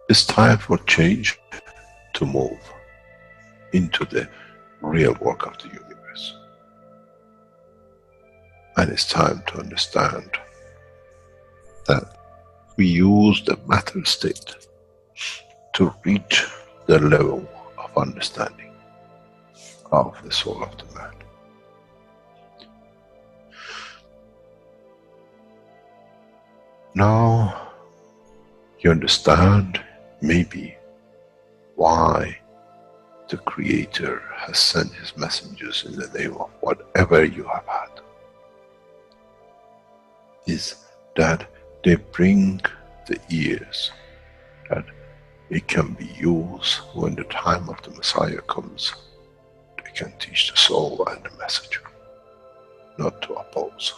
It's time for change to move into the real work of the universe. And it's time to understand that we use the matter state to reach the level of understanding of the soul of the man. Now you understand maybe why the Creator has sent His messengers in the name of whatever you have had. Is that they bring the ears, that it can be used when the time of the Messiah comes. They can teach the soul and the message, not to oppose.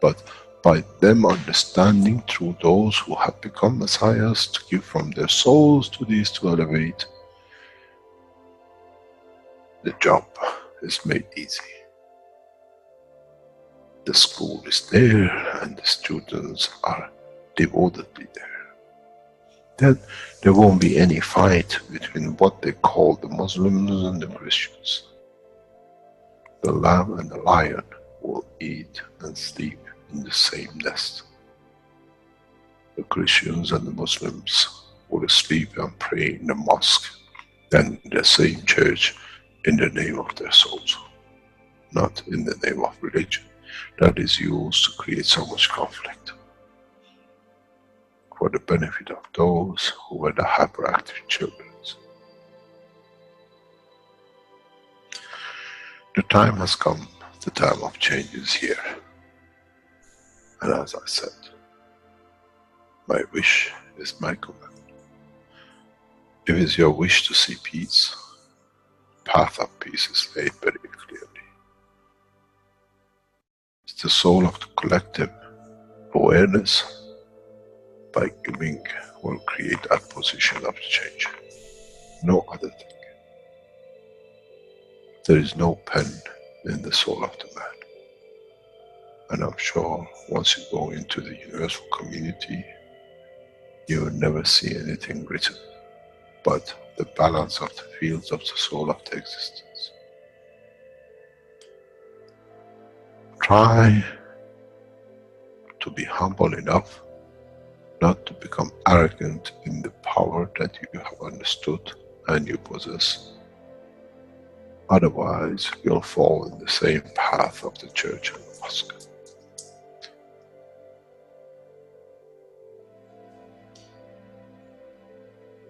But by them understanding through those who have become Messiahs, to give from their souls to these to elevate, the job is made easy. The school is there and the students are devotedly there. Then there won't be any fight between what they call the Muslims and the Christians. The lamb and the lion will eat and sleep in the same nest. The Christians and the Muslims will sleep and pray in the mosque and in the same church in the name of their souls, not in the name of religion that is used to create so much conflict for the benefit of those who were the hyperactive children. The time has come, the time of change is here. And as I said, my wish is my command. If it's your wish to see peace, path of peace is laid very clearly. It's the soul of the collective awareness. By giving will create that position of change. No other thing. There is no pen in the soul of the man. And I'm sure once you go into the universal community, you will never see anything written but the balance of the fields of the soul of the existence. Try to be humble enough not to become arrogant in the power that you have understood and you possess. Otherwise, you'll fall in the same path of the church and the mosque.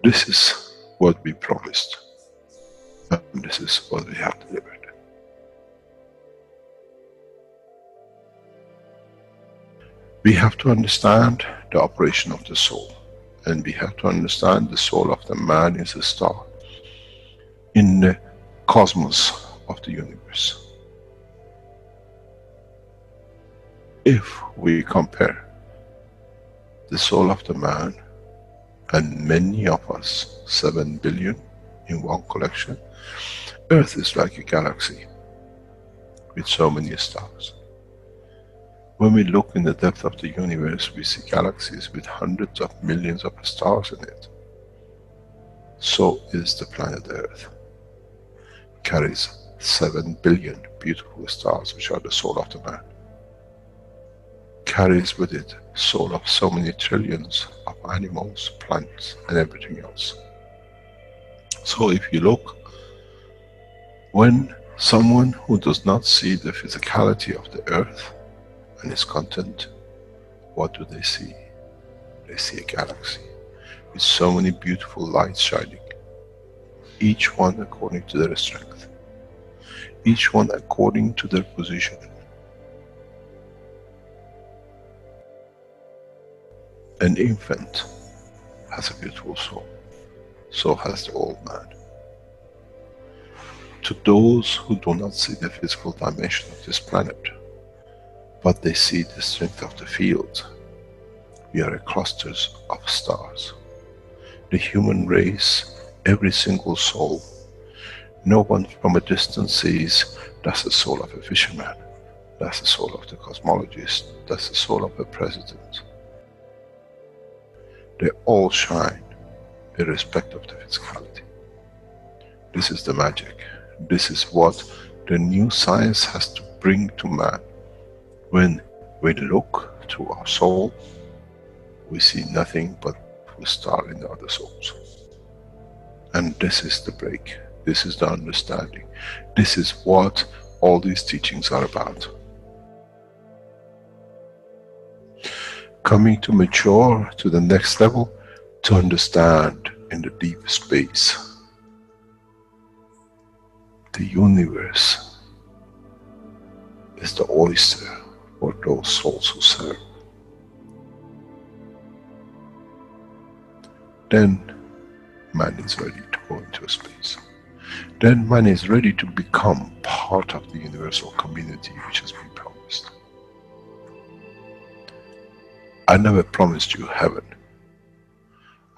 This is what we promised, and this is what we have delivered. We have to understand the operation of the soul, and we have to understand the soul of the man is a star in the cosmos of the universe. If we compare the soul of the man and many of us, 7 billion in one collection, Earth is like a galaxy with so many stars. When we look in the depth of the universe, we see galaxies with hundreds of millions of stars in it. So is the planet Earth. It carries 7 billion beautiful stars, which are the soul of the man. Carries with it soul of so many trillions of animals, plants, and everything else. So if you look, when someone who does not see the physicality of the earth and its content, what do they see? They see a galaxy with so many beautiful lights shining, each one according to their strength, each one according to their position. An infant has a beautiful soul, so has the old man. To those who do not see the physical dimension of this planet, but they see the strength of the field, we are clusters of stars. The human race, every single soul, no one from a distance sees, that's the soul of a fisherman, that's the soul of the cosmologist, that's the soul of a president. They all shine irrespective of the physicality. This is the magic. This is what the new science has to bring to man. When we look through our soul, we see nothing but the star in the other souls. And this is the break. This is the understanding. This is what all these teachings are about. Coming to mature to the next level, to understand in the deep space, the universe is the oyster for those souls who serve. Then man is ready to go into space. Then man is ready to become part of the universal community which has been promised. I never promised you heaven.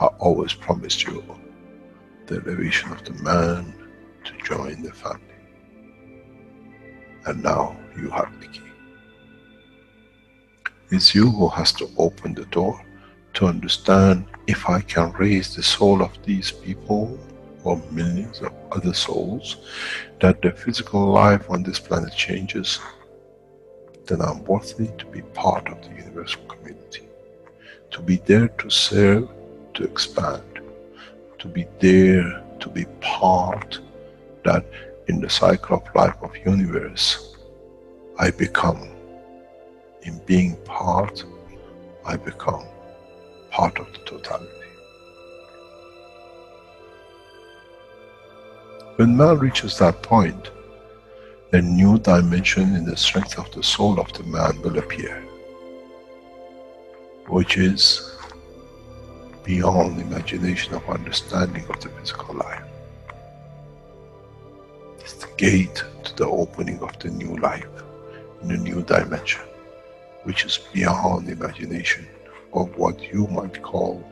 I always promised you the elevation of the man to join the family. And now you have the key. It's you who has to open the door to understand, if I can raise the soul of these people or millions of other souls, that the physical life on this planet changes, then I'm worthy to be part of the universal community. To be there to serve, to expand. To be there, to be part, that in the cycle of life of universe, I become, in being part, I become part of the totality. When man reaches that point, a new dimension in the strength of the soul of the man will appear, which is beyond imagination of understanding of the physical life. It's the gate to the opening of the new life, in a new dimension, which is beyond imagination of what you might call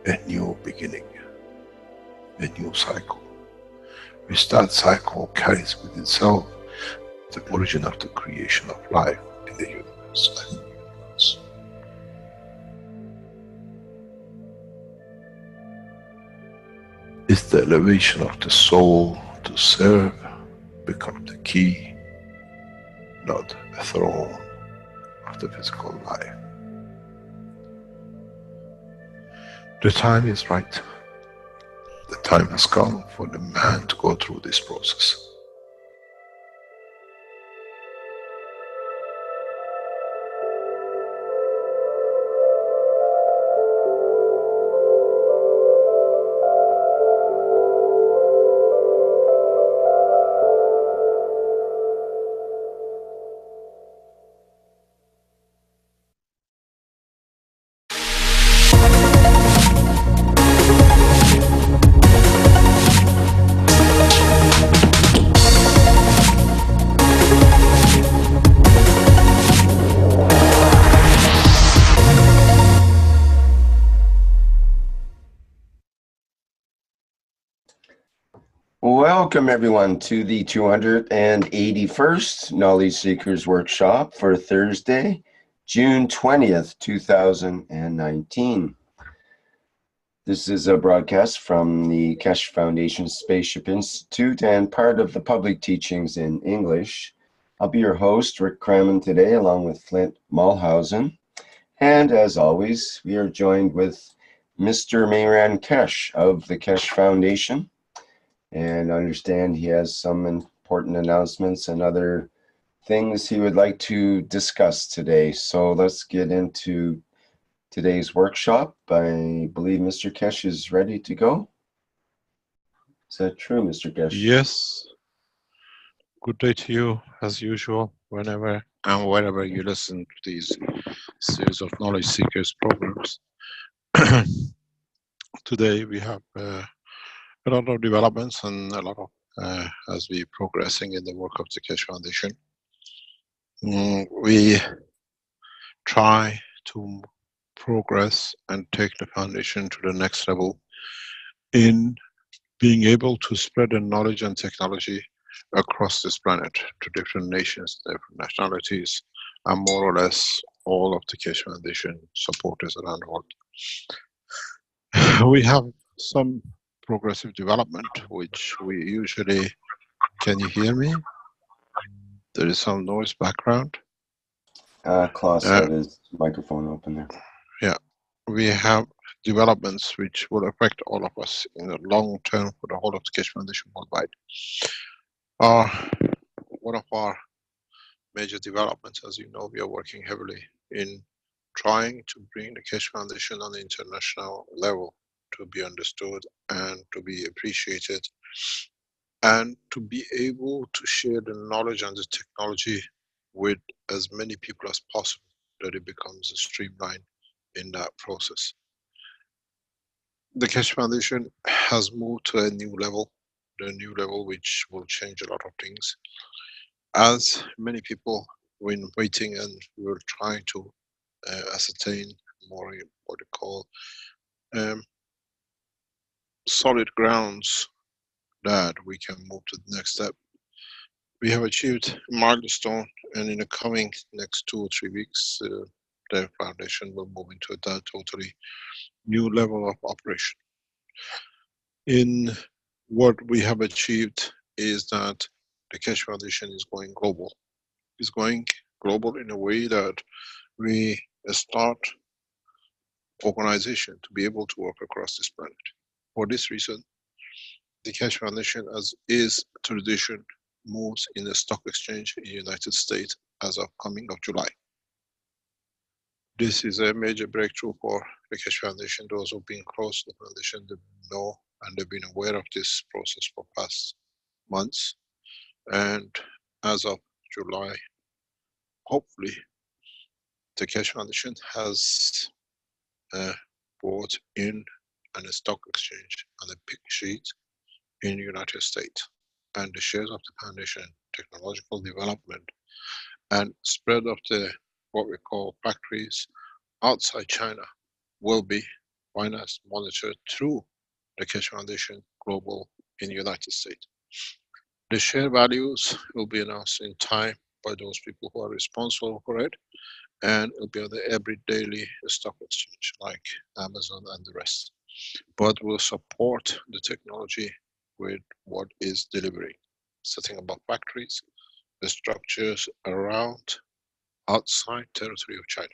a new beginning, a new cycle. Which that cycle carries with itself the origin of the creation of life in the universe. It's the elevation of the soul to serve become the key, not a throne of the physical life. The time is right. The time has come for the man to go through this process. Welcome everyone to the 281st Knowledge Seekers Workshop for Thursday, June 20th, 2019. This is a broadcast from the Keshe Foundation Spaceship Institute and part of the public teachings in English. I'll be your host, Rick Crammond, today, along with Flint Mulhausen. And as always, we are joined with Mr. Mehran Keshe of the Keshe Foundation. And I understand he has some important announcements and other things he would like to discuss today. So let's get into today's workshop. I believe Mr. Keshe is ready to go. Is that true, Mr. Keshe? Yes. Good day to you, as usual, whenever and wherever you listen to these series of Knowledge Seekers programs. Today we have a lot of developments and a lot of as we progressing in the work of the Keshe Foundation. We try to progress and take the foundation to the next level in being able to spread the knowledge and technology across this planet to different nations, different nationalities, and more or less all of the Keshe Foundation supporters around the world. We have some progressive development, which we usually, can you hear me? There is some noise background. Klaus had his microphone open there. Yeah, we have developments which will affect all of us in the long term for the whole of the Keshe Foundation worldwide. One of our major developments, as you know, we are working heavily in trying to bring the Keshe Foundation on the international level to be understood and to be appreciated, and to be able to share the knowledge and the technology with as many people as possible, that it becomes a streamline in that process. The Keshe Foundation has moved to a new level, which will change a lot of things. As many people were waiting and we were trying to ascertain more what they call solid grounds that we can move to the next step. We have achieved a milestone, and in the coming next 2 or 3 weeks, the foundation will move into a totally new level of operation. In what we have achieved is that the Keshe Foundation is going global. It's going global in a way that we start organization to be able to work across this planet. For this reason, the Keshe Foundation, as is tradition, moves in the stock exchange in the United States as of coming of July. This is a major breakthrough for the Keshe Foundation. Those who've been close to the foundation, they know and they've been aware of this process for past months. And as of July, hopefully, the Keshe Foundation has bought in on a stock exchange on a pick sheet in the United States. And the shares of the foundation, technological development, and spread of the what we call factories outside China will be financed, monitored through the Keshe Foundation Global in the United States. The share values will be announced in time by those people who are responsible for it, and it'll be on the every daily stock exchange like Amazon and the rest. But we'll support the technology with what is delivering, setting up factories, the structures around outside territory of China.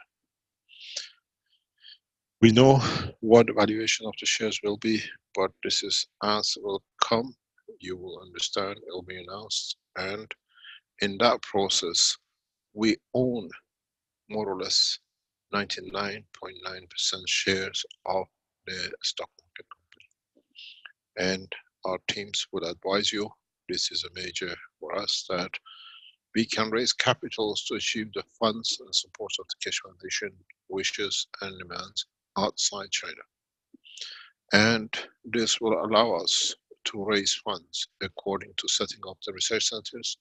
We know what the valuation of the shares will be, but this is as it will come. You will understand, it will be announced, and in that process, we own more or less 99.9% shares of the stock market company. And our teams will advise you, this is a major for us, that we can raise capitals to achieve the funds and support of the Keshe Foundation wishes and demands outside China. And this will allow us to raise funds according to setting up the research centers,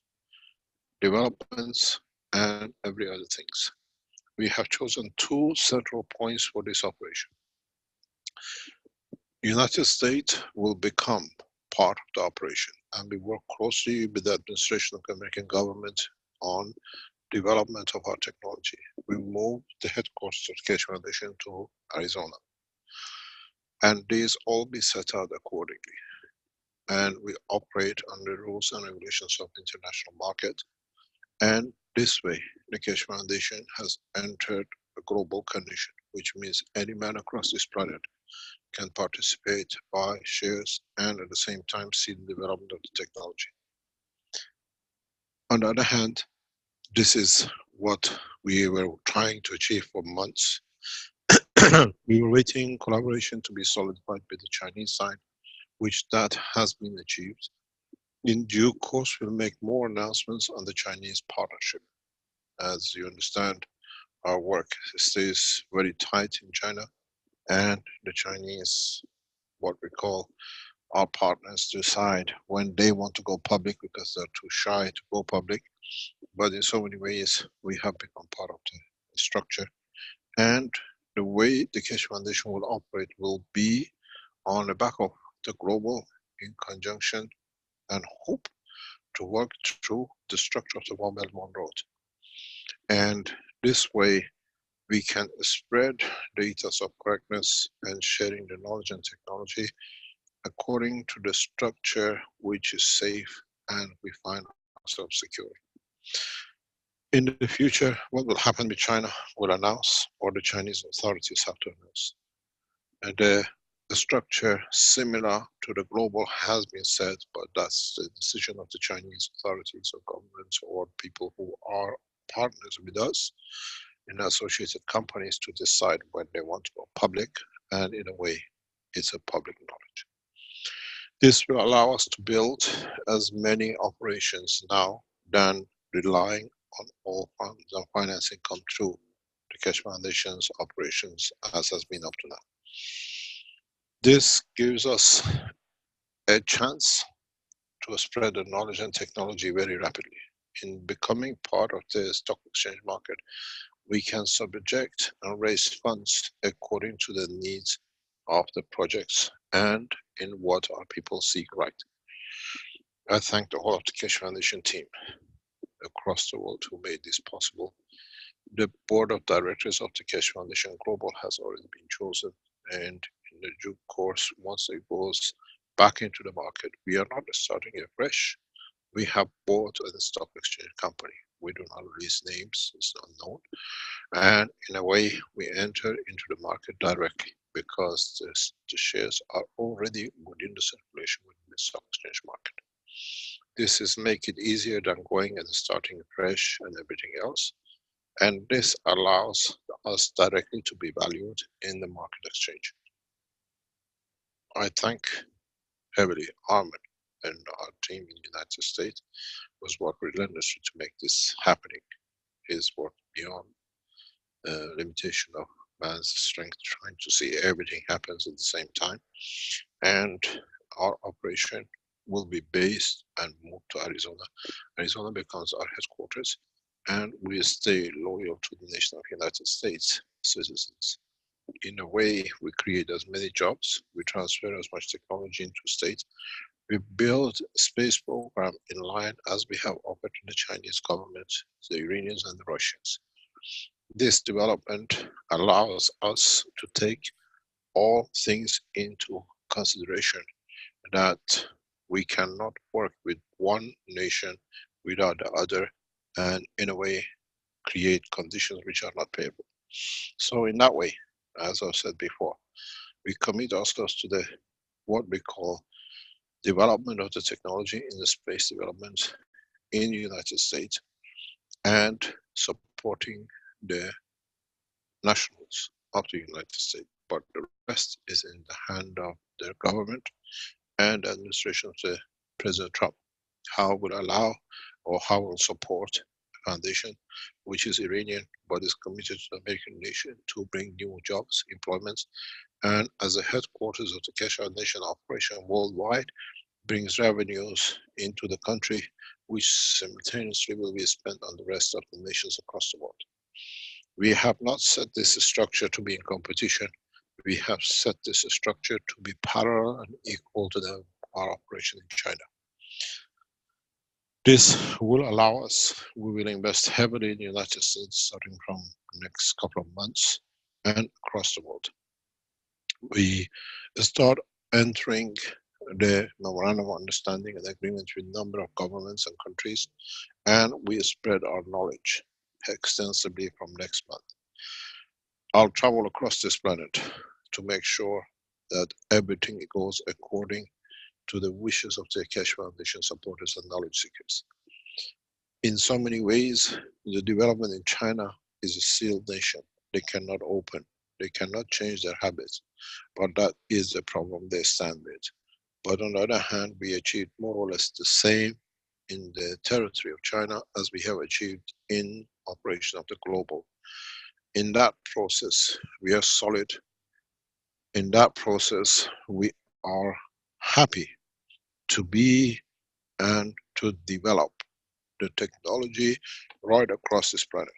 developments, and every other things. We have chosen 2 central points for this operation. United States will become part of the operation, and we work closely with the administration of the American government on development of our technology. We moved the headquarters of the Keshe Foundation to Arizona, and these all be set out accordingly. And we operate under rules and regulations of the international market. And this way, the Keshe Foundation has entered a global condition, which means any man across this planet can participate, buy shares, and at the same time see the development of the technology. On the other hand, this is what we were trying to achieve for months. We were waiting collaboration to be solidified with the Chinese side, which that has been achieved. In due course, we'll make more announcements on the Chinese partnership. As you understand, our work stays very tight in China, and the Chinese, what we call our partners, decide when they want to go public because they're too shy to go public. But in so many ways, we have become part of the structure. And the way the Keshe Foundation will operate will be on the back of the global in conjunction and hope to work through the structure of the One Belt One Road. And this way, we can spread the ethos of correctness and sharing the knowledge and technology according to the structure which is safe and we find ourselves secure. In the future, what will happen with China will announce, or the Chinese authorities have to announce. And the structure similar to the global has been said, but that's the decision of the Chinese authorities or governments or people who are partners with us in associated companies to decide when they want to go public, and in a way, it's a public knowledge. This will allow us to build as many operations now than relying on all funds and financing come through the Keshe Foundation's operations as has been up to now. This gives us a chance to spread the knowledge and technology very rapidly. In becoming part of the stock exchange market, we can subject and raise funds according to the needs of the projects and in what our people seek right. I thank the whole of the Keshe Foundation team across the world who made this possible. The board of directors of the Keshe Foundation Global has already been chosen, and in the due course, once it goes back into the market, we are not starting afresh. We have bought a stock exchange company. We do not release names, it's unknown. And in a way, we enter into the market directly because the shares are already within the circulation within the stock exchange market. This is make it easier than going and starting fresh and everything else. And this allows us directly to be valued in the market exchange. I thank heavily Armin and our team in the United States was worked relentlessly to make this happening. His work beyond limitation of man's strength, trying to see everything happens at the same time. And our operation will be based and moved to Arizona. Arizona becomes our headquarters, and we stay loyal to the nation of United States citizens. In a way, we create as many jobs, we transfer as much technology into states, we build a space program in line as we have offered to the Chinese government, the Iranians and the Russians. This development allows us to take all things into consideration, that we cannot work with one nation without the other, and in a way create conditions which are not favorable. So in that way, as I've said before, we commit ourselves to the what we call development of the technology in the space development in the United States and supporting the nationals of the United States. But the rest is in the hand of the government and the administration of the President Trump. How will allow or how will support a foundation which is Iranian but is committed to the American nation to bring new jobs, employments, and as a headquarters of the Keshe Foundation operation worldwide, brings revenues into the country which simultaneously will be spent on the rest of the nations across the world. We have not set this structure to be in competition. We have set this structure to be parallel and equal to our operation in China. This will allow us, we will invest heavily in the United States starting from the next couple of months and across the world. We start entering the memorandum of understanding and agreement with a number of governments and countries, and we spread our knowledge extensively from next month. I'll travel across this planet to make sure that everything goes according to the wishes of the Keshe Foundation supporters and knowledge seekers. In so many ways, the development in China is a sealed nation. They cannot open, they cannot change their habits, but that is the problem they stand with. But on the other hand, we achieved more or less the same in the territory of China as we have achieved in operation of the global. In that process, we are solid. In that process, we are happy to be and to develop the technology right across this planet.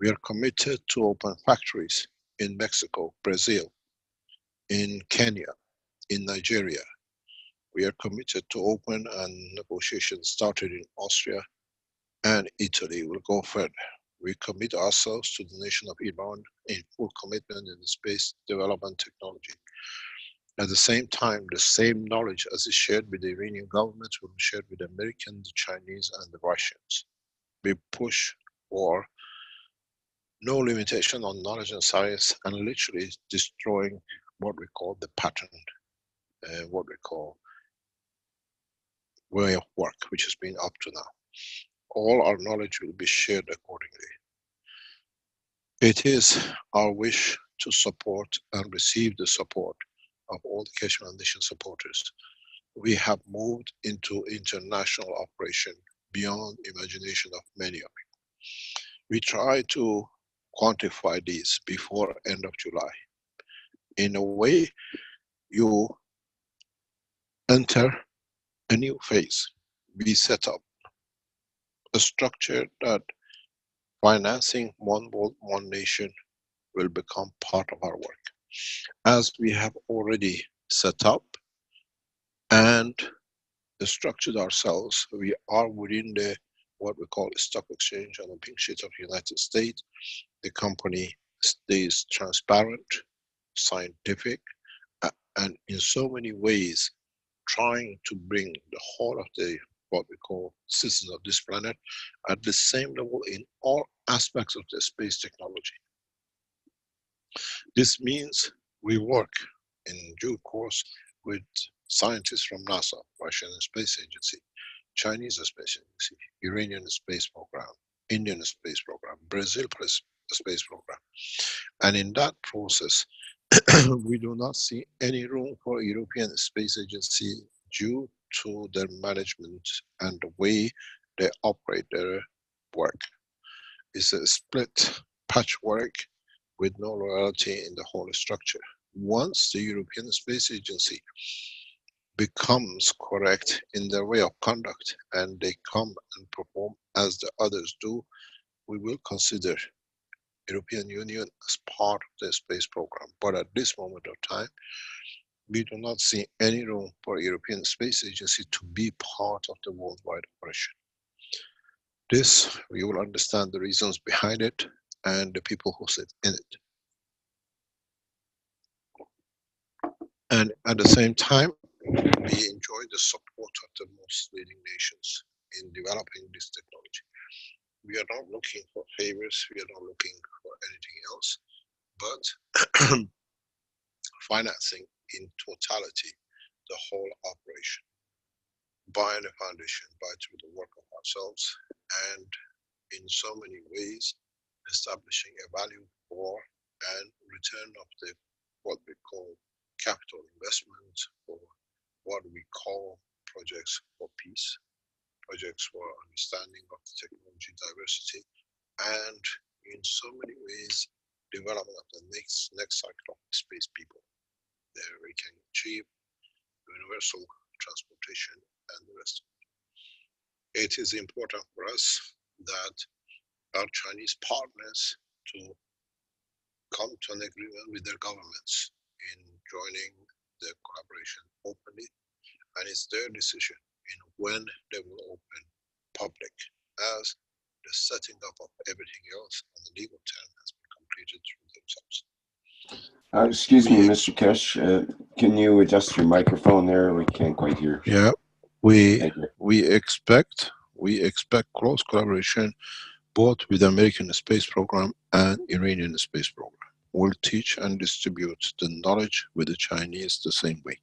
We are committed to open factories in Mexico, Brazil, in Kenya, in Nigeria. We are committed to open, and negotiations started in Austria and Italy will go further. we commit ourselves to the nation of Iran in full commitment in the space development technology. At the same time, the same knowledge as is shared with the Iranian government will be shared with the Americans, the Chinese, and the Russians. We push for no limitation on knowledge and science, and literally destroying what we call the pattern, what we call way of work, which has been up to now. All our knowledge will be shared accordingly. It is our wish to support and receive the support of all the Keshe Foundation supporters. We have moved into international operation beyond imagination of many of you. We try to quantify these before end of July. In a way, you enter a new phase. We set up a structure that financing one world, one nation will become part of our work. As we have already set up and structured ourselves, we are within the what we call a stock exchange on the pink sheet of the United States. The company stays transparent, scientific, and in so many ways trying to bring the whole of the what we call citizens of this planet at the same level in all aspects of the space technology. This means we work in due course with scientists from NASA, Russian Space Agency, Chinese Space Agency, Iranian Space Program, Indian Space Program, Brazil Space Program. And in that process, we do not see any room for European Space Agency due to their management and the way they operate their work. It's a split patchwork with no loyalty in the whole structure. Once the European Space Agency becomes correct in their way of conduct and they come and perform as the others do, we will consider European Union as part of the space program. But at this moment of time, we do not see any room for European Space Agency to be part of the worldwide operation. This, you will understand the reasons behind it and the people who sit in it. And at the same time, we enjoy the support of the most leading nations in developing this technology. We are not looking for favors, we are not looking for anything else, but financing in totality the whole operation by the foundation, by through the work of ourselves, and in so many ways establishing a value for and return of the what we call capital investment, or what we call projects for peace, projects for understanding of the technology diversity, and in so many ways development of the next cycle of space people. There we can achieve universal transportation and the rest. It is important for us that our Chinese partners to come to an agreement with their governments in joining the collaboration openly, and it's their decision in when they will open public, as the setting up of everything else on the legal term has been completed through themselves. Excuse me, Mr. Keshe, can you adjust your microphone there? We can't quite hear. Yeah, we expect close collaboration both with the American space program and Iranian space program. We'll teach and distribute the knowledge with the Chinese the same way.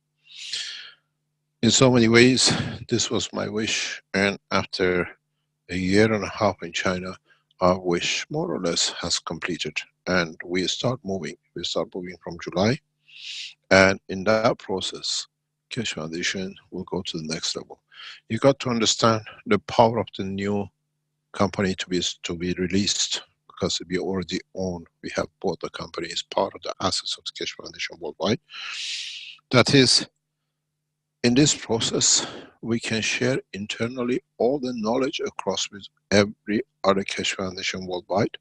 In so many ways, this was my wish, and after a year and a half in China, our wish more or less has completed, and we start moving. We start moving from July, and in that process, Keshe Foundation will go to the next level. You got to understand the power of the new company to be released, because we already own, we have bought the company as part of the assets of the Keshe Foundation worldwide. That is, in this process, we can share internally all the knowledge across with every other Keshe Foundation worldwide.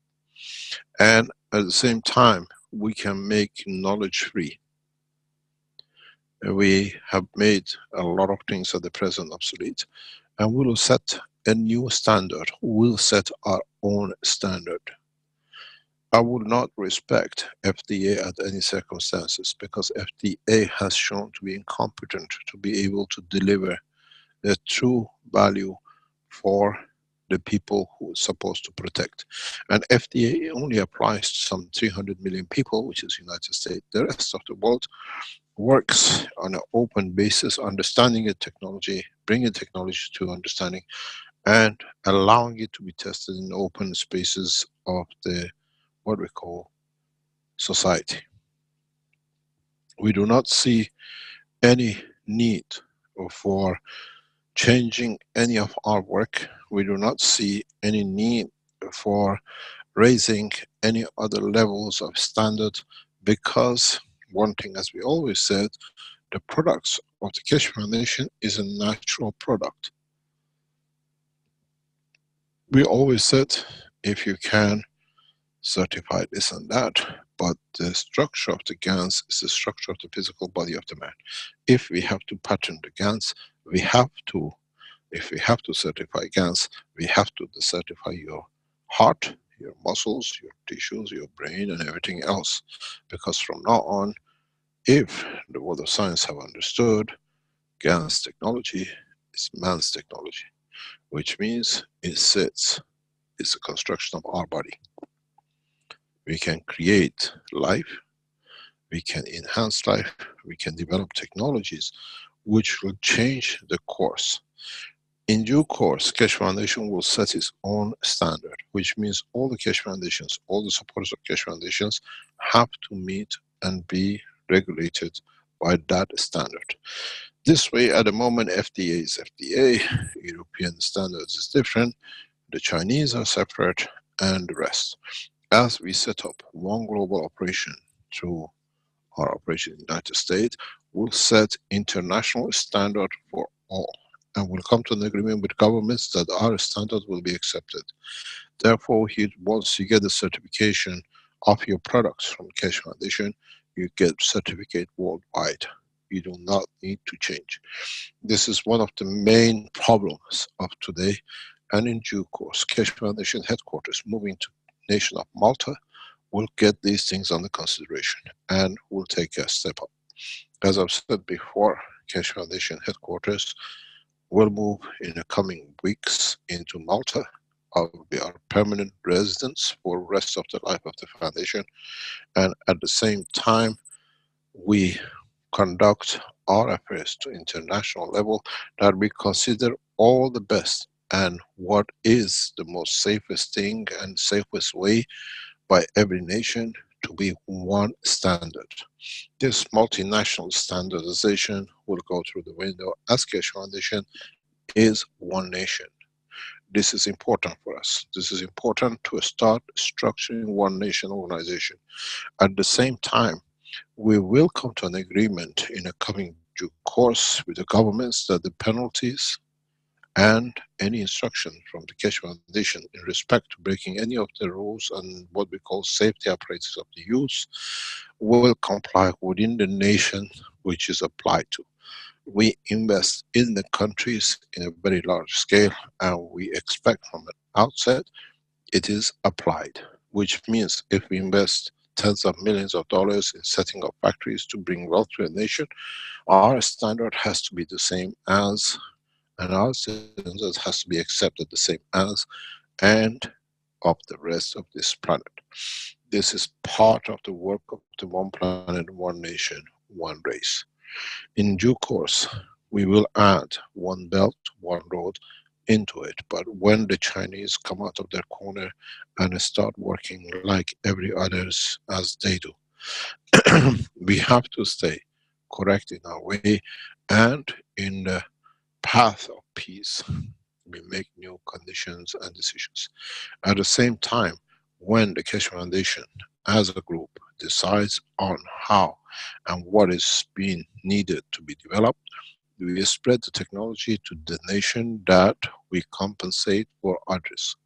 And at the same time, we can make knowledge free. We have made a lot of things at the present obsolete, and we will set a new standard. We'll set our own standard. I would not respect FDA at any circumstances because FDA has shown to be incompetent to be able to deliver the true value for the people who it's supposed to protect. And FDA only applies to some 300 million people, which is United States. The rest of the world works on an open basis, understanding the technology, bringing technology to understanding, and allowing it to be tested in open spaces of the, what we call, society. We do not see any need for changing any of our work. We do not see any need for raising any other levels of standard, because one thing, as we always said, the products of the Keshe Foundation is a natural product. We always said, if you can certify this and that, but the structure of the GANs is the structure of the physical body of the man. If we have to patent the GANs, we have to. If we have to certify GANs, we have to certify your heart, your muscles, your tissues, your brain, and everything else. Because from now on, if the world of science have understood, GANs technology is man's technology, which means it sits, it's the construction of our body. We can create life, we can enhance life, we can develop technologies which will change the course. In due course, Keshe Foundation will set its own standard, which means all the Keshe Foundations, all the supporters of Keshe Foundations have to meet and be regulated by that standard. This way, at the moment, FDA is FDA, European standards is different, the Chinese are separate, and the rest. As we set up one global operation through our operation in the United States, we'll set international standard for all. And we'll come to an agreement with governments that our standard will be accepted. Therefore, once you get the certification of your products from Keshe Foundation, you get certificate worldwide. You do not need to change. This is one of the main problems of today, and in due course, Keshe Foundation headquarters moving to nation of Malta will get these things under consideration and will take a step up. As I've said before, Keshe Foundation headquarters will move in the coming weeks into Malta. I will be our permanent residence for the rest of the life of the foundation, and at the same time we conduct our affairs to international level, that we consider all the best and what is the most safest thing and safest way by every nation to be one standard. This multinational standardization will go through the window, as Keshe Foundation is one nation. This is important for us. This is important to start structuring one nation organization. At the same time, we will come to an agreement in a coming due course with the governments that the penalties and any instruction from the Keshe Foundation in respect to breaking any of the rules and what we call safety apparatus of the use will comply within the nation which is applied to. We invest in the countries in a very large scale, and we expect from the outset it is applied, which means if we invest tens of millions of dollars in setting up factories to bring wealth to a nation, our standard has to be the same as, and our standards has to be accepted the same as, and of the rest of this planet. This is part of the work of the one planet, one nation, one race. In due course, we will add one belt, one road into it, but when the Chinese come out of their corner and start working like every others as they do, we have to stay correct in our way and in the path of peace. We make new conditions and decisions. At the same time, when the Keshe Foundation as a group decides on how and what is being needed to be developed, we spread the technology to the nation that we compensate for others.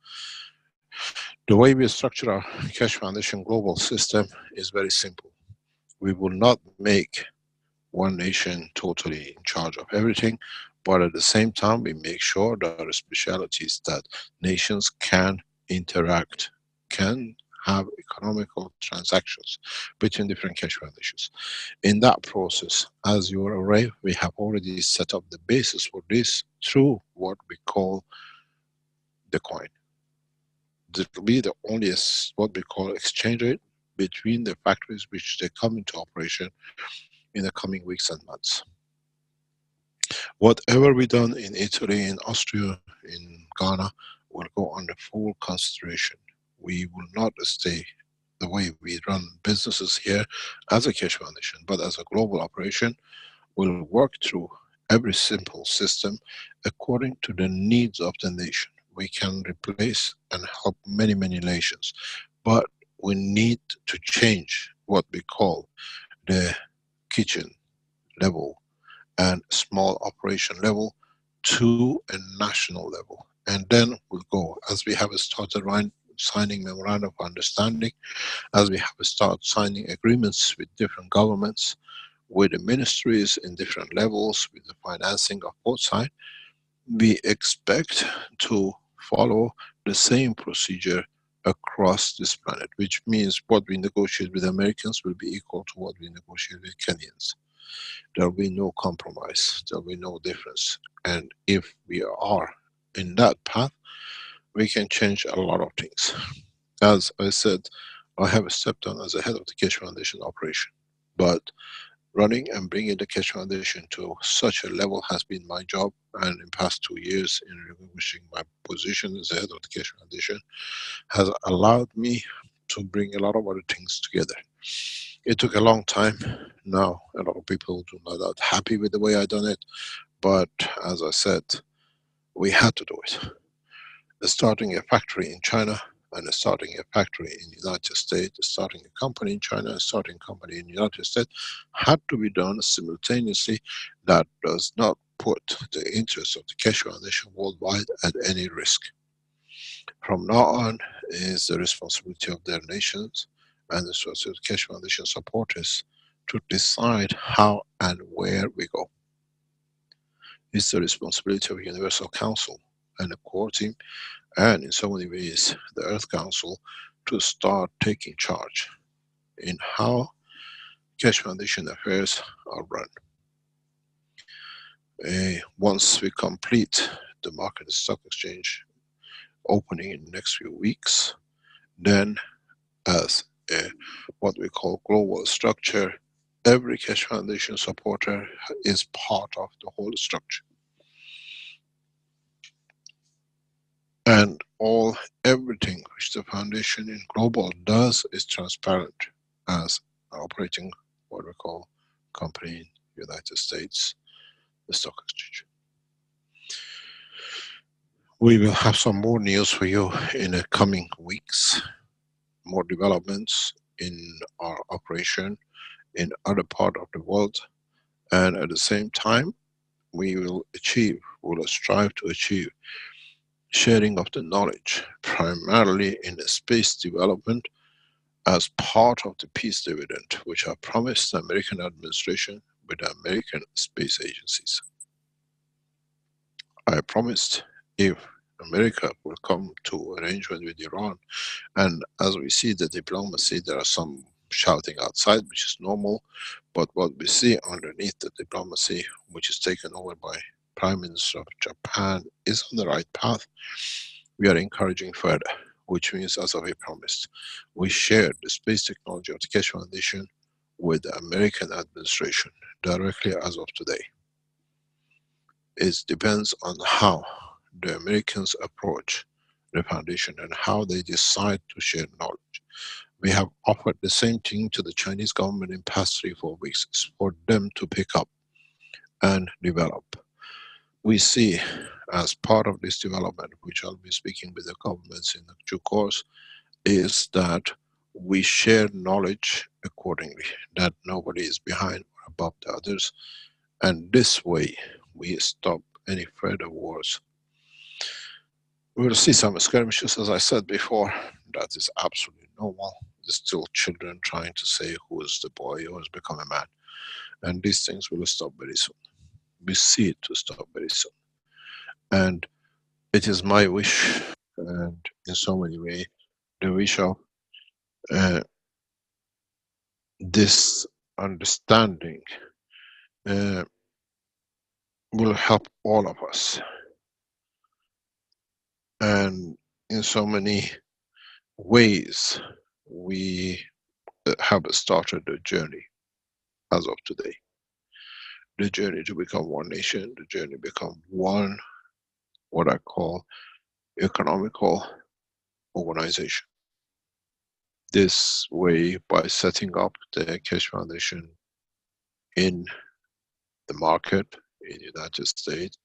The way we structure our Keshe Foundation global system is very simple. We will not make one nation totally in charge of everything, But at the same time, we make sure there are specialities that nations can interact, can have economical transactions between different cash foundations. In that process, as you are aware, we have already set up the basis for this through what we call the coin. This will be the only what we call exchange rate between the factories which they come into operation in the coming weeks and months. Whatever we done in Italy, in Austria, in Ghana, will go under full consideration. We will not stay the way we run businesses here as a cash foundation, but as a global operation, we'll work through every simple system according to the needs of the nation. We can replace and help many, many nations, but we need to change what we call the kitchen level and small operation level to a national level. And then we'll go, as we have started signing memorandum of understanding, as we have started signing agreements with different governments, with the ministries in different levels, with the financing of both sides, we expect to follow the same procedure across this planet, which means what we negotiate with Americans will be equal to what we negotiate with Kenyans. There will be no compromise, there will be no difference. And if we are in that path, we can change a lot of things. As I said, I have stepped down as a head of the Keshe Foundation operation, but running and bringing the Keshe Foundation to such a level has been my job, and in past 2 years in relinquishing my position as the head of the Keshe Foundation has allowed me to bring a lot of other things together. It took a long time. Now a lot of people do not that happy with the way I done it, but as I said, we had to do it. Starting a factory in China and starting a factory in the United States, starting a company in China and starting a company in the United States had to be done simultaneously. That does not put the interests of the Keshe Foundation worldwide at any risk. From now on is the responsibility of their nations and the Keshe Foundation supporters to decide how and where we go. It's the responsibility of Universal Council and the core team, and in so many ways the Earth Council, to start taking charge in how Keshe Foundation affairs are run. Once we complete the market stock exchange opening in the next few weeks, then as what we call global structure, every Keshe Foundation supporter is part of the whole structure. And everything which the foundation in global does is transparent as operating what we call company in the United States, the stock exchange. We will have some more news for you in the coming weeks, more developments in our operation in other part of the world, and at the same time we will strive to achieve sharing of the knowledge, primarily in the space development, as part of the peace dividend, which I promised the American administration with the American space agencies. I promised if America will come to arrangement with Iran, and as we see the diplomacy, there are some shouting outside, which is normal, but what we see underneath the diplomacy, which is taken over by Prime Minister of Japan, is on the right path. We are encouraging further, which means, as we promised, we shared the space technology of the Keshe Foundation with the American administration directly as of today. It depends on how the Americans approach the foundation and how they decide to share knowledge. We have offered the same thing to the Chinese government in past 3-4 weeks for them to pick up and develop. We see as part of this development, which I'll be speaking with the governments in due course, is that we share knowledge accordingly, that nobody is behind or above the others, and this way we stop any further wars. We will see some skirmishes, as I said before. That is absolutely normal. There's still children trying to say who is the boy who has become a man, and these things will stop very soon. we see it to stop very soon. And it is my wish, and in so many ways, the wish of this understanding will help all of us. And in so many ways, we have started a journey as of today. The journey to become one nation, the journey to become one, what I call economical organization. This way, by setting up the Keshe Foundation in the market in the United States,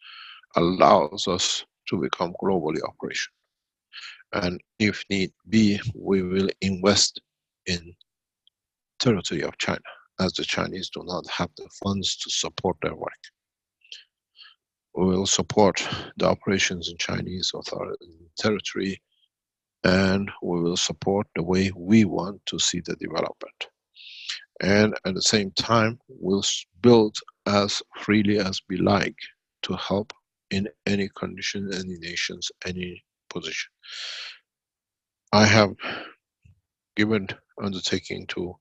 allows us to become globally operational. And if need be, we will invest in territory of China, as the Chinese do not have the funds to support their work. We will support the operations in Chinese territory, and we will support the way we want to see the development. And at the same time, we'll build as freely as we like to help in any condition, any nations, any position. I have given undertaking to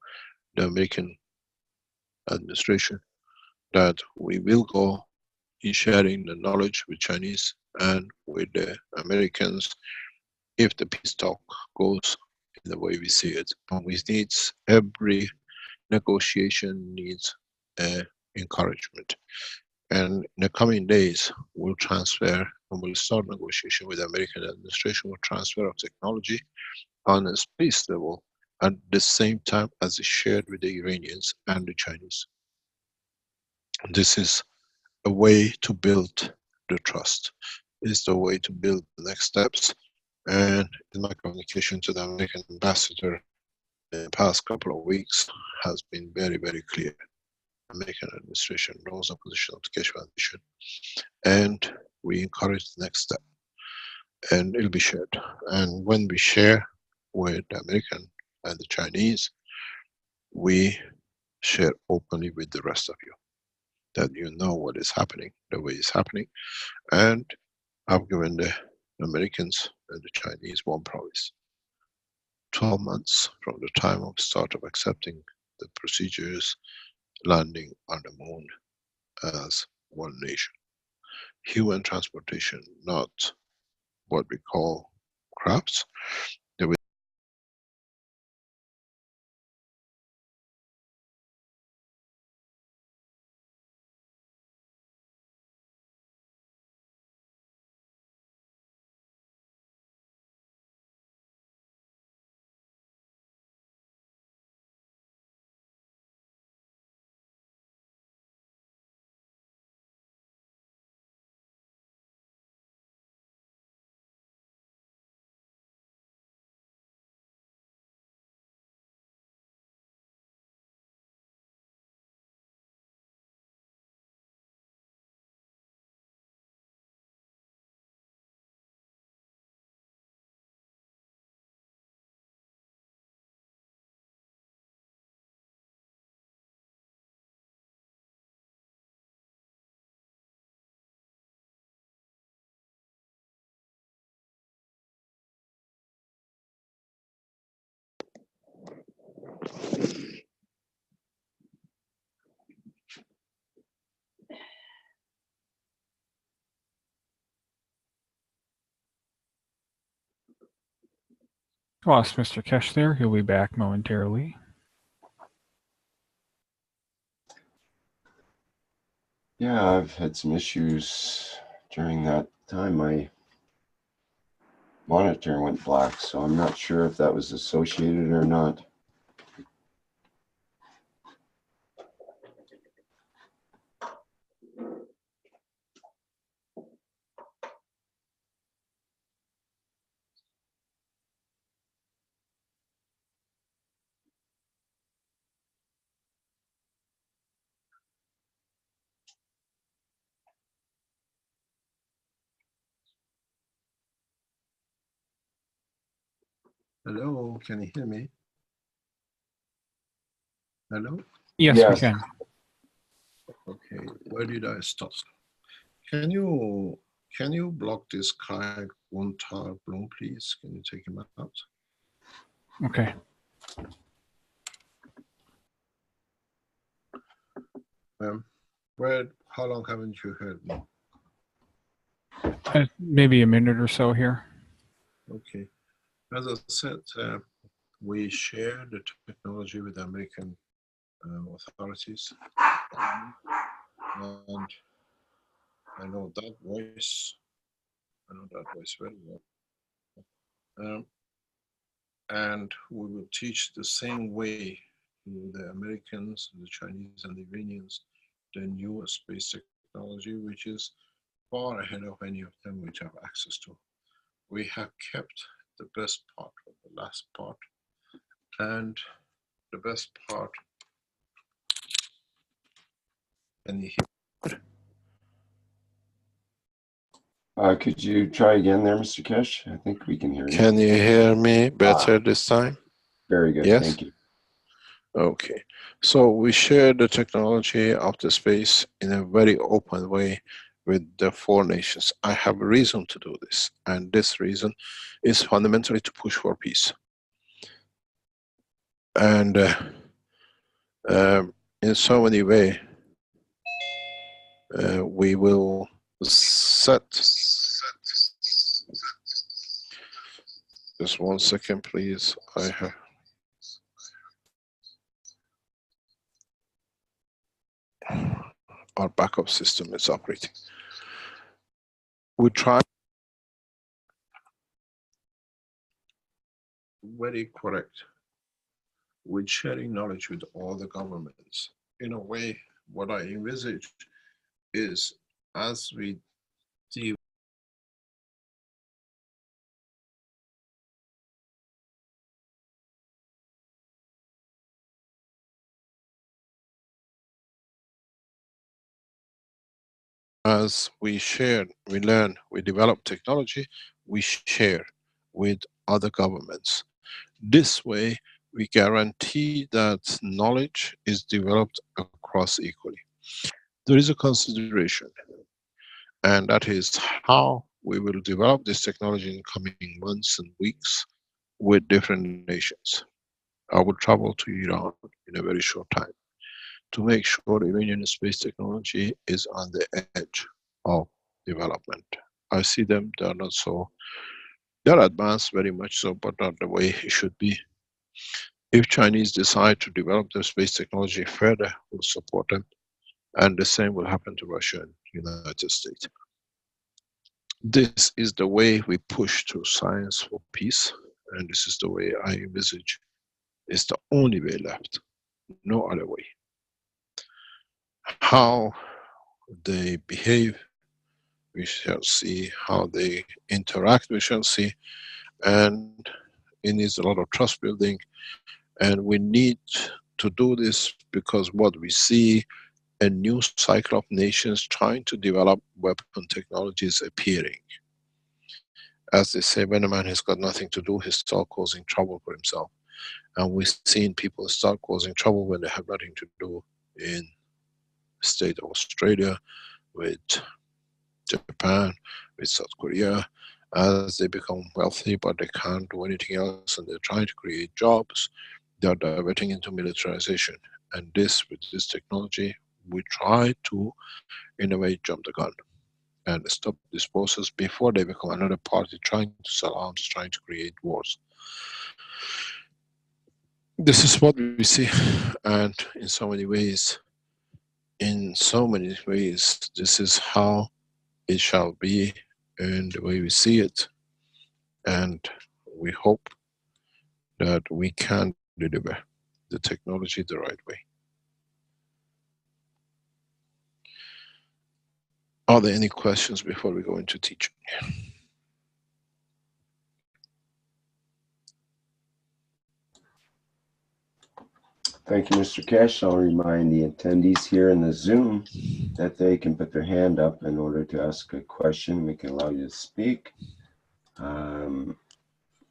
the American administration that we will go in sharing the knowledge with Chinese and with the Americans if the peace talk goes in the way we see it. And we needs, every negotiation needs encouragement. And in the coming days, we'll transfer and we'll start negotiation with the American administration for transfer of technology on a space level at the same time as is shared with the Iranians and the Chinese. This is a way to build the trust. It's the way to build the next steps. And in my communication to the American ambassador in the past couple of weeks has been very, very clear. The American administration knows the position of the Keshe Foundation, and we encourage the next step. And it'll be shared. And when we share with the American and the Chinese, we share openly with the rest of you, that you know what is happening, the way it's happening. And I've given the Americans and the Chinese one promise: 12 months from the time of start of accepting the procedures, landing on the moon as one nation. Human transportation, not what we call crafts. Lost Mr. Keshe there. He'll be back momentarily. Yeah, I've had some issues during that time. My monitor went black, so I'm not sure if that was associated or not. Hello, can you hear me? Hello? Yes, Yes. we can. Okay, where did I stop? Can you block this Kai Gunther Bloom, please? Can you take him out? Okay. How long haven't you heard me? Maybe a minute or so here. Okay. As I said, we share the technology with American authorities. And I know that voice. I know that voice very well. And we will teach the same way to the Americans, the Chinese, and the Iranians the new space technology, which is far ahead of any of them which have access to. We have kept the best part of the last part, and the best part. And Could you try again there, Mr. Keshe? I think we can hear you. Can you hear me better this time? Very good. Yes? Thank you. Okay. So we share the technology of the space in a very open way with the 4 nations. I have a reason to do this, and this reason is fundamentally to push for peace. And in so many ways, we will set. Just 1 second, please. I have. Our backup system is operating. We try. Very correct. With sharing knowledge with all the governments. In a way, what I envisage is as we deal as we share, we learn, we develop technology, we share with other governments. This way, we guarantee that knowledge is developed across equally. There is a consideration, and that is how we will develop this technology in coming months and weeks with different nations. I will travel to Iran in a very short time to make sure Iranian space technology is on the edge of development. I see them, they are not so, they're advanced very much so, but not the way it should be. If Chinese decide to develop their space technology further, we'll support them. And the same will happen to Russia and United States. This is the way we push to science for peace, and this is the way I envisage is the only way left, no other way. How they behave, we shall see. How they interact, we shall see. And it needs a lot of trust building, and we need to do this because what we see, a new cycle of nations trying to develop weapon technologies appearing. As they say, when a man has got nothing to do, he starts causing trouble for himself. And we've seen people start causing trouble when they have nothing to do in the state of Australia, with Japan, with South Korea, as they become wealthy but they can't do anything else and they're trying to create jobs, they are diverting into militarization. And this, with this technology, we try to, in a way, jump the gun and stop this process before they become another party trying to sell arms, trying to create wars. This is what we see, and in so many ways, this is how it shall be, and the way we see it, and we hope that we can deliver the technology the right way. Are there any questions before we go into teaching? Thank you, Mr. Keshe. I'll remind the attendees here in the Zoom that they can put their hand up in order to ask a question. We can allow you to speak.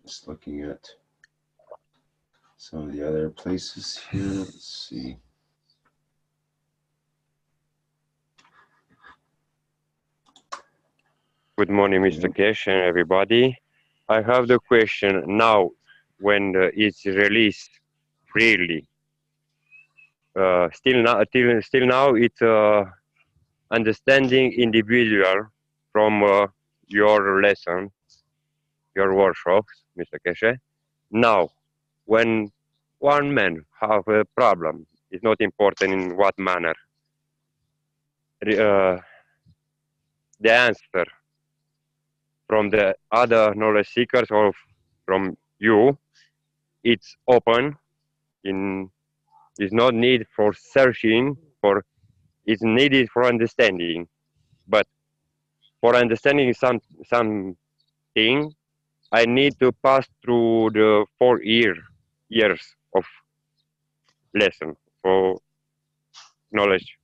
Just looking at some of the other places here. Let's see. Good morning, Mr. Cash and everybody. I have the question now when it's released freely. Still now, it's understanding individual from your lesson, your workshops, Mr. Keshe. Now, when one man have a problem, it's not important in what manner. Uh, the answer from the other knowledge seekers or from you, it's open. In is not need for searching for. It's needed for understanding, but for understanding something, I need to pass through the 4 years of lesson for knowledge.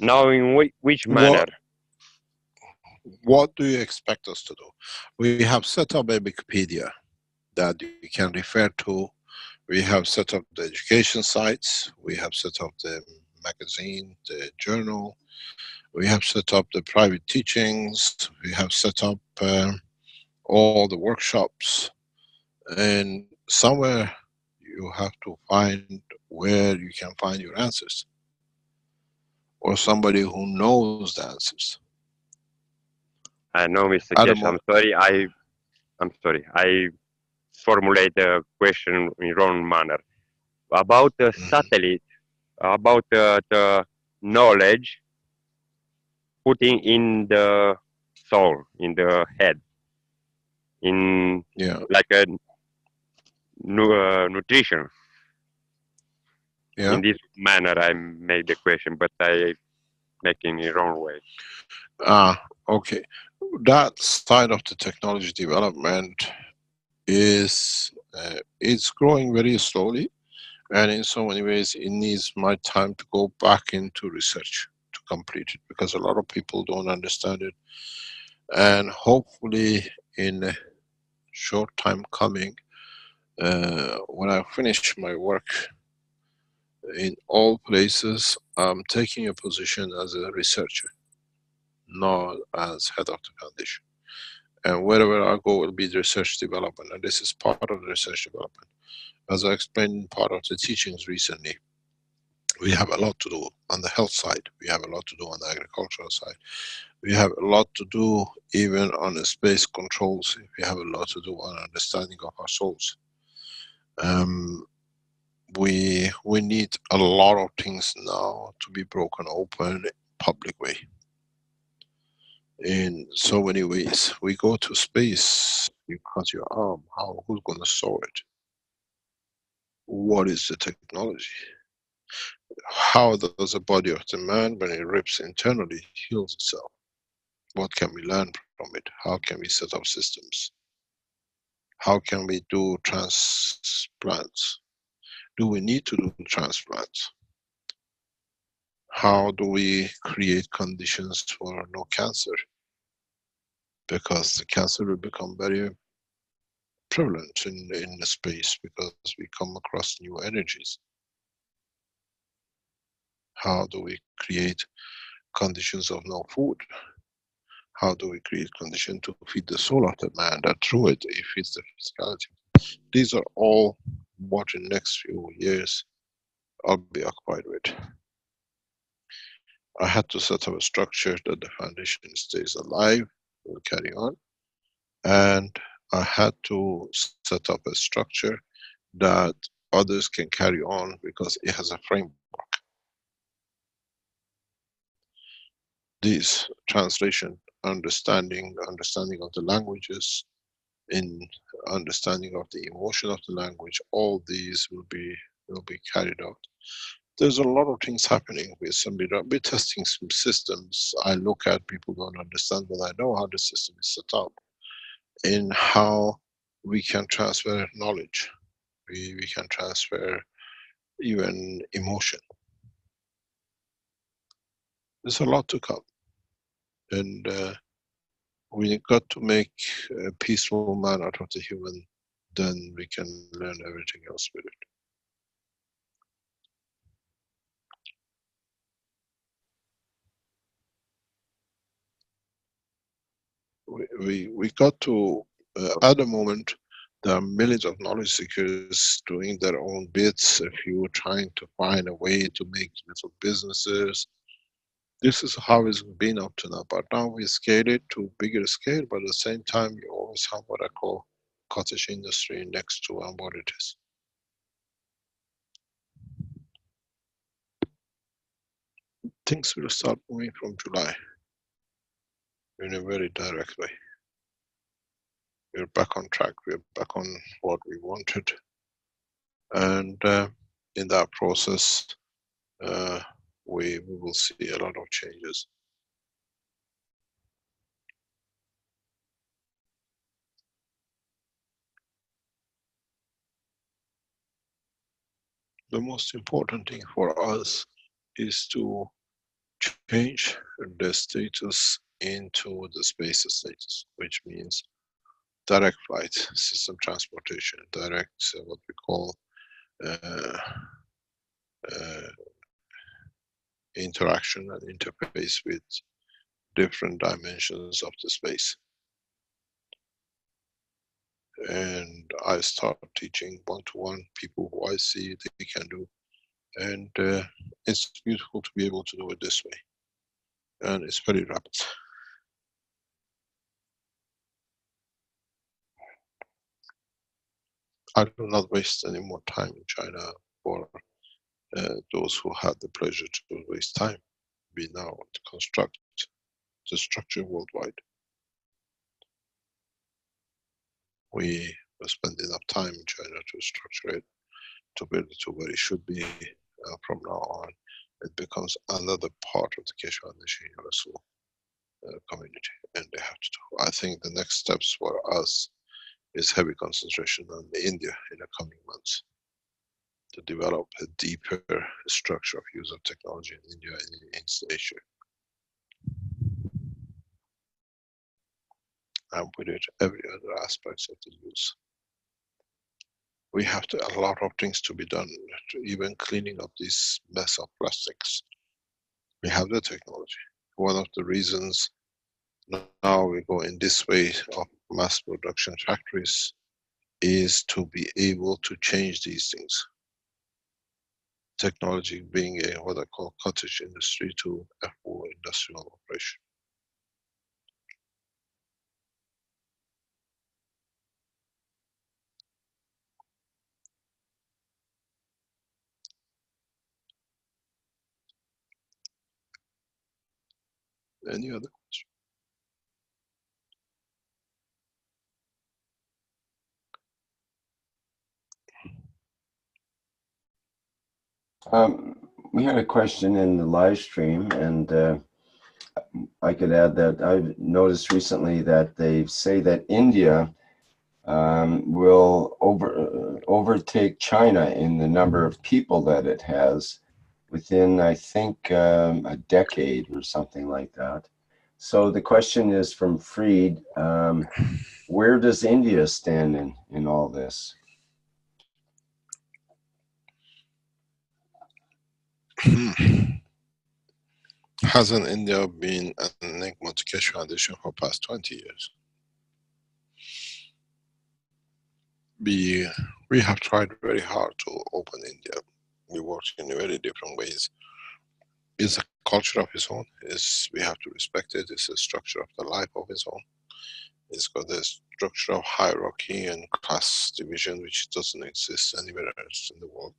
Now, in which manner? What do you expect us to do? We have set up a Wikipedia that you can refer to. We have set up the education sites. We have set up the magazine, the journal. We have set up the private teachings. We have set up all the workshops. And somewhere you have to find where you can find your answers. Or somebody who knows the answers. I know, Mr. Kesh, I'm sorry. I'm sorry. I formulate the question in wrong manner. About the satellite, about the knowledge putting in the soul, in the head, in like a nutrition. In this manner, I made the question, but I making it wrong way. Okay. That side of the technology development is it's growing very slowly, and in so many ways it needs my time to go back into research to complete it, because a lot of people don't understand it. And hopefully in a short time coming, when I finish my work in all places, I'm taking a position as a researcher, not as head of the foundation. And wherever I go will be the research development, and this is part of the research development. As I explained in part of the teachings recently, we have a lot to do on the health side, we have a lot to do on the agricultural side, we have a lot to do even on the space controls, we have a lot to do on understanding of our souls. We need a lot of things now to be broken open in public way. In so many ways. We go to space, you cut your arm, who's gonna sew it? What is the technology? How does the body of the man, when it rips internally, heals itself? What can we learn from it? How can we set up systems? How can we do transplants? Do we need to do transplants? How do we create conditions for no cancer? Because the cancer will become very prevalent in the space, because we come across new energies. How do we create conditions of no food? How do we create conditions to feed the soul of the man, that through it feeds the physicality? These are all what in the next few years I'll be occupied with. I had to set up a structure that the foundation stays alive, will carry on, and I had to set up a structure that others can carry on because it has a framework. This translation, understanding of the languages, in understanding of the emotion of the language, all these will be carried out. There's a lot of things happening with somebody. We're testing some systems. I look at, people don't understand, but I know how the system is set up, in how we can transfer knowledge. We can transfer even emotion. There's a lot to come. And we got to make a peaceful man out of the human, then we can learn everything else with it. we got to, at the moment, there are millions of knowledge seekers doing their own bits, a few trying to find a way to make little businesses. This is how it's been up to now, but now we scale it to bigger scale, but at the same time, you always have what I call cottage industry next to what it is. Things will start moving from July in a very direct way. We're back on track, we're back on what we wanted. And in that process, we will see a lot of changes. The most important thing for us is to change the status into the space status, which means direct flight, system transportation, direct what we call interaction and interface with different dimensions of the space. And I start teaching one-to-one people who I see they can do, and it's beautiful to be able to do it this way, and it's very rapid. I do not waste any more time in China for those who had the pleasure to waste time. We now construct the structure worldwide. We will spend enough time in China to structure it, to build it to where it should be. From now on, it becomes another part of the Keshe Foundation Universal community, and they have to do. I think the next steps for us is heavy concentration on India in the coming months, to develop a deeper structure of use of technology in India and in East Asia. And with it, every other aspects of the use. We have a lot of things to be done, even cleaning up this mess of plastics. We have the technology. One of the reasons now we go in this way of mass production factories is to be able to change these things. Technology being a what I call cottage industry to a full industrial operation. Any other question? We had a question in the live stream, and I could add that I've noticed recently that they say that India will overtake China in the number of people that it has within, I think, a decade or something like that. So the question is from Freed, where does India stand in all this? Hasn't India been an enigma to Keshe Foundation for the past 20 years? We have tried very hard to open India. We worked in very different ways. It's a culture of its own. We have to respect it. It's a structure of the life of its own. It's got a structure of hierarchy and class division which doesn't exist anywhere else in the world.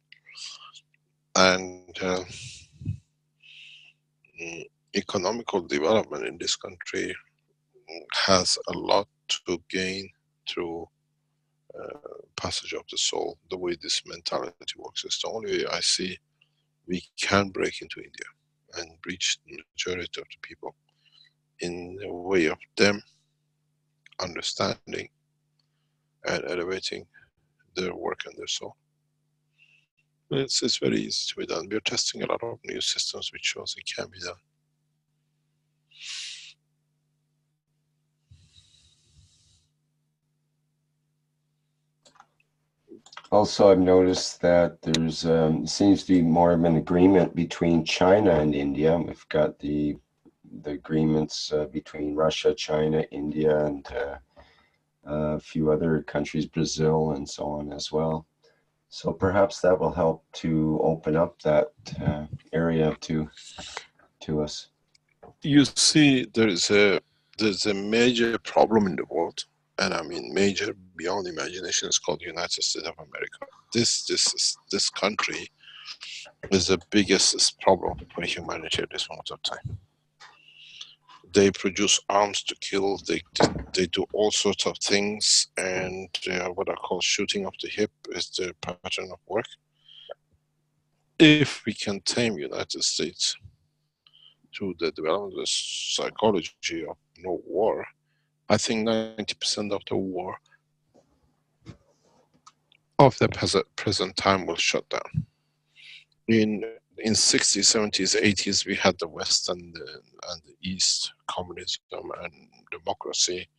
And economical development in this country has a lot to gain through passage of the soul. The way this mentality works is the only way I see we can break into India and reach the majority of the people in the way of them understanding and elevating their work and their soul. It's very easy to be done. We're testing a lot of new systems which shows it can be done. Also, I've noticed that there's seems to be more of an agreement between China and India. We've got the the agreements between Russia, China, India, and a few other countries, Brazil, and so on as well. So perhaps that will help to open up that area to us. You see, there's a major problem in the world, and I mean major beyond imagination. It's called United States of America. This country is the biggest problem for humanity at this moment of time. They produce arms to kill. They do all sorts of things, and what I call shooting off the hip is their pattern of work. If we can tame United States through the development of the psychology of no war, I think 90% of the war of the present time will shut down. In 60s, 70s, 80s, we had the West and the East, communism and democracy,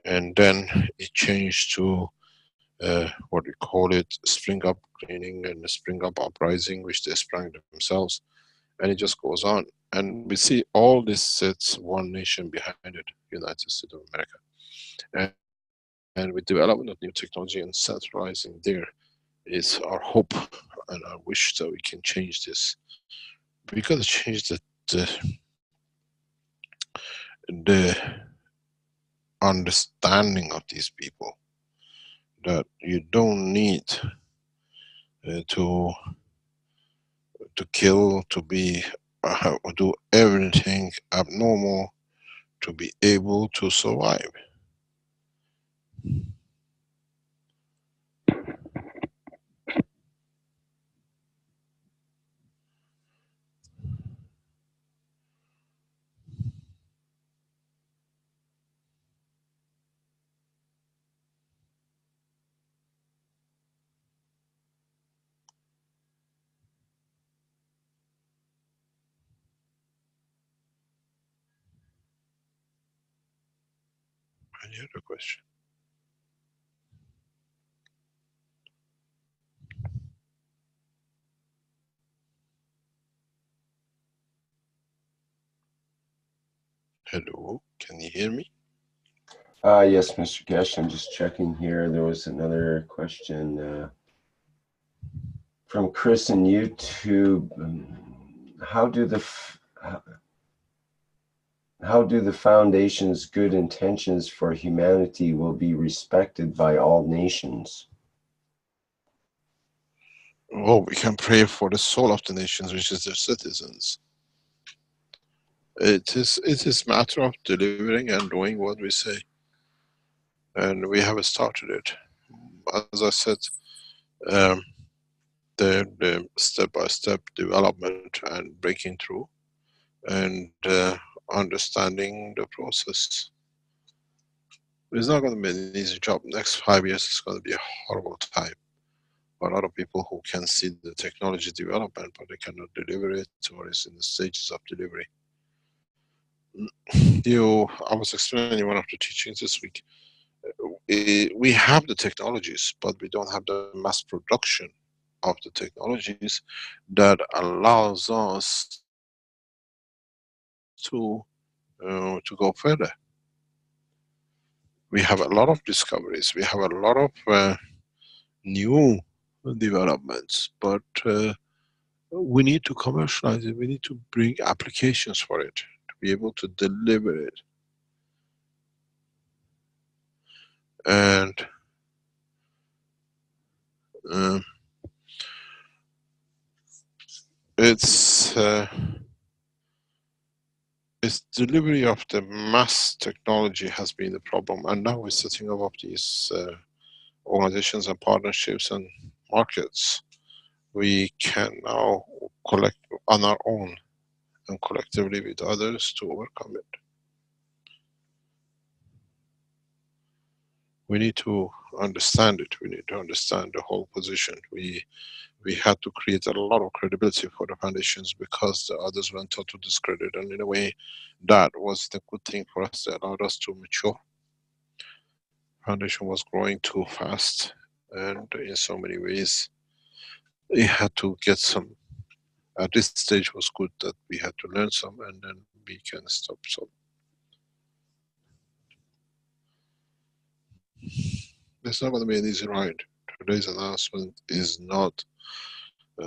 and then it changed to what we call it, spring up cleaning and the spring up uprising, which they sprang themselves, and it just goes on. And we see all this sets one nation behind it, United States of America. And with development of new technology and centralizing there is our hope and our wish that we can change this. We got to change the understanding of these people, that you don't need to kill, to be do everything abnormal to be able to survive. Any other question? Hello, can you hear me? Yes, Mr. Keshe, I'm just checking here. There was another question from Chris in YouTube. How do the Foundation's good intentions for humanity will be respected by all nations? Oh, we can pray for the soul of the nations, which is their citizens. It is matter of delivering and doing what we say, and we have started it. As I said, the step-by-step development and breaking through, and understanding the process. It's not going to be an easy job. Next 5 years is going to be a horrible time. A lot of people who can see the technology development, but they cannot deliver it, or is in the stages of delivery. I was explaining one of the teachings this week. We have the technologies, but we don't have the mass production of the technologies that allows us to go further. We have a lot of discoveries. We have a lot of new developments, but we need to commercialize it. We need to bring applications for it to be able to deliver it. And it's delivery of the mass technology has been the problem, and now we're setting up these organizations and partnerships and markets. We can now collect on our own and collectively with others to overcome it. We need to understand it. We need to understand the whole position. We had to create a lot of credibility for the foundations because the others went to discredit, and in a way that was the good thing for us. That allowed us to mature. Foundation was growing too fast, and in so many ways it had to get some. At this stage was good that we had to learn some, and then we can stop. So it's not going to be an easy ride. Today's announcement is not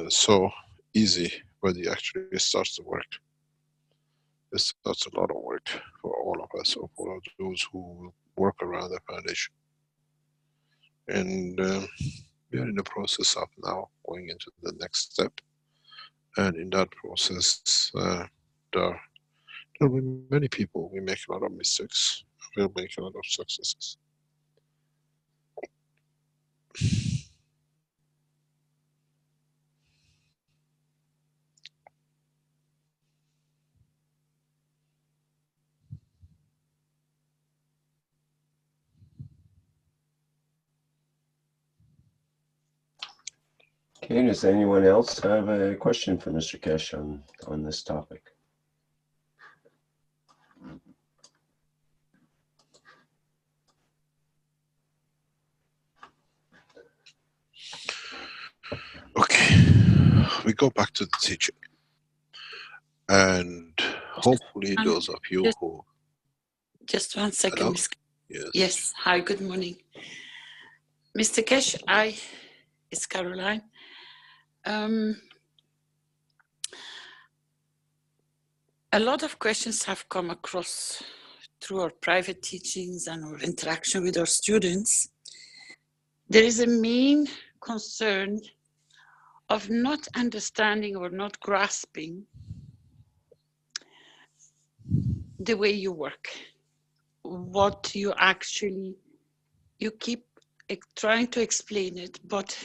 so easy, but it actually starts to work. It starts a lot of work for all of us, or for those who work around the foundation. And we are in the process of now going into the next step. And in that process, there will be many people. We make a lot of mistakes. We'll make a lot of successes. Okay, does anyone else have a question for Mr. Keshe on this topic? Okay, we go back to the teaching. And hopefully those of you who... Just 1 second. Hello? Yes. Yes. Hi, good morning. Mr. Keshe, it's Caroline. A lot of questions have come across through our private teachings and our interaction with our students. There is a main concern of not understanding or not grasping the way you work. What you actually, you keep trying to explain it, but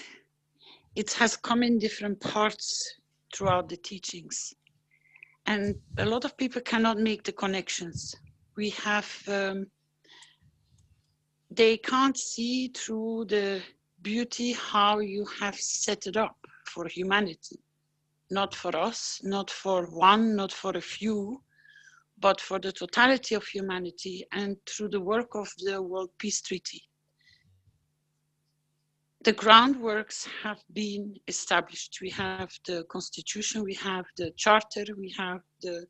it has come in different parts throughout the teachings. And a lot of people cannot make the connections. We have, they can't see through the beauty how you have set it up for humanity. Not for us, not for one, not for a few, but for the totality of humanity and through the work of the World Peace Treaty. The groundworks have been established. We have the Constitution, we have the Charter, we have the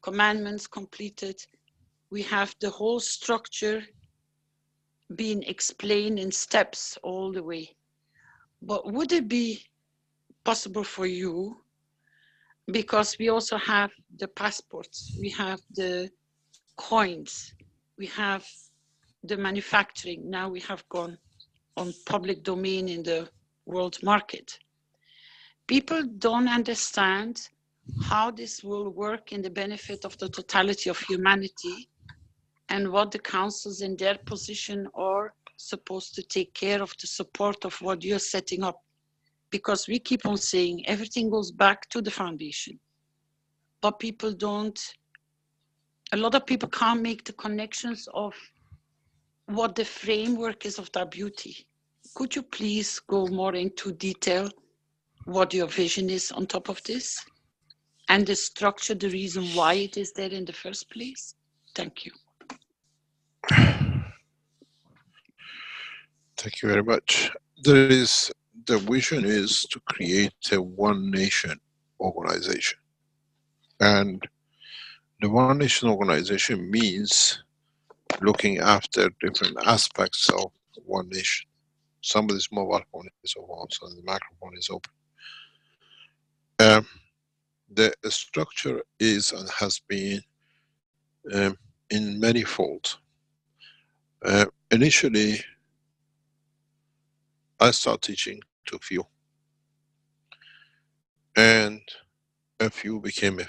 commandments completed, we have the whole structure being explained in steps all the way. But would it be possible for you, because we also have the passports, we have the coins, we have the manufacturing, now we have gone on public domain in the world market. People don't understand how this will work in the benefit of the totality of humanity and what the councils in their position are supposed to take care of the support of what you're setting up. Because we keep on saying everything goes back to the foundation, but people don't, a lot of people can't make the connections of what the framework is of that beauty. Could you please go more into detail what your vision is on top of this and the structure, the reason why it is there in the first place? Thank you. Thank you very much. The vision is to create a one nation organization. And the one nation organization means looking after different aspects of one nation. Somebody's mobile phone is open, so the microphone is open. The structure is and has been in many folds. Initially, I started teaching to a few, and a few became a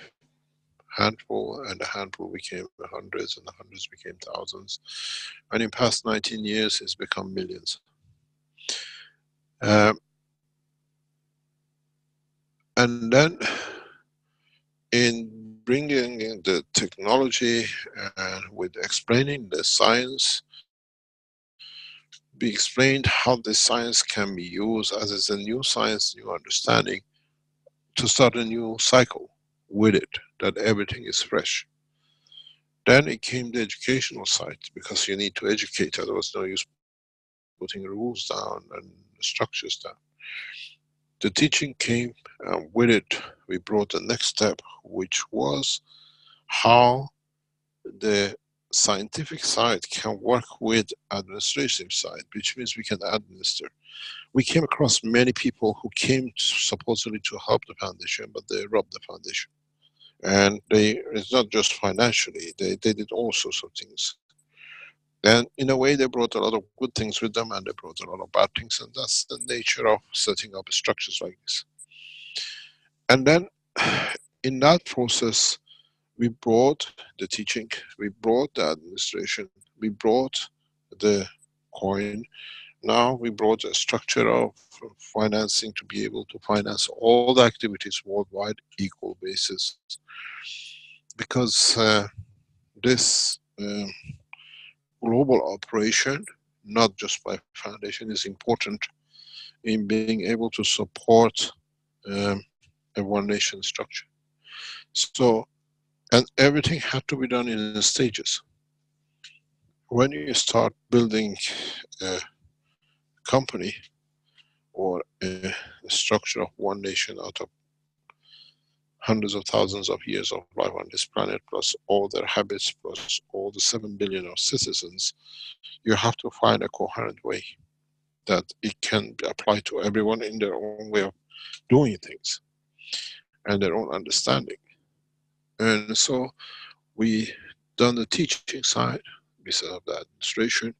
handful, and a handful became hundreds, and the hundreds became thousands, and in past 19 years it's become millions. And then in bringing in the technology and with explaining the science, we explained how the science can be used as it's a new science, new understanding, to start a new cycle with it, that everything is fresh. Then it came the educational side, because you need to educate, otherwise no use putting rules down and structures down. The teaching came, with it we brought the next step, which was how the scientific side can work with administrative side, which means we can administer. We came across many people who came supposedly to help the foundation, but they robbed the foundation. And it's not just financially, they did all sorts of things. And in a way, they brought a lot of good things with them, and they brought a lot of bad things, and that's the nature of setting up structures like this. And then, in that process, we brought the teaching, we brought the administration, we brought the coin. Now we brought a structure of financing to be able to finance all the activities worldwide, equal basis. Because this global operation, not just by foundation, is important in being able to support a one nation structure. So, and everything had to be done in stages. When you start building a company or a structure of one nation out of hundreds of thousands of years of life on this planet, plus all their habits, plus all the 7 billion of citizens, you have to find a coherent way that it can be applied to everyone in their own way of doing things and their own understanding. And so we done the teaching side, we set up the administration,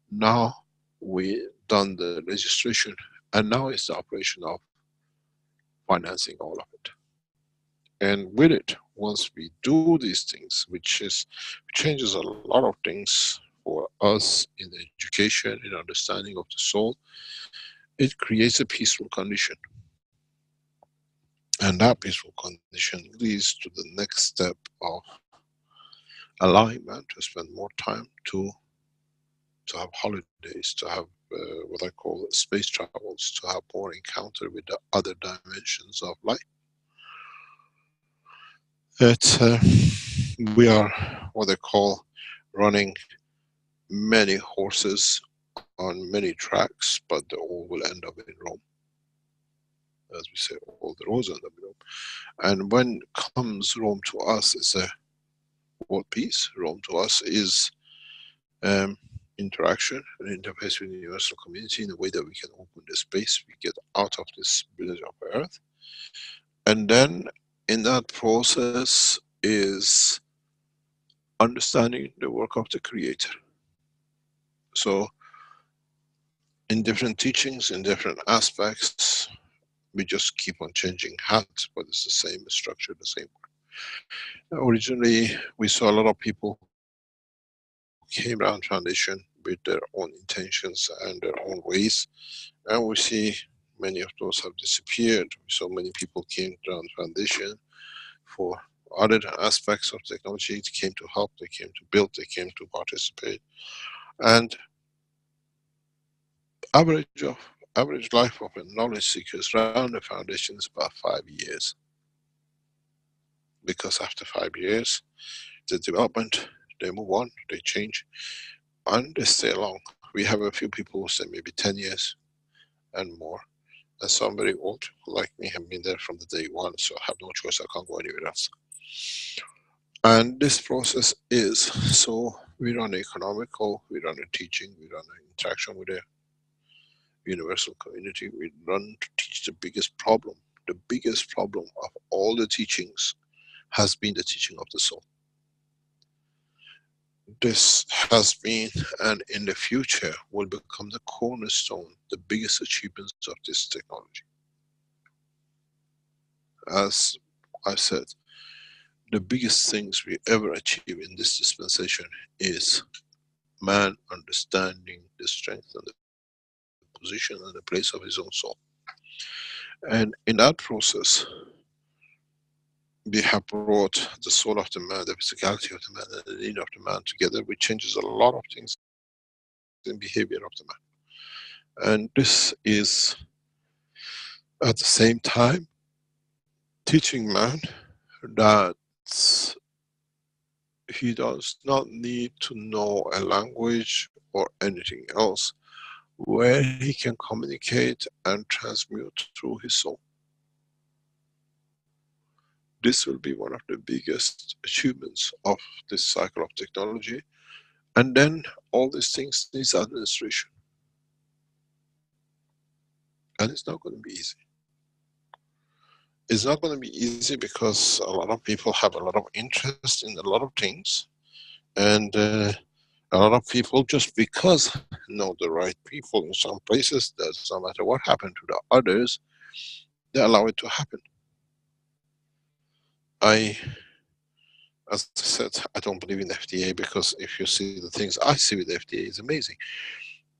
now we done the registration, and now it's the operation of financing all of it. And with it, once we do these things, which changes a lot of things for us in the education, in understanding of the soul, it creates a peaceful condition. And that peaceful condition leads to the next step of allowing man to spend more time to have holidays, to have what I call space travels, to have more encounter with the other dimensions of life. We are what they call running many horses on many tracks, but they all will end up in Rome. As we say, all the roads end up in Rome. And when comes Rome to us, it's a world peace. Rome to us is interaction and interface with the universal community in a way that we can open the space, we get out of this village of earth. And then in that process is understanding the work of the Creator. So in different teachings, in different aspects, we just keep on changing hats, but it's the same structure, the same work. Originally, we saw a lot of people who came around Foundation with their own intentions and their own ways, and we see many of those have disappeared. We saw many people came around Foundation for other aspects of technology. They came to help, they came to build, they came to participate. And average life of a knowledge seeker around the Foundation is about 5 years. Because after 5 years, the development, they move on, they change, and they stay along. We have a few people who say maybe 10 years and more. And some very old, like me, have been there from the day one, so I have no choice, I can't go anywhere else. And this process is, so we run economical, we run a teaching, we run an interaction with a universal community, we run to teach the biggest problem. The biggest problem of all the teachings has been the teaching of the soul. This has been, and in the future will become the cornerstone, the biggest achievements of this technology. As I said, the biggest things we ever achieve in this dispensation is man understanding the strength and the position and the place of his own soul. And in that process, we have brought the soul of the man, the physicality of the man, and the need of the man together, which changes a lot of things in behavior of the man. And this is at the same time teaching man that he does not need to know a language or anything else where he can communicate and transmute through his soul. This will be one of the biggest achievements of this cycle of technology. And then all these things needs administration. And it's not going to be easy. It's not going to be easy because a lot of people have a lot of interest in a lot of things. And a lot of people, just because know the right people in some places, does no matter what happened to the others, they allow it to happen. As I said, I don't believe in FDA, because if you see the things I see with FDA, is amazing.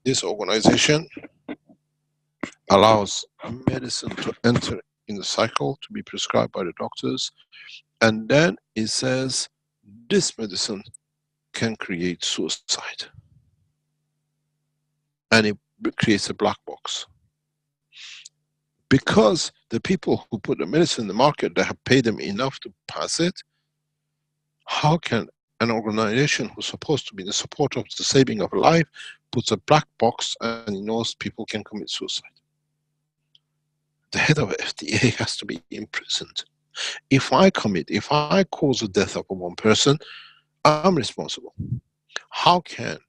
This organization allows medicine to enter in the cycle, to be prescribed by the doctors, and then it says this medicine can create suicide. And it creates a black box. Because the people who put the medicine in the market, they have paid them enough to pass it, how can an organization who's supposed to be the support of the saving of life puts a black box and knows people can commit suicide? The head of FDA has to be imprisoned. If I cause the death of one person, I'm responsible. How can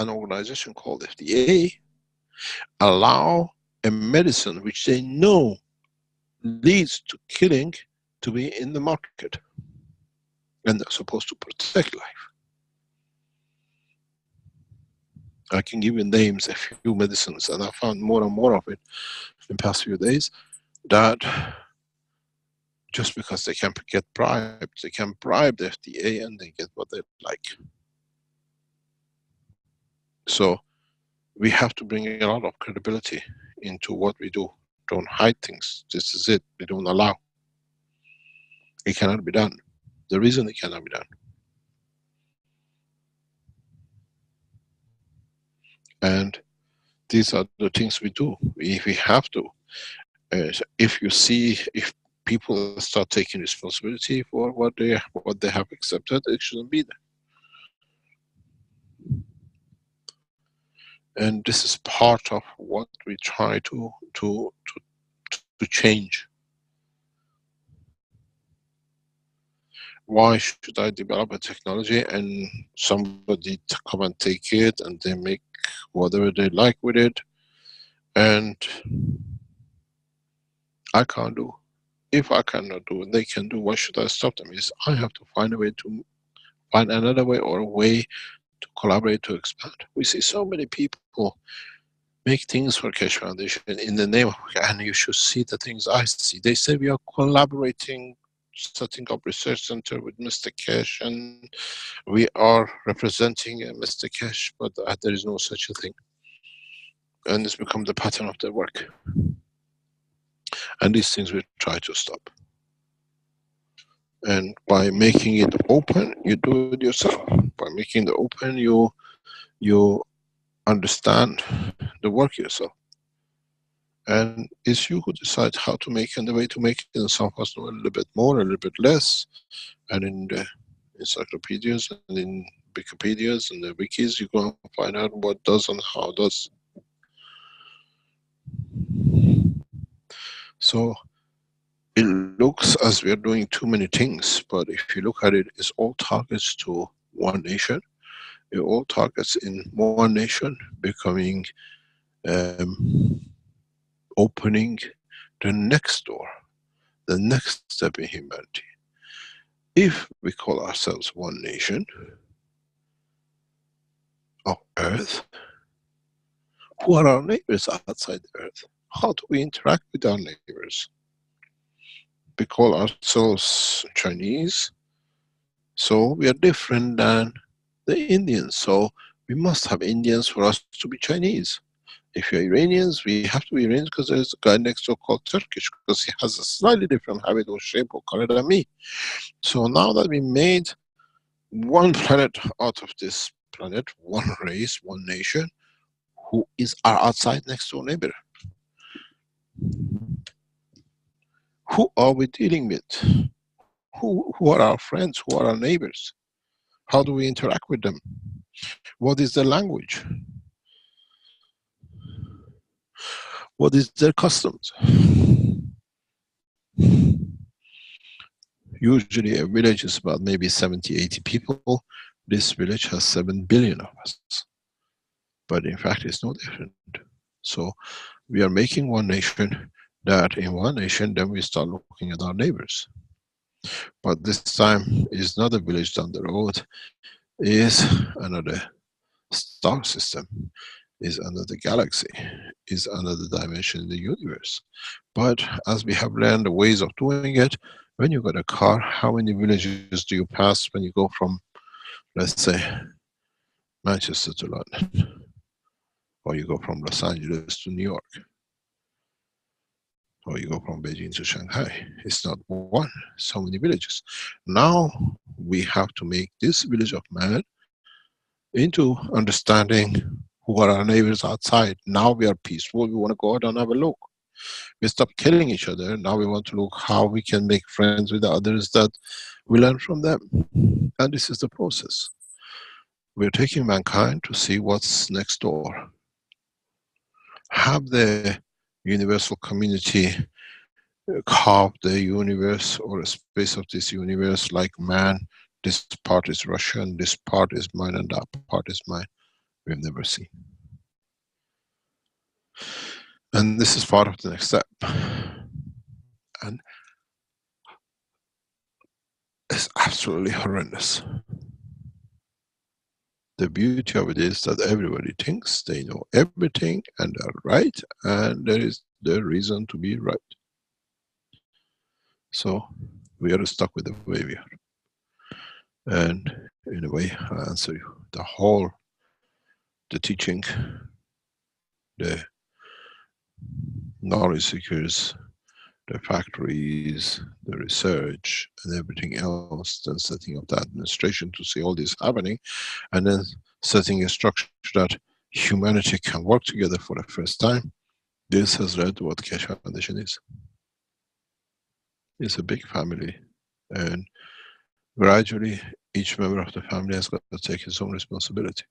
an organization called FDA allow a medicine which they know leads to killing to be in the market? And they're supposed to protect life. I can give you names, a few medicines, and I found more and more of it in the past few days, that just because they can get bribed, they can bribe the FDA and they get what they like. So we have to bring a lot of credibility into what we do. Don't hide things. This is it. We don't allow. It cannot be done. The reason it cannot be done. And these are the things we do. We have to. If you see, if people start taking responsibility for what they have accepted, it shouldn't be there. And this is part of what we try to change. Why should I develop a technology and somebody come and take it and they make whatever they like with it, and I can't do? If I cannot do it, they can do. Why should I stop them? Is I have to find a way to find another way, or a way to collaborate to expand. We see so many people make things for Keshe Foundation in the name of, and you should see the things I see. They say we are collaborating, setting up research center with Mr. Keshe, and we are representing Mr. Keshe, but there is no such a thing. And it's become the pattern of their work. And these things we try to stop. And by making it open, you do it yourself. By making it open, you understand the work yourself. And it's you who decide how to make and the way to make it. And some of us know a little bit more, a little bit less. And in the encyclopedias and in Wikipedias and the wikis, you go and find out what does and how does. So it looks as we are doing too many things, but if you look at it, it's all targets to one nation. It all targets in one nation becoming, opening the next door, the next step in humanity. If we call ourselves one nation of Earth, who are our neighbors outside the Earth? How do we interact with our neighbors? We call ourselves Chinese, so we are different than the Indians, so we must have Indians for us to be Chinese. If you're Iranians, we have to be Iranians because there's a guy next door called Turkish, because he has a slightly different habit or shape or color than me. So now that we made one planet out of this planet, one race, one nation, who is our outside next door neighbor? Who are we dealing with? Who are our friends? Who are our neighbors? How do we interact with them? What is their language? What is their customs? Usually a village is about maybe 70, 80 people. This village has 7 billion of us. But in fact, it's no different. So we are making one nation, that in one nation, then we start looking at our neighbors. But this time is not a village down the road, is another star system, is another galaxy, is another dimension in the universe. But as we have learned the ways of doing it, when you got a car, how many villages do you pass when you go from, let's say, Manchester to London? Or you go from Los Angeles to New York? Or you go from Beijing to Shanghai? It's not one, so many villages. Now we have to make this village of man into understanding who are our neighbors outside. Now we are peaceful, we want to go out and have a look. We stop killing each other, now we want to look how we can make friends with the others that we learn from them. And this is the process. We're taking mankind to see what's next door. Have the universal community carve the universe or a space of this universe like man. This part is Russian, this part is mine, and that part is mine. We've never seen. And this is part of the next step. And it's absolutely horrendous. The beauty of it is that everybody thinks they know everything and are right, and there is the reason to be right. So we are stuck with the way we are. And in a way, I answer you. The teaching, the knowledge seekers, the factories, the research, and everything else, then setting up the administration to see all this happening, and then setting a structure that humanity can work together for the first time. This has led to what Keshe Foundation is. It's a big family, and gradually each member of the family has got to take his own responsibility.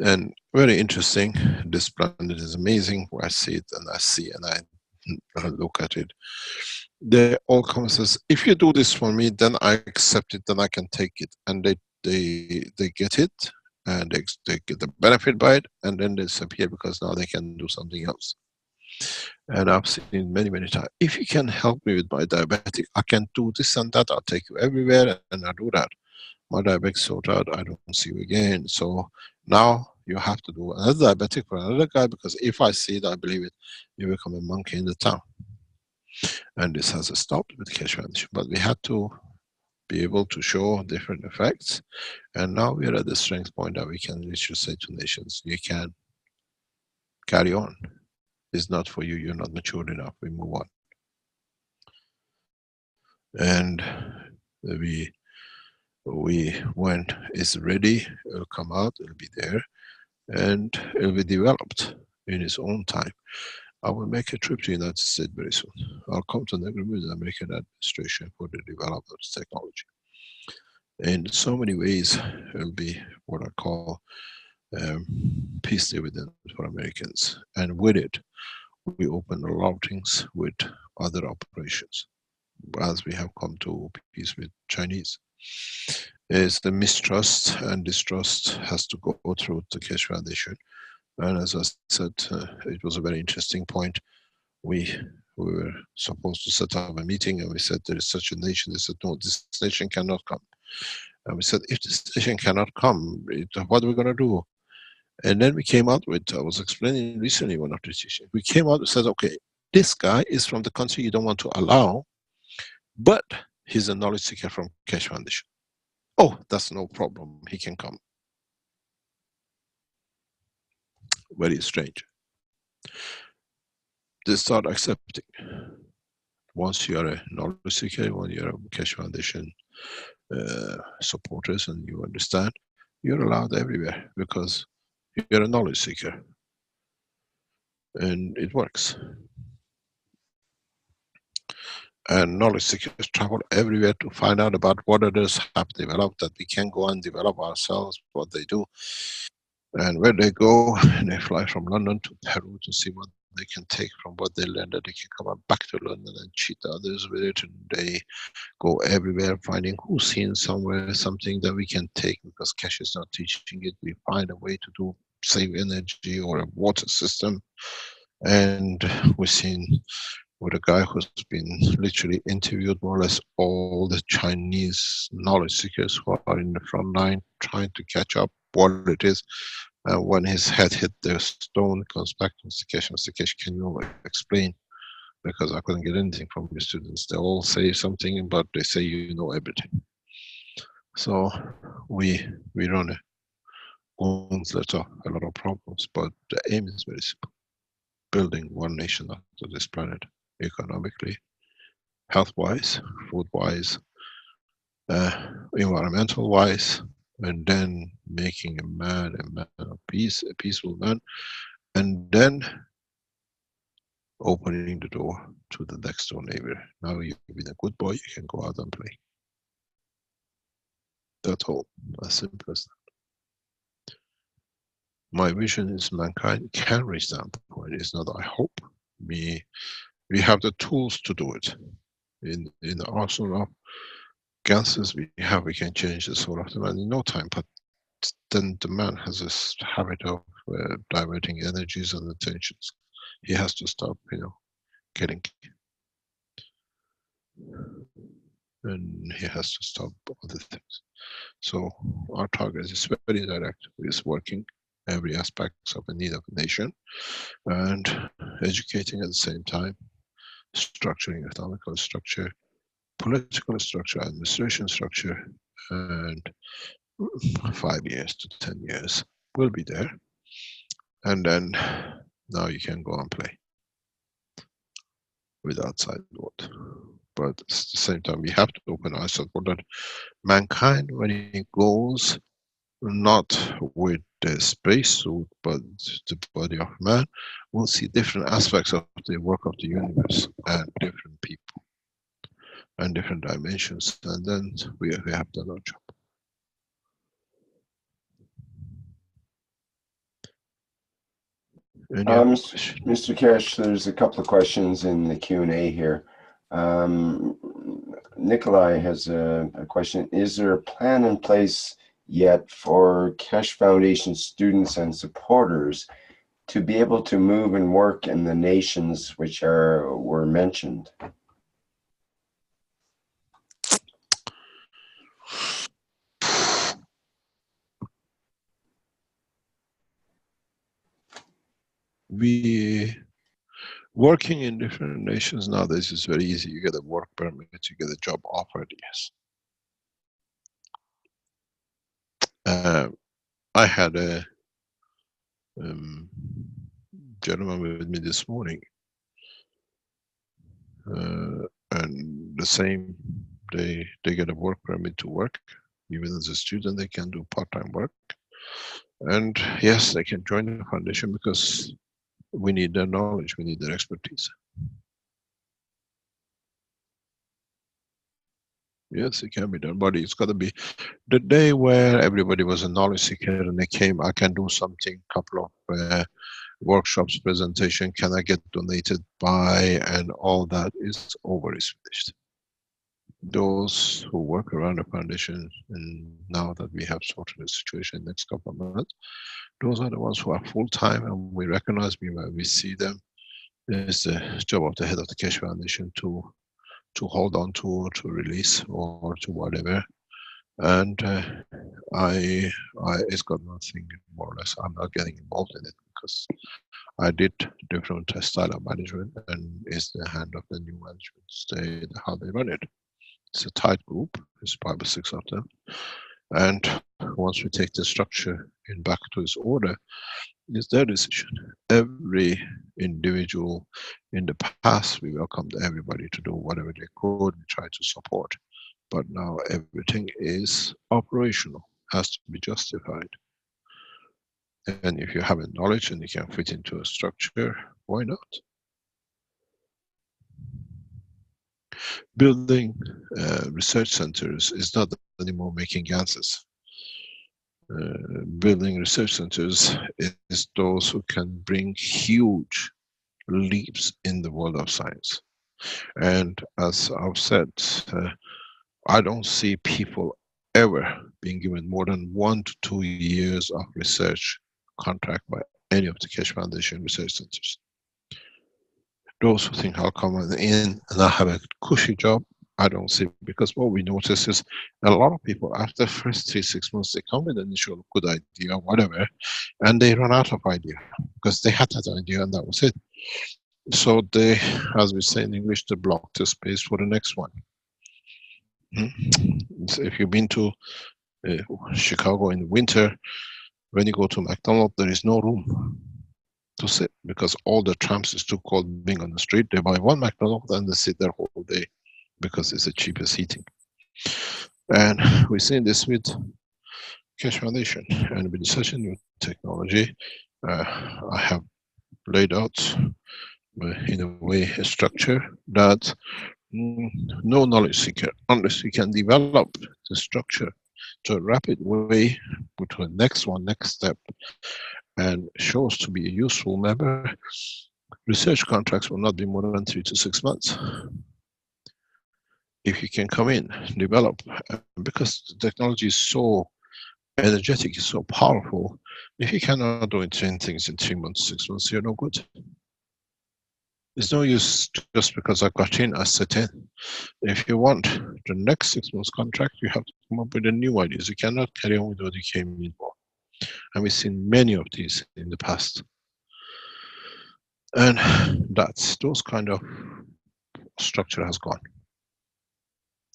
And very interesting, this planet is amazing. I see it and I see and I look at it. They all come and says, if you do this for me, then I accept it, then I can take it. And they get it, and they get the benefit by it, and then they disappear because now they can do something else. And I've seen many, many times, if you can help me with my diabetic, I can do this and that, I'll take you everywhere, and I do that. My diabetic sort out, I don't see you again. So now you have to do another diabetic for another guy, because if I see it, I believe it, you become a monkey in the town. And this has stopped with Keshe Foundation, but we had to be able to show different effects. And now we are at the strength point that we can literally say to nations, you can carry on. It's not for you, you're not mature enough, we move on. And we went, it's ready, it'll come out, it'll be there, and it'll be developed in its own time. I will make a trip to the United States very soon. I'll come to an agreement with the American administration for the development of this technology. In so many ways, it'll be what I call peace dividend for Americans. And with it, we open a lot of things with other operations, as we have come to peace with Chinese. Is the mistrust and distrust has to go through the Keshe Foundation. And as I said, it was a very interesting point. We were supposed to set up a meeting, and we said there is such a nation. They said, no, this nation cannot come. And we said, if this nation cannot come, what are we going to do? And then we came out with, I was explaining recently one of the teachings, we came out and said, okay, this guy is from the country you don't want to allow, but he's a knowledge seeker from Keshe Foundation. Oh, that's no problem, he can come. Very strange. They start accepting. Once you are a knowledge seeker, when you are a Keshe Foundation supporters and you understand, you're allowed everywhere because you're a knowledge seeker. And it works. And knowledge seekers travel everywhere to find out about what others have developed, that we can go and develop ourselves, what they do. And where they go, they fly from London to Peru to see what they can take from what they learned, that they can come back to London and cheat others with it, and they go everywhere finding who's seen somewhere something that we can take, because Keshe is not teaching it. We find a way to do save energy or a water system. And we've seen with a guy who's been literally interviewed more or less all the Chinese knowledge seekers who are in the front line trying to catch up what it is. When his head hit the stone, it comes back to Mr. Keshe. Mr. Keshe, can you explain? Because I couldn't get anything from your students. They all say something, but they say you know everything. So we run a gauntlet of a lot of problems, but the aim is very simple. Building one nation after this planet, economically, health-wise, food-wise, environmental-wise, and then making a man of peace, a peaceful man, and then opening the door to the next door neighbor. Now you've been a good boy, you can go out and play. That's all, as simple as that. My vision is mankind can reach that point. It's not I hope. We have the tools to do it. In the arsenal of gases we have, we can change the soul of the man in no time, but then the man has this habit of diverting energies and attentions. He has to stop, getting, and he has to stop other things. So our target is very direct. It's working every aspect of the need of a nation, and educating at the same time, structuring economical structure, political structure, administration structure, and 5 years to 10 years will be there. And then now you can go and play with outside world. But at the same time, we have to open ourselves for that. Mankind, when it goes not with the spacesuit, but the body of man, will see different aspects of the work of the universe and different people and different dimensions, and then we have done our job. Mr. Keshe, there's a couple of questions in the Q&A here. Nikolai has a question. Is there a plan in place yet for Keshe Foundation students and supporters to be able to move and work in the nations which were mentioned? We working in different nations nowadays is very easy. You get a work permit, you get a job offer, yes. I had a gentleman with me this morning, and the same, they get a work permit to work. Even as a student, they can do part-time work. And yes, they can join the foundation because we need their knowledge, we need their expertise. Yes, it can be done, but it's got to be the day where everybody was a knowledge seeker and they came, I can do something, couple of workshops, presentation, can I get donated by, and all that is over, is finished. Those who work around the foundation, and now that we have sorted the situation in the next couple of months, those are the ones who are full-time, and we recognize me when we see them. It's the job of the head of the Keshe Foundation to hold on to release or to whatever. And it's got nothing, more or less, I'm not getting involved in it because I did different style of management, and it's the hand of the new management, how they run it. It's a tight group, it's 5 or 6 of them. And once we take the structure back to its order, it's their decision. Every individual in the past, we welcomed everybody to do whatever they could, we tried to support. But now everything is operational, has to be justified. And if you have a knowledge and you can fit into a structure, why not? Building research centers is not anymore making gases. Building research centers is those who can bring huge leaps in the world of science. And as I've said, I don't see people ever being given more than 1 to 2 years of research contract by any of the Keshe Foundation research centers. Those who think I'll come in and I have a cushy job, I don't see, because what we notice is a lot of people after the first 3-6 months, they come with an initial good idea, whatever, and they run out of idea because they had that idea and that was it. So they, as we say in English, they block the space for the next one. So if you've been to Chicago in the winter, when you go to McDonald's, there is no room to sit because all the tramps is too cold being on the street. They buy one McDonald's and they sit there all day because it's the cheapest eating. And we've seen this with Keshe Foundation, and with such a new technology, I have laid out in a way a structure that no knowledge seeker, unless we can develop the structure to a rapid way to the next step, and shows to be a useful member, research contracts will not be more than 3 to 6 months. If you can come in, develop, because the technology is so energetic, is so powerful, if you cannot do 10 things in 3 months, 6 months, you're no good. It's no use just because I got in, I set in. If you want the next 6 months contract, you have to come up with a new ideas. You cannot carry on with what you came in for. And we've seen many of these in the past. And that's those kind of structure has gone.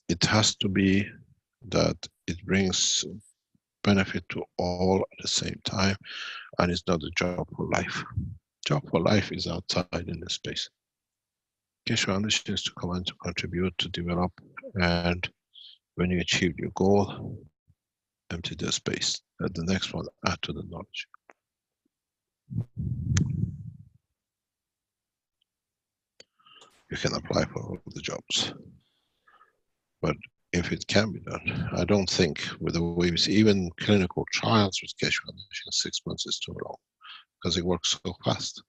It has to be that it brings benefit to all at the same time, and it's not a job for life. Job for life is outside in the space. Keshe Foundation is to come and to contribute, to develop, and when you achieve your goal, empty the space. And the next one, add to the knowledge. You can apply for all the jobs. But if it can be done, I don't think with the way we see, even clinical trials with Keshe Foundation, 6 months is too long because it works so fast.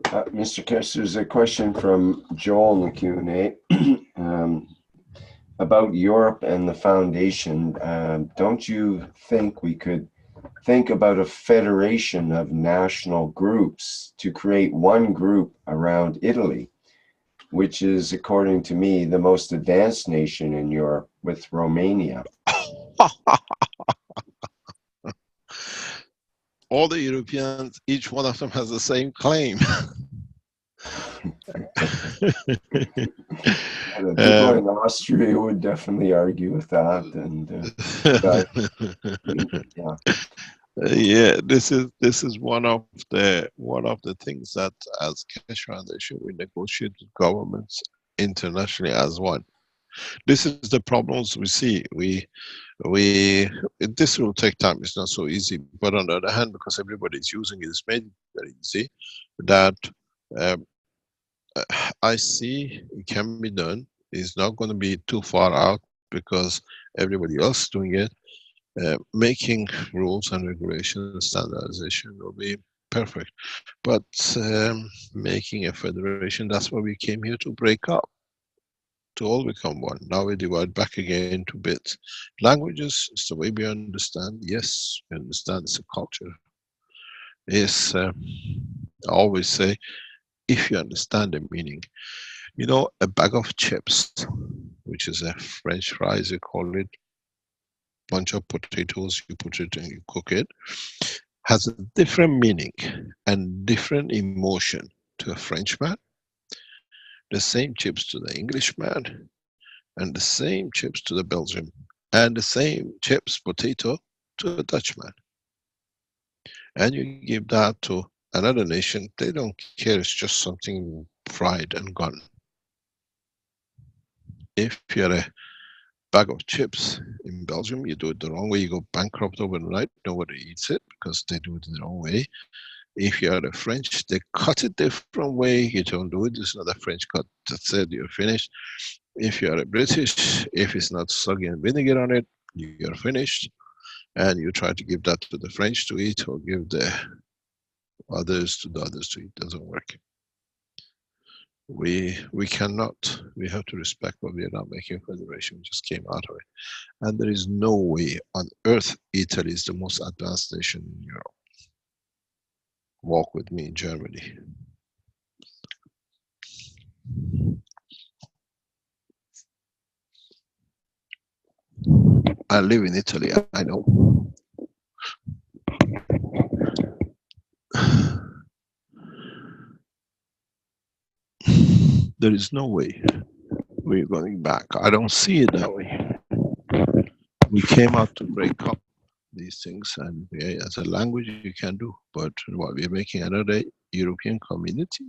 Mr. Keshe, there's a question from Joel in the Q&A about Europe and the foundation. Don't you think we could think about a federation of national groups to create one group around Italy, which is, according to me, the most advanced nation in Europe with Romania? All the Europeans, each one of them has the same claim. The people in Austria would definitely argue with that, and yeah, this is one of the things that as Keshe Foundation we negotiate with governments internationally as one. This is the problems we see. This will take time. It's not so easy. But on the other hand, because everybody is using it, it's made very easy. That I see it can be done. It's not going to be too far out because everybody else is doing it. Making rules and regulations, standardization will be perfect. But making a federation, that's why we came here to break up. To all become one. Now we divide back again to bits. Languages is the way we understand. Yes, we understand it's a culture. Is I always say, if you understand the meaning, you know, a bag of chips, which is a French fries, you call it, bunch of potatoes, you put it and you cook it, has a different meaning and different emotion to a Frenchman. The same chips to the Englishman, and the same chips to the Belgian, and the same chips, potato, to a Dutchman. And you give that to another nation, they don't care, it's just something fried and gone. If you're a bag of chips in Belgium, you do it the wrong way, you go bankrupt overnight, nobody eats it because they do it the wrong way. If you are the French, they cut it different way. You don't do it. It's not a French cut. That's it. You're finished. If you are a British, if it's not soggy and vinegar on it, you're finished. and you try to give that to the French to eat or give the others to the others to eat, doesn't work. We cannot, we have to respect what we are not making a federation, we just came out of it. And there is no way on earth Italy is the most advanced nation in Europe. Walk with me in Germany. I live in Italy, I know. There is no way we're going back. I don't see it that way. We came out to break up these things, and we, as a language you can do, but what we're making another European community.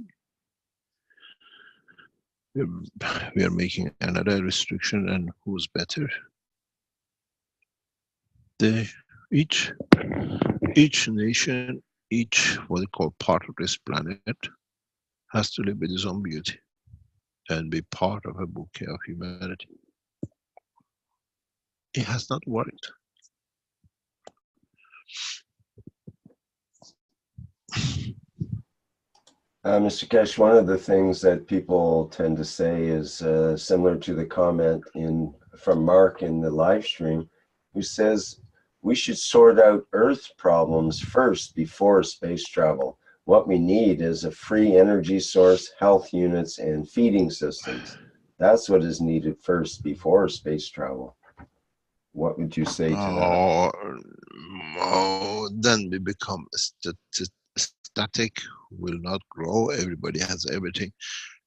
We are making another restriction, and who's better? Each nation, each what they call part of this planet, has to live with its own beauty and be part of a bouquet of humanity. It has not worked. Mr. Keshe, one of the things that people tend to say is similar to the comment from Mark in the live stream, who says we should sort out Earth problems first before space travel. What we need is a free energy source, health units, and feeding systems. That's what is needed first before space travel. What would you say to that? Oh, then we become static, will not grow, everybody has everything.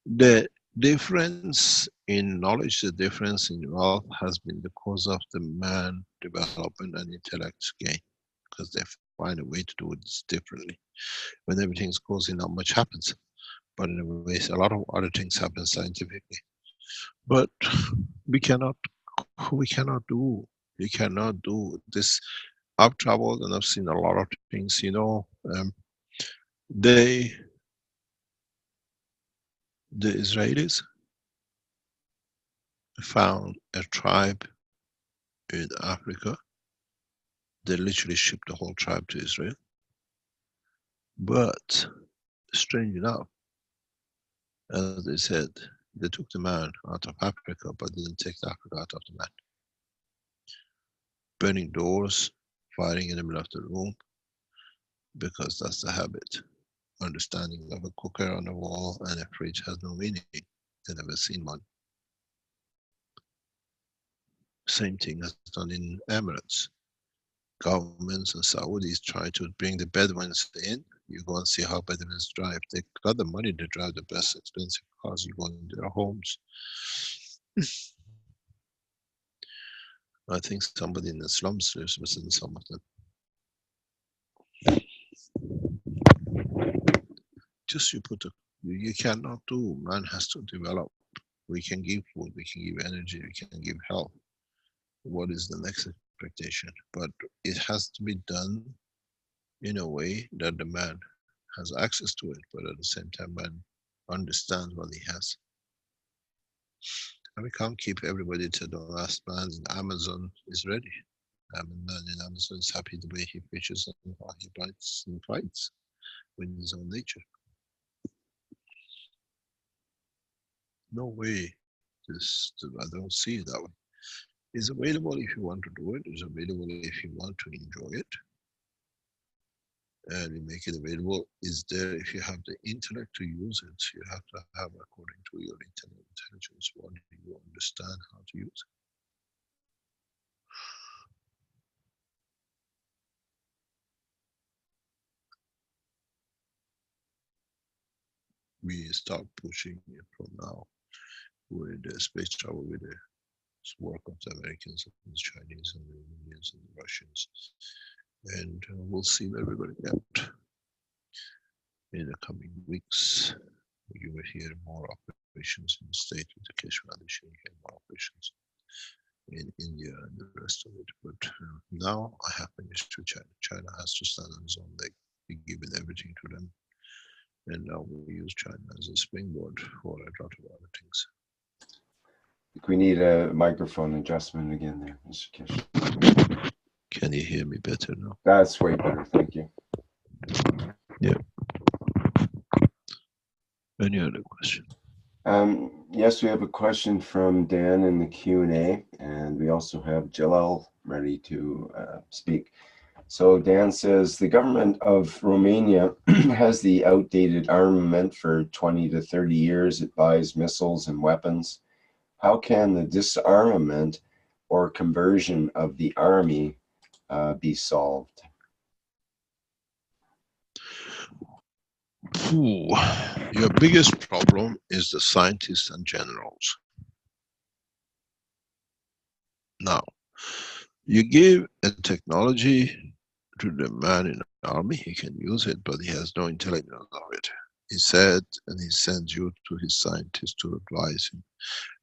The difference in knowledge, the difference in wealth has been the cause of the man development and intellect gain, because they find a way to do it differently. When everything's causing, not much happens, but in a way, a lot of other things happen scientifically. But we cannot do this. I've traveled and I've seen a lot of things, you know. The Israelis found a tribe in Africa. They literally shipped the whole tribe to Israel. But strange enough, as they said, they took the man out of Africa, but didn't take Africa out of the man. Burning doors, firing in the middle of the room, because that's the habit. Understanding of a cooker on the wall and a fridge has no meaning. They've never seen one. Same thing is done in Emirates. Governments and Saudis try to bring the Bedouins in. You go and see how Bedouins drive. They got the money to drive the best expensive cars. You go into their homes. I think somebody in the slums lives within some of them. Just you cannot do, man has to develop. We can give food, we can give energy, we can give health. What is the next expectation? But it has to be done in a way that the man has access to it, but at the same time man understands what he has. And we can't keep everybody to the last man in Amazon is ready. Man in Amazon is happy the way he fishes and how he bites and fights with his own nature. No way. I don't see it that way. It's available if you want to do it. It's available if you want to enjoy it. And we make it available. Is there if you have the intellect to use it. You have to have, according to your intelligence, what do you understand how to use it. We start pushing it from now with the space travel, with the work of the Americans and the Chinese and the Indians and the Russians. And we'll see where we're going to get in the coming weeks. You will hear more operations in the state with the Keshe Foundation, you hear more operations in India and the rest of it. But now I have finished with China. China has to stand on its own leg. We give it everything to them. And now we use China as a springboard for a lot of other things. We need a microphone adjustment again there, Mr. Keshe. Can Can you hear me better now? That's way better, thank you. Yeah. Any other question? Yes, we have a question from Dan in the Q&A, and we also have Jalal ready to speak. So Dan says, the government of Romania has the outdated armament for 20 to 30 years. It buys missiles and weapons. How can the disarmament or conversion of the army be solved? Ooh, your biggest problem is the scientists and generals. Now, you give a technology to the man in the army, he can use it, but he has no intelligence of it. He said, and he sends you to his scientist to advise him.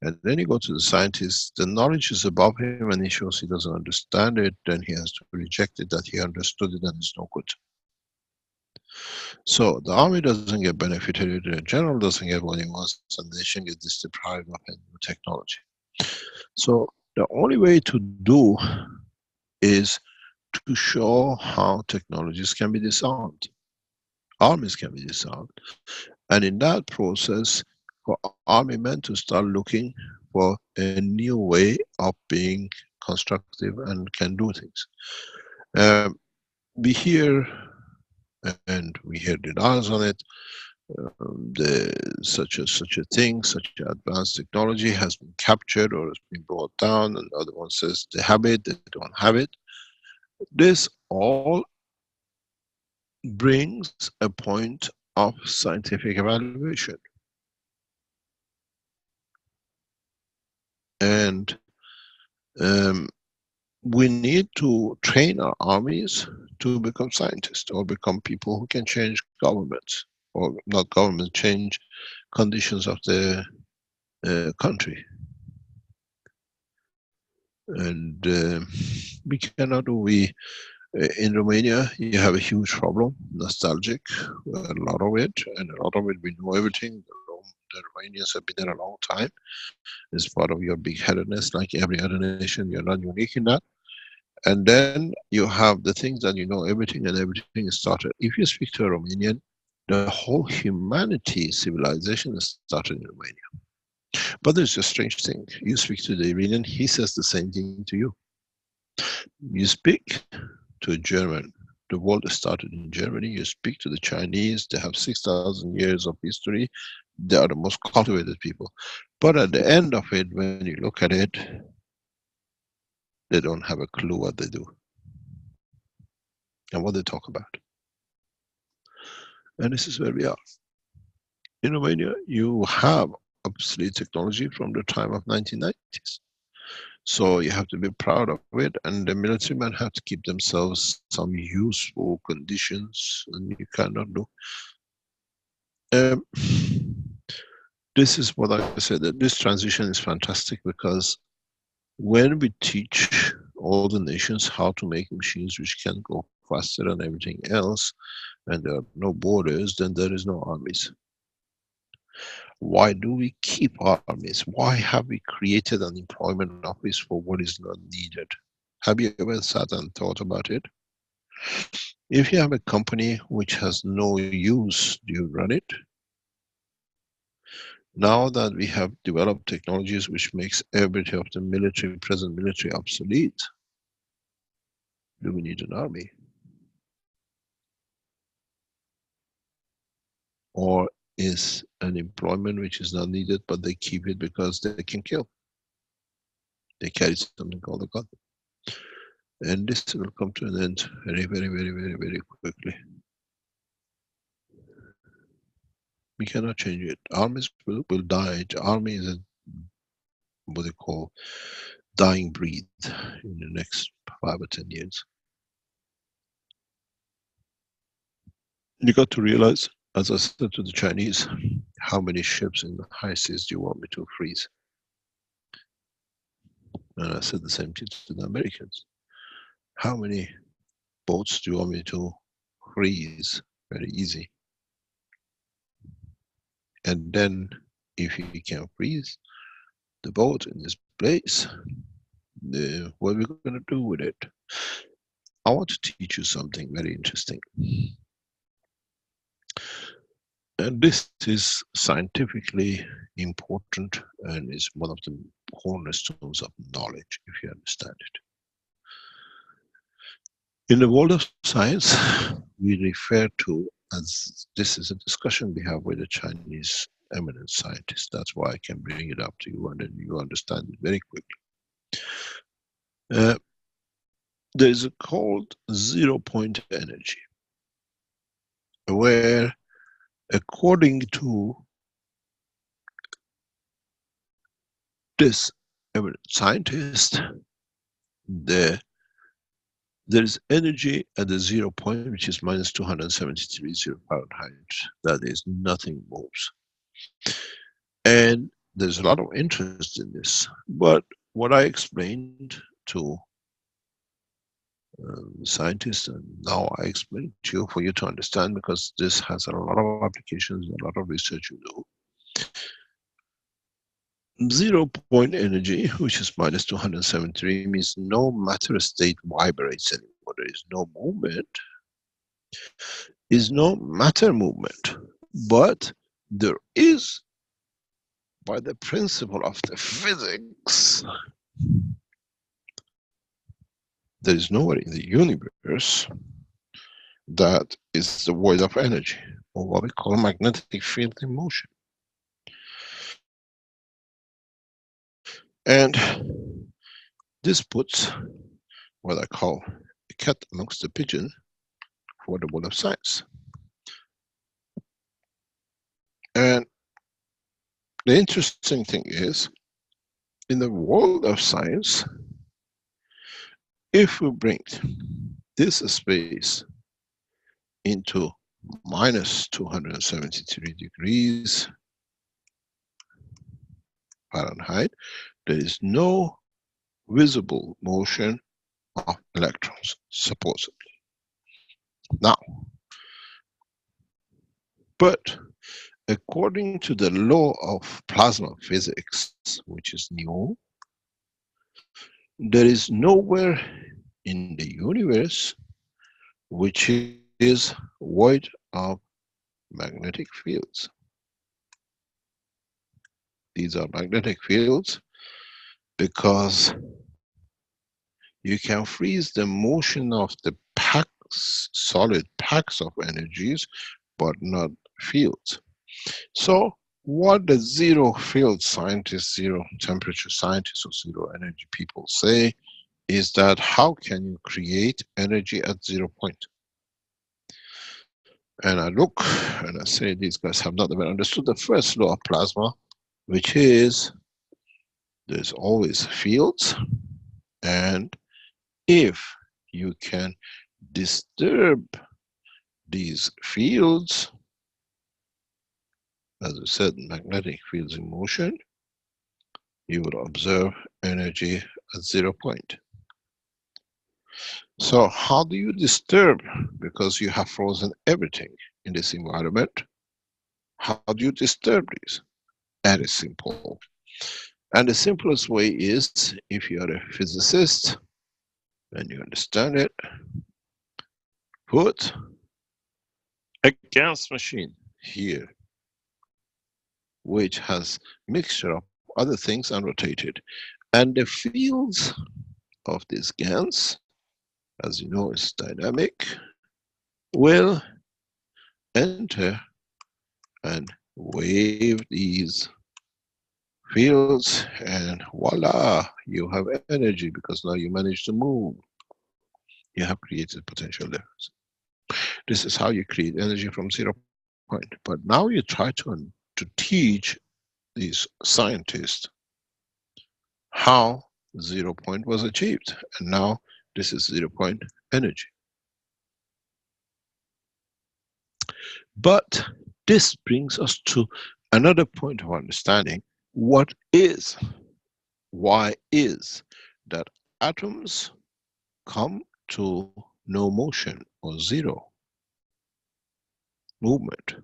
And then you go to the scientist, the knowledge is above him and he shows he doesn't understand it, then he has to reject it that he understood it and it's no good. So the army doesn't get benefited, the general doesn't get what he wants, and the nation gets deprived of a new technology. So the only way to do is to show how technologies can be disarmed. Armies can be disarmed. And in that process, for army men to start looking for a new way of being constructive and can do things. We hear, and we hear denials on it, such a thing, such advanced technology has been captured or has been brought down, and the other one says they have it, they don't have it. This all brings a point of scientific evaluation. And we need to train our armies to become scientists or become people who can change governments, or not government, change conditions of the country. And we cannot do, in Romania, you have a huge problem, nostalgic, a lot of it, and a lot of it, we know everything. The Romanians have been there a long time. It's part of your big-headedness, like every other nation, you're not unique in that. And then you have the things that you know everything and everything is started. If you speak to a Romanian, the whole humanity civilization is started in Romania. But there's a strange thing. You speak to the Iranian, he says the same thing to you. You speak to a German, the world started in Germany. You speak to the Chinese, they have 6,000 years of history. They are the most cultivated people. But at the end of it, when you look at it, they don't have a clue what they do and what they talk about. And this is where we are. In Romania, you have obsolete technology from the time of 1990s. So you have to be proud of it, and the military men have to keep themselves some useful conditions, and you cannot do. This is what I said, that this transition is fantastic, because when we teach all the nations how to make machines which can go faster than everything else, and there are no borders, then there is no armies. Why do we keep armies? Why have we created an employment office for what is not needed? Have you ever sat and thought about it? If you have a company which has no use, do you run it? Now that we have developed technologies which makes everything of the military, present military, obsolete, do we need an army? Or is an employment which is not needed, but they keep it because they can kill? They carry something called a gun. And this will come to an end very, very, very, very, very quickly. We cannot change it. Armies will die. The army is a, what they call, dying breed in the next 5 or 10 years. You got to realize, as I said to the Chinese, how many ships in the high seas do you want me to freeze? And I said the same thing to the Americans. How many boats do you want me to freeze? Very easy. And then, if you can freeze the boat in this place, what are we going to do with it? I want to teach you something very interesting. And this is scientifically important and is one of the cornerstones of knowledge, if you understand it. In the world of science, we refer to, as this is a discussion we have with a Chinese eminent scientist. That's why I can bring it up to you and then you understand it very quickly. There is a called 0-point energy, where according to this eminent scientist, there is energy at the 0 point, which is minus 273 Fahrenheit. That is, nothing moves. And there's a lot of interest in this. But what I explained to scientists, and now I explain to you for you to understand, because this has a lot of applications, a lot of research you do. 0-point energy, which is minus 273, means no matter state vibrates anymore. There is no movement, is no matter movement. But there is, by the principle of the physics, there is nowhere in the universe that is devoid of energy, or what we call magnetic field in motion. And this puts what I call a cat amongst the pigeons for the world of science. And the interesting thing is, in the world of science, if we bring this space into minus 273 degrees Fahrenheit, there is no visible motion of electrons, supposedly. Now, but according to the law of plasma physics, which is new, there is nowhere in the universe which is void of magnetic fields. These are magnetic fields because you can freeze the motion of the packs, solid packs of energies, but not fields. So what the zero field scientists, zero temperature scientists, or zero energy people say is that how can you create energy at 0 point? And I look and I say these guys have not even understood the first law of plasma, which is there's always fields, and if you can disturb these fields, as I said, magnetic fields in motion, you will observe energy at 0 point. So how do you disturb? Because you have frozen everything in this environment. How do you disturb these? Very simple. And the simplest way is, if you are a physicist and you understand it, put a gas machine here, which has mixture of other things, and rotate it. And the fields of this gas, as you know, is dynamic, will enter and wave these fields, and voila, you have energy, because now you manage to move. You have created potential difference. This is how you create energy from 0 point. But now you try to teach these scientists how 0 point was achieved, and now this is 0 point energy. But this brings us to another point of understanding. What is, why is that atoms come to no motion or zero movement?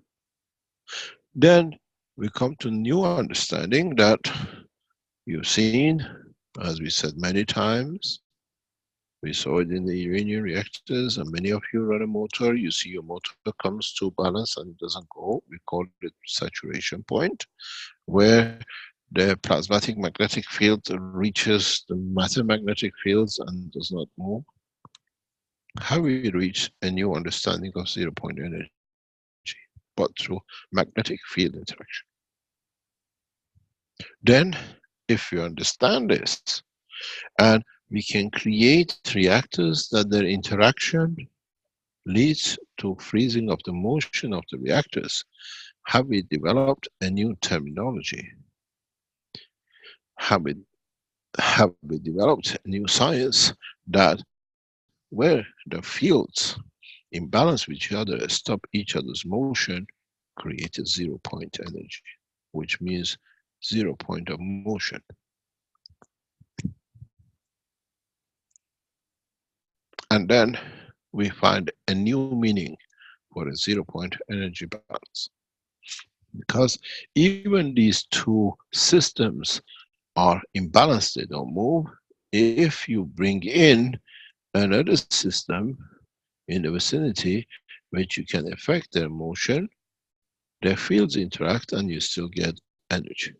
Then we come to new understanding that you've seen, as we said many times, We saw it in the uranium reactors, and many of you run a motor, you see your motor comes to balance and it doesn't go. We call it saturation point, where the plasmatic magnetic field reaches the matter magnetic fields and does not move. How we reach a new understanding of zero-point energy, but through magnetic field interaction. Then, if you understand this, and we can create reactors that their interaction leads to freezing of the motion of the reactors, have we developed a new terminology? Have we developed a new science that where the fields in balance with each other stop each other's motion, create a zero-point energy, which means 0 point of motion. And then we find a new meaning for a 0-point energy balance. Because even these two systems are imbalanced, they don't move. If you bring in another system in the vicinity which you can affect their motion, their fields interact and you still get energy.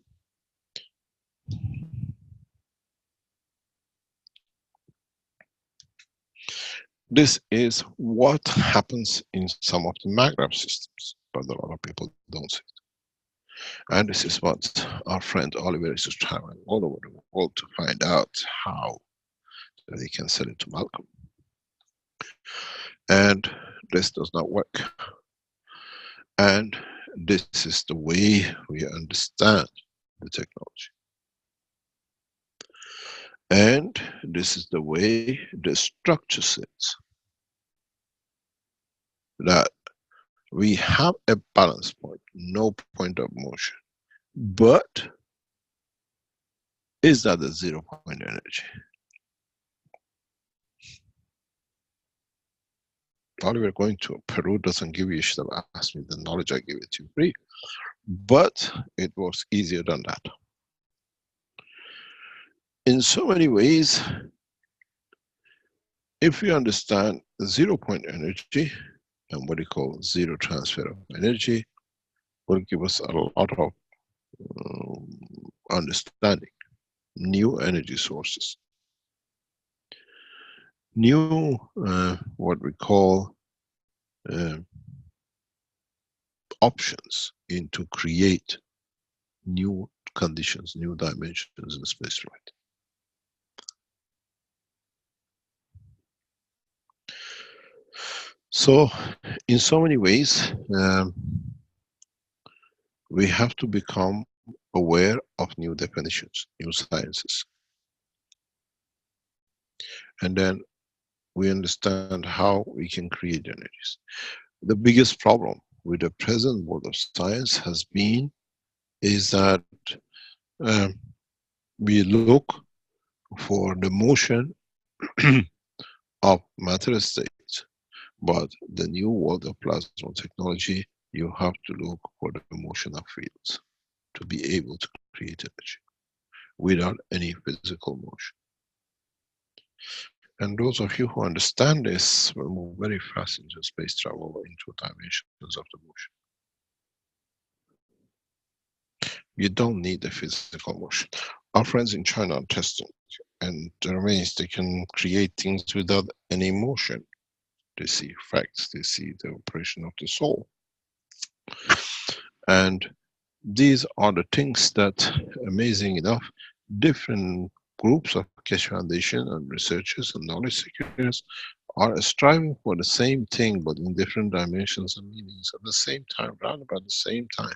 This is what happens in some of the maggrav systems, but a lot of people don't see it. And this is what our friend Oliver is traveling all over the world to find out how they can sell it to Malcolm. And this does not work. And this is the way we understand the technology. And this is the way the structure sits. That we have a balance point, no point of motion. But is that a 0-point energy? Oliver going to Peru doesn't give you, you should have asked me the knowledge, I give it to you free. But it was easier than that. In so many ways, if we understand the 0-point energy and what we call zero transfer of energy, will give us a lot of understanding, new energy sources, new what we call options to create new conditions, new dimensions in spaceflight. So, in so many ways, we have to become aware of new definitions, new sciences. And then we understand how we can create energies. The biggest problem with the present world of science has been is that we look for the motion of matter states, but the new world of plasma technology, you have to look for the motion of fields to be able to create energy without any physical motion. And those of you who understand this will move very fast into space travel, into dimensions of the motion. You don't need the physical motion. Our friends in China are testing, and there remains they can create things without any motion. They see effects, they see the operation of the soul. And these are the things that, amazing enough, different groups of Keshe Foundation and researchers and knowledge seekers are striving for the same thing, but in different dimensions and meanings at the same time, around about the same time.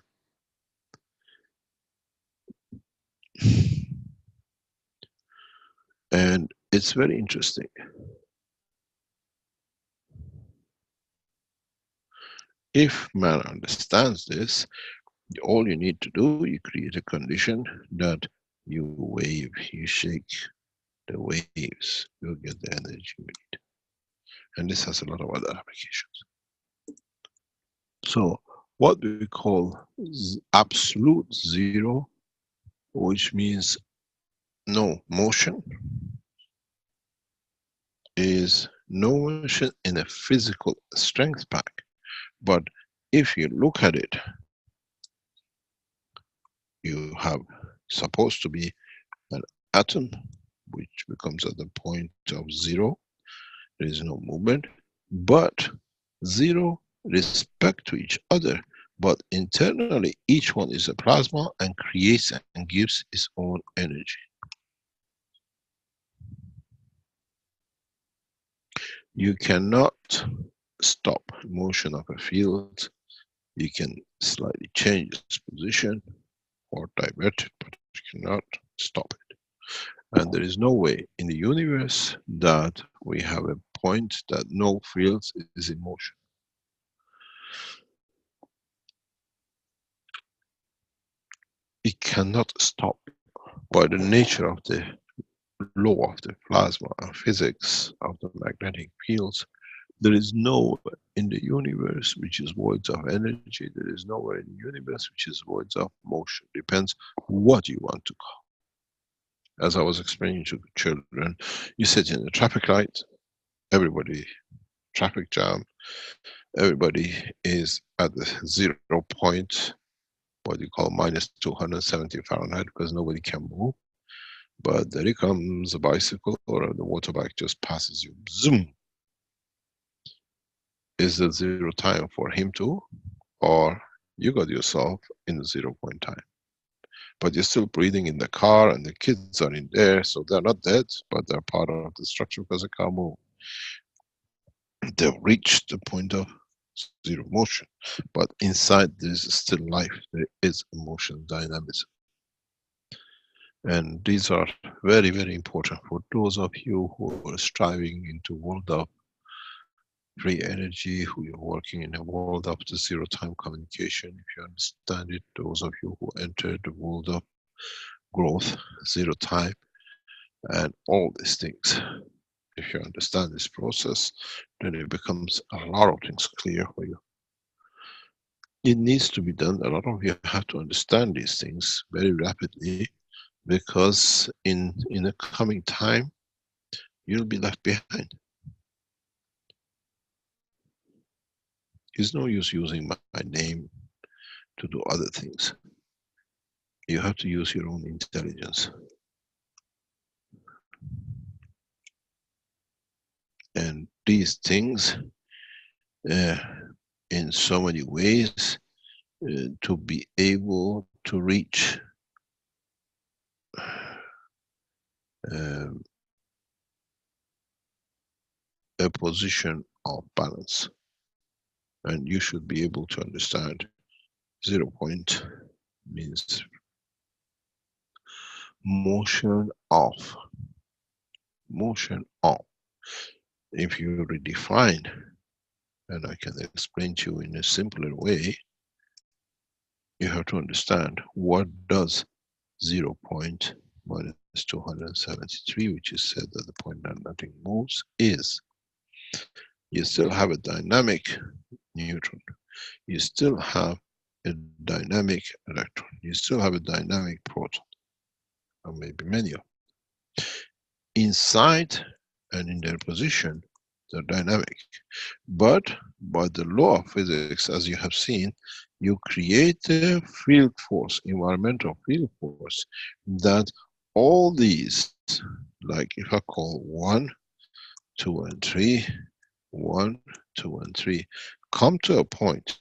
And it's very interesting. If man understands this, all you need to do, you create a condition that you wave, you shake the waves, you'll get the energy you need. And this has a lot of other applications. So what we call absolute zero, which means no motion, is no motion in a physical strength pack. But if you look at it, you have supposed to be an atom which becomes at the point of zero. There is no movement, but zero respect to each other. But internally, each one is a plasma and creates and gives its own energy. You cannot stop motion of a field. You can slightly change its position or divert it, but you cannot stop it. And there is no way in the universe that we have a point that no field is in motion. It cannot stop. By the nature of the law of the plasma and physics of the magnetic fields, there is nowhere in the universe which is void of energy. There is nowhere in the universe which is void of motion. Depends what you want to call. As I was explaining to children, you sit in a traffic light, everybody, traffic jam, everybody is at the 0 point, what you call minus 270 Fahrenheit, because nobody can move. But there it comes a bicycle or the water bike just passes you, zoom. Is the 0 time for him too? Or you got yourself in the 0 point time? But you're still breathing in the car and the kids are in there, so they're not dead, but they're part of the structure because they can't move. They've reached the point of 0 motion, but inside there is still life. There is emotion, dynamism. And these are very, very important for those of you who are striving into world of free energy, who are working in a world of the 0 time communication. If you understand it, those of you who entered the world of growth, 0 time, and all these things. If you understand this process, then it becomes a lot of things clear for you. It needs to be done. A lot of you have to understand these things very rapidly, because in the coming time, you'll be left behind. It's no use using my name to do other things. You have to use your own intelligence. And these things, in so many ways, to be able to reach a position of balance. And you should be able to understand 0 point means motion off. Motion off. If you redefine, and I can explain to you in a simpler way, you have to understand what does 0 point minus 273, which is said at the point that nothing moves, is. You still have a dynamic neutron. You still have a dynamic electron. You still have a dynamic proton, or maybe many of them. Inside and in their position, they're dynamic. But by the law of physics, as you have seen, you create a field force, environmental field force, that all these, like if I call 1, 2 and 3, 1, 2 and 3, come to a point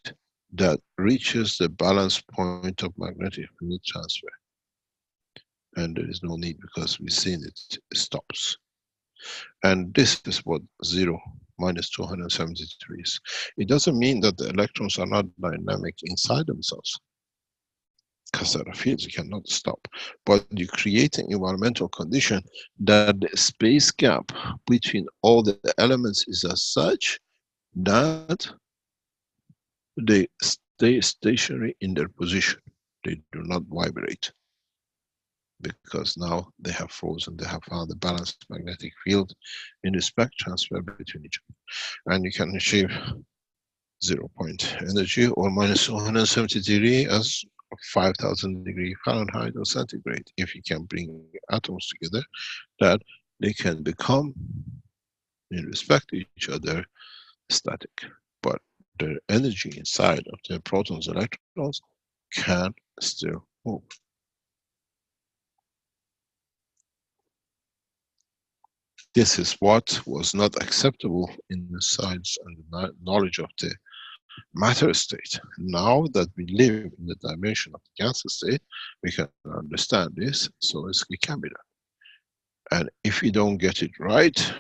that reaches the balance point of magnetic field transfer. And there is no need, because we've seen it stops. And this is what 0 minus 273 is. It doesn't mean that the electrons are not dynamic inside themselves, because there are fields you cannot stop. But you create an environmental condition that the space gap between all the elements is as such that they stay stationary in their position. They do not vibrate, because now they have frozen, they have found the balanced magnetic field in the spec transfer between each other. And you can achieve 0 point energy or minus 170 degrees as 5000 degree Fahrenheit or centigrade, if you can bring atoms together, that they can become in respect to each other, static. But the energy inside of the protons and electrons can still move. This is what was not acceptable in the science and the knowledge of the matter state. Now that we live in the dimension of the gas state, we can understand this, so it can be done. And if you don't get it right,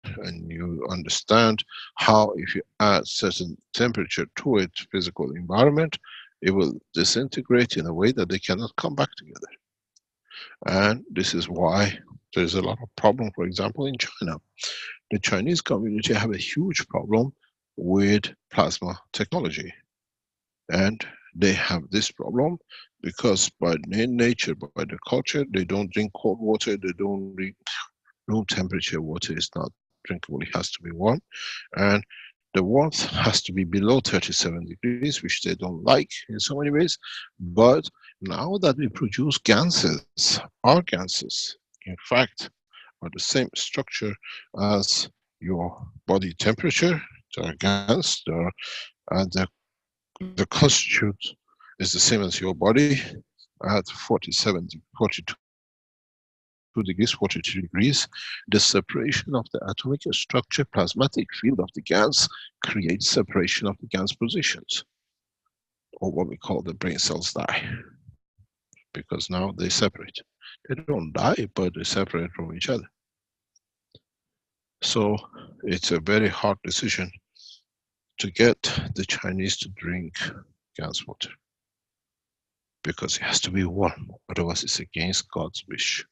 and you understand how if you add certain temperature to it, physical environment, it will disintegrate in a way that they cannot come back together. And this is why there's a lot of problem, for example, in China. The Chinese community have a huge problem with plasma technology. And they have this problem because by nature, by the culture, they don't drink cold water, they don't drink room temperature water is not drinkable, it has to be warm. And the warmth has to be below 37 degrees, which they don't like in so many ways. But now that we produce ganses, our ganses, in fact, are the same structure as your body temperature. They are gas, and the constitute is the same as your body at 42 degrees, 43 degrees. The separation of the atomic structure, plasmatic field of the gas creates separation of the gas positions, or what we call the brain cells die, because now they separate. They don't die, but they separate from each other. So it's a very hard decision to get the Chinese to drink gas water, because it has to be warm, otherwise it's against God's wish.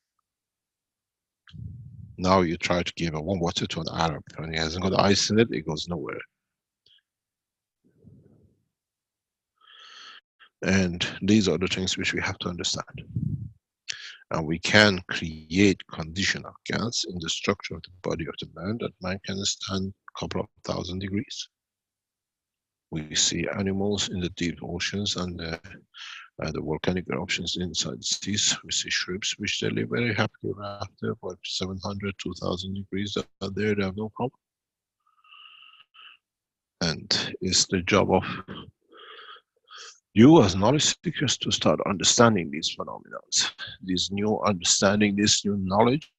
Now you try to give a warm water to an Arab, and he hasn't got ice in it, it goes nowhere. And these are the things which we have to understand. And we can create condition of gas in the structure of the body of the man, that man can stand a couple of 1,000 degrees. We see animals in the deep oceans and the volcanic eruptions inside the seas. We see shrimps which they live very happily after about 700, 2,000 degrees. There they have no problem. And it's the job of you as knowledge seekers to start understanding these phenomena, this new understanding, this new knowledge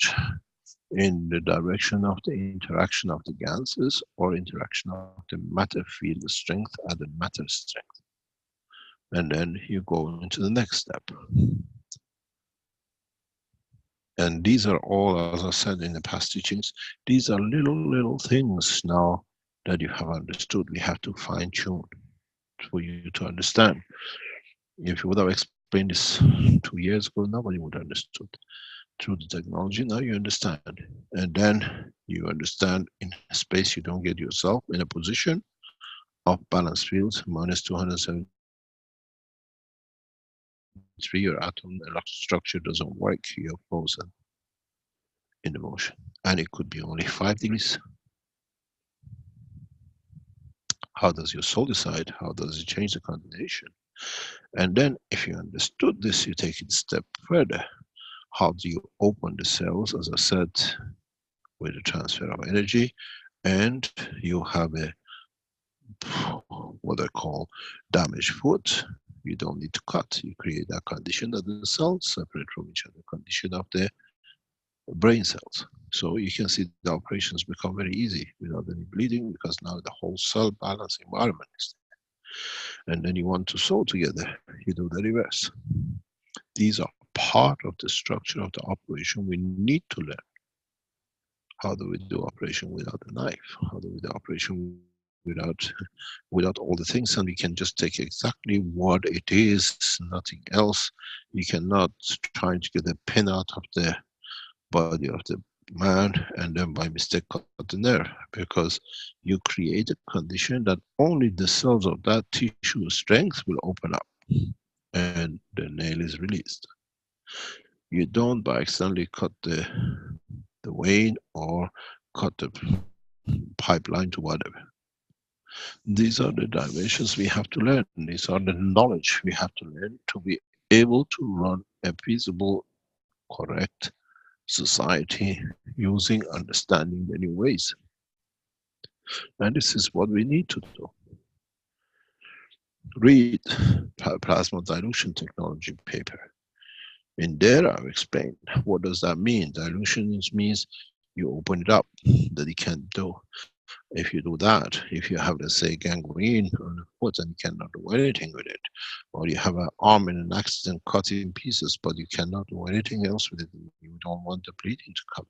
in the direction of the interaction of the gases or interaction of the matter field strength and the matter strength. And then you go into the next step. And these are all, as I said in the past teachings, these are little things now that you have understood. We have to fine tune for you to understand. If you would have explained this 2 years ago, nobody would have understood. Through the technology, now you understand. And then you understand in space you don't get yourself in a position of balance fields, minus 273, your atom electron structure doesn't work, you're frozen in the motion. And it could be only 5 degrees. How does your soul decide? How does it change the combination? And then if you understood this, you take it a step further. How do you open the cells, as I said, with the transfer of energy, and you have a what I call damaged foot. You don't need to cut. You create that condition that the cells separate from each other, condition of the brain cells. So you can see the operations become very easy without any bleeding, because now the whole cell balance environment is there. And then you want to sew together, you do the reverse. These are part of the structure of the operation we need to learn. How do we do operation without a knife? How do we do operation without all the things? And we can just take exactly what it is, nothing else. You cannot try to get a pin out of the body of the man and then by mistake cut the nerve, because you create a condition that only the cells of that tissue strength will open up and the nail is released. You don't by accidentally cut the vein or cut the pipeline to whatever. These are the dimensions we have to learn. These are the knowledge we have to learn to be able to run a feasible, correct society using understanding the new ways. And this is what we need to do. Read plasma dilution technology paper. In there I've explained what does that mean. Dilution means you open it up, that you can't do. If you do that, if you have, let's say, gangrene on the foot and you cannot do anything with it, or you have an arm in an accident cut in pieces, but you cannot do anything else with it, you don't want the bleeding to come,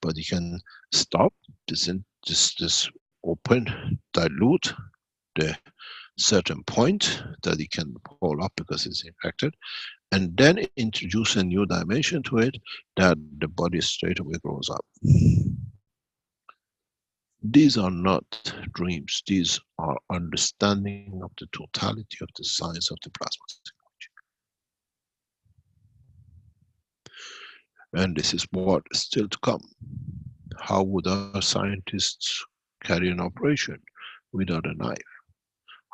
but you can stop this open, dilute the certain point that you can pull up because it's infected, and then introduce a new dimension to it that the body straight away grows up. These are not dreams, these are understanding of the totality of the science of the plasma technology. And this is what is still to come. How would our scientists carry an operation without a knife?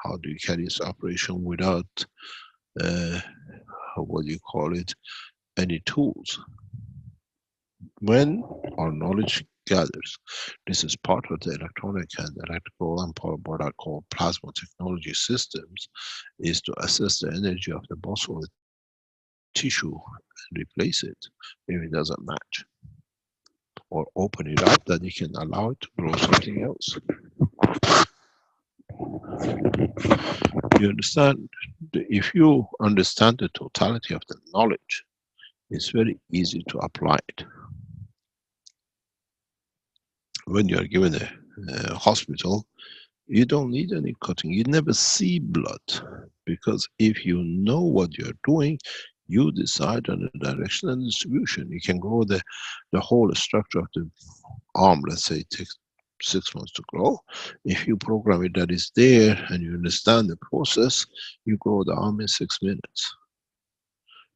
How do you carry this operation without, what do you call it, any tools? When our knowledge gathers, this is part of the electronic and electrical and what I call plasma technology systems, is to assess the energy of the muscle tissue and replace it if it doesn't match, or open it up that you can allow it to grow something else. You understand? If you understand the totality of the knowledge, it's very easy to apply it. When you are given a hospital, you don't need any cutting. You never see blood, because if you know what you're doing, you decide on the direction and distribution. You can grow the whole structure of the arm, let's say it takes 6 months to grow. If you program it that is there and you understand the process, you grow the arm in 6 minutes.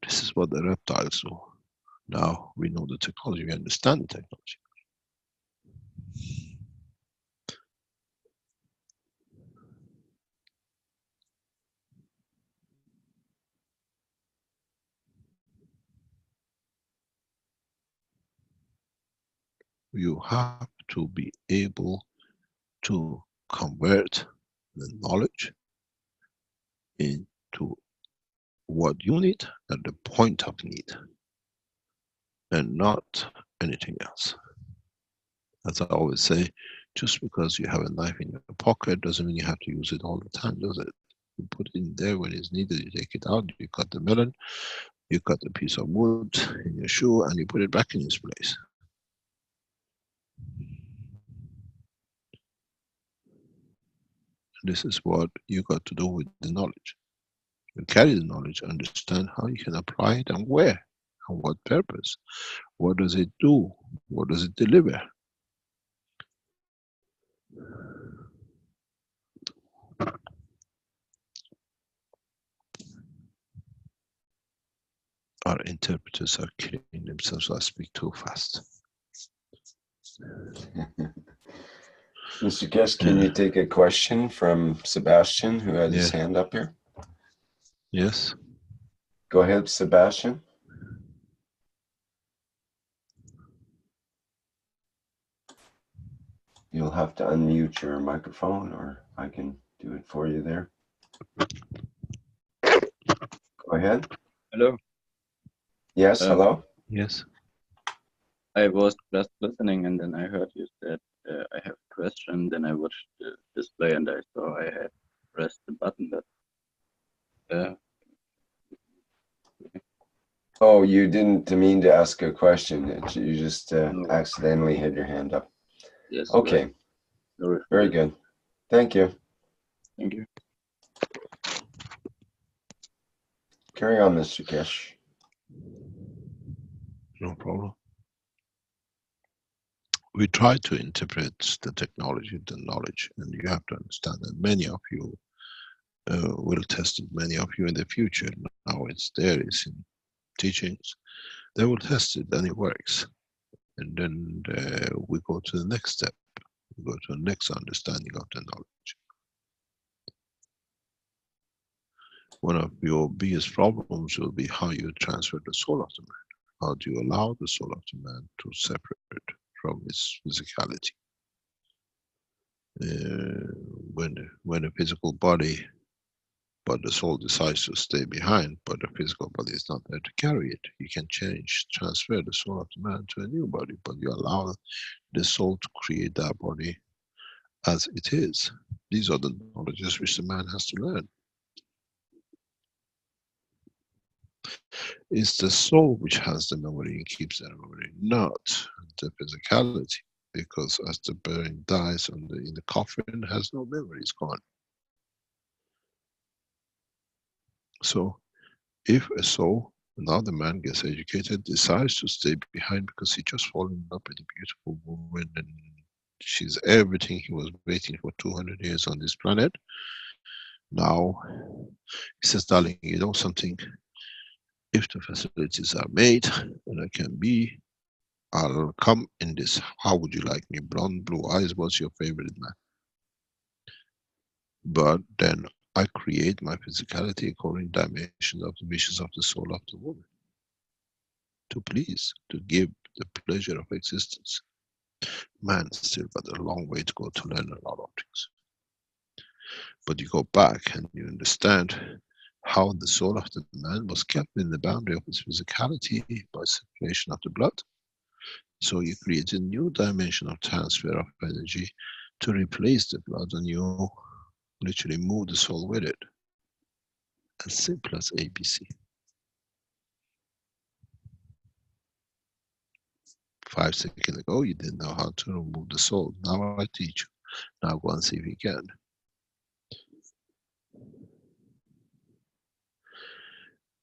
This is what the reptiles do. Now we know the technology, we understand the technology. You have to be able to convert the knowledge into what you need at the point of need, and not anything else. As I always say, just because you have a knife in your pocket doesn't mean you have to use it all the time, does it? You put it in there when it's needed, you take it out, you cut the melon, you cut a piece of wood in your shoe, and you put it back in its place. This is what you got to do with the knowledge. You carry the knowledge, understand how you can apply it and where, and what purpose. What does it do? What does it deliver? Our interpreters are killing themselves, so I speak too fast. Mr. Keshe, can you take a question from Sebastian, who has his hand up here? Yes. Go ahead, Sebastian. You'll have to unmute your microphone, or I can do it for you there. Go ahead. Hello. Yes, hello. Yes. I was just listening, and then I heard you said I have a question. Then I watched the display, and I saw I had pressed the button that. Oh, you didn't mean to ask a question. You just accidentally had your hand up. Yes. Okay. Right. Very good. Thank you. Thank you. Carry on, Mr. Keshe. No problem. We try to interpret the technology, the knowledge, and you have to understand that many of you will test it, many of you in the future. Now it's there, it's in teachings. They will test it and it works. And then we go to the next step. We go to the next understanding of the knowledge. One of your biggest problems will be how you transfer the soul of the man. How do you allow the soul of the man to separate from its physicality? When a physical body, but the soul decides to stay behind, but the physical body is not there to carry it. You can transfer the soul of the man to a new body, but you allow the soul to create that body as it is. These are the knowledges which the man has to learn. It's the soul which has the memory and keeps that memory, not the physicality. Because as the brain dies in the coffin, has no memory, it's gone. So if a soul, now the man gets educated, decides to stay behind because he just fallen in love with a beautiful woman and she's everything he was waiting for 200 years on this planet. Now he says, darling, you know something? If the facilities are made and I can be, I'll come in this. How would you like me? Blonde, blue eyes, what's your favorite man? But then I create my physicality according to dimensions of the wishes of the soul of the woman. To please, to give the pleasure of existence. Man still got a long way to go to learn a lot of things. But you go back and you understand how the soul of the man was kept in the boundary of his physicality by circulation of the blood. So you create a new dimension of transfer of energy to replace the blood, and you literally move the soul with it. As simple as ABC. 5 seconds ago, you didn't know how to remove the soul. Now I teach you. Now go and see if you can.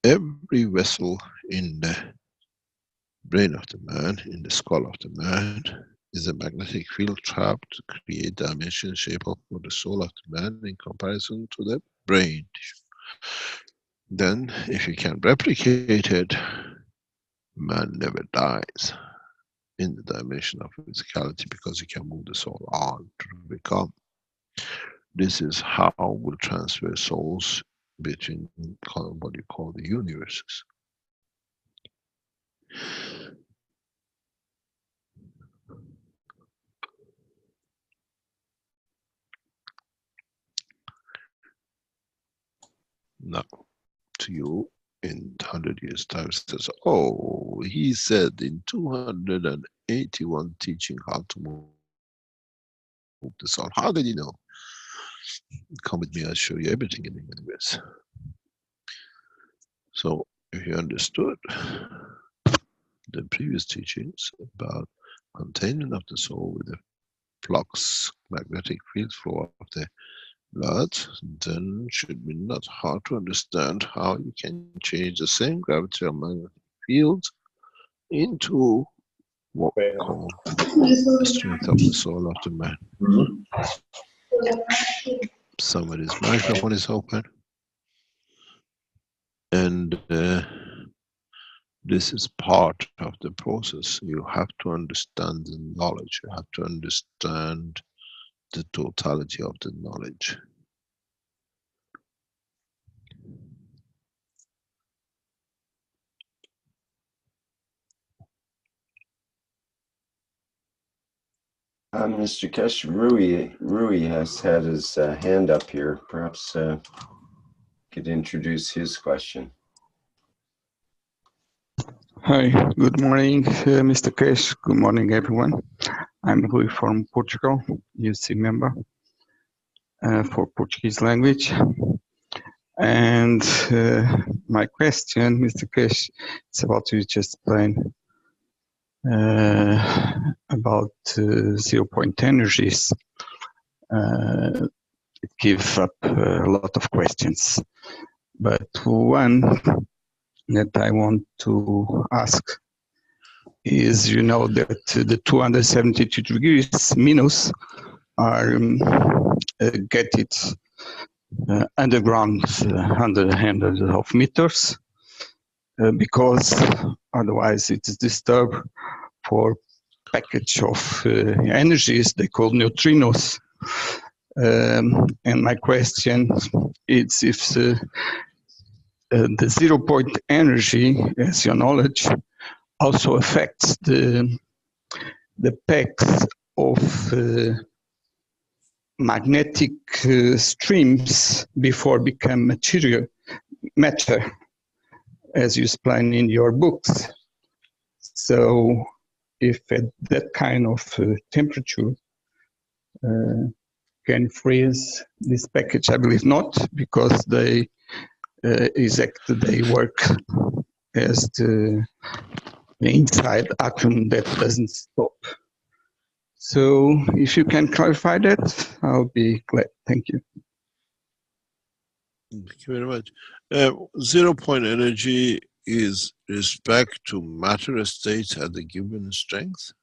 Every vessel in the brain of the man, in the skull of the man, is a magnetic field trap to create dimension shape of for the soul of the man in comparison to the brain. Then, if you can replicate it, man never dies in the dimension of physicality because you can move the soul on to become. This is how we'll transfer souls between what you call the universes. Now, to you, in 100 years' time, says, oh, he said in 281 teaching how to move the soul. How did you know? Come with me, I'll show you everything in the universe. So, if you understood the previous teachings about containment of the soul with the flux, magnetic field flow of the blood, then it should be not hard to understand how you can change the same gravitational magnetic field into what we call the strength of the soul of the man. Somebody's microphone is open. And this is part of the process. You have to understand the knowledge. You have to understand the totality of the knowledge. Mr. Keshe, Rui has had his hand up here. Perhaps could introduce his question. Hi, good morning, Mr. Keshe. Good morning, everyone. I'm Rui from Portugal, UC member for Portuguese language. And my question, Mr. Keshe, is about you just explain about 0-point energies. It gives up a lot of questions, but one that I want to ask is, you know, that the 272 degrees minus are get it underground under hundreds of meters because otherwise it is disturbed for package of energies they call neutrinos. And my question is if the 0-point energy, as your knowledge, also affects the peaks of magnetic streams before become matter, as you explain in your books. So if at that kind of temperature can freeze this package, I believe not, because they work as the inside atom that doesn't stop. So if you can clarify that, I'll be glad. Thank you. Thank you very much. 0-point energy is respect to matter states at the given strength.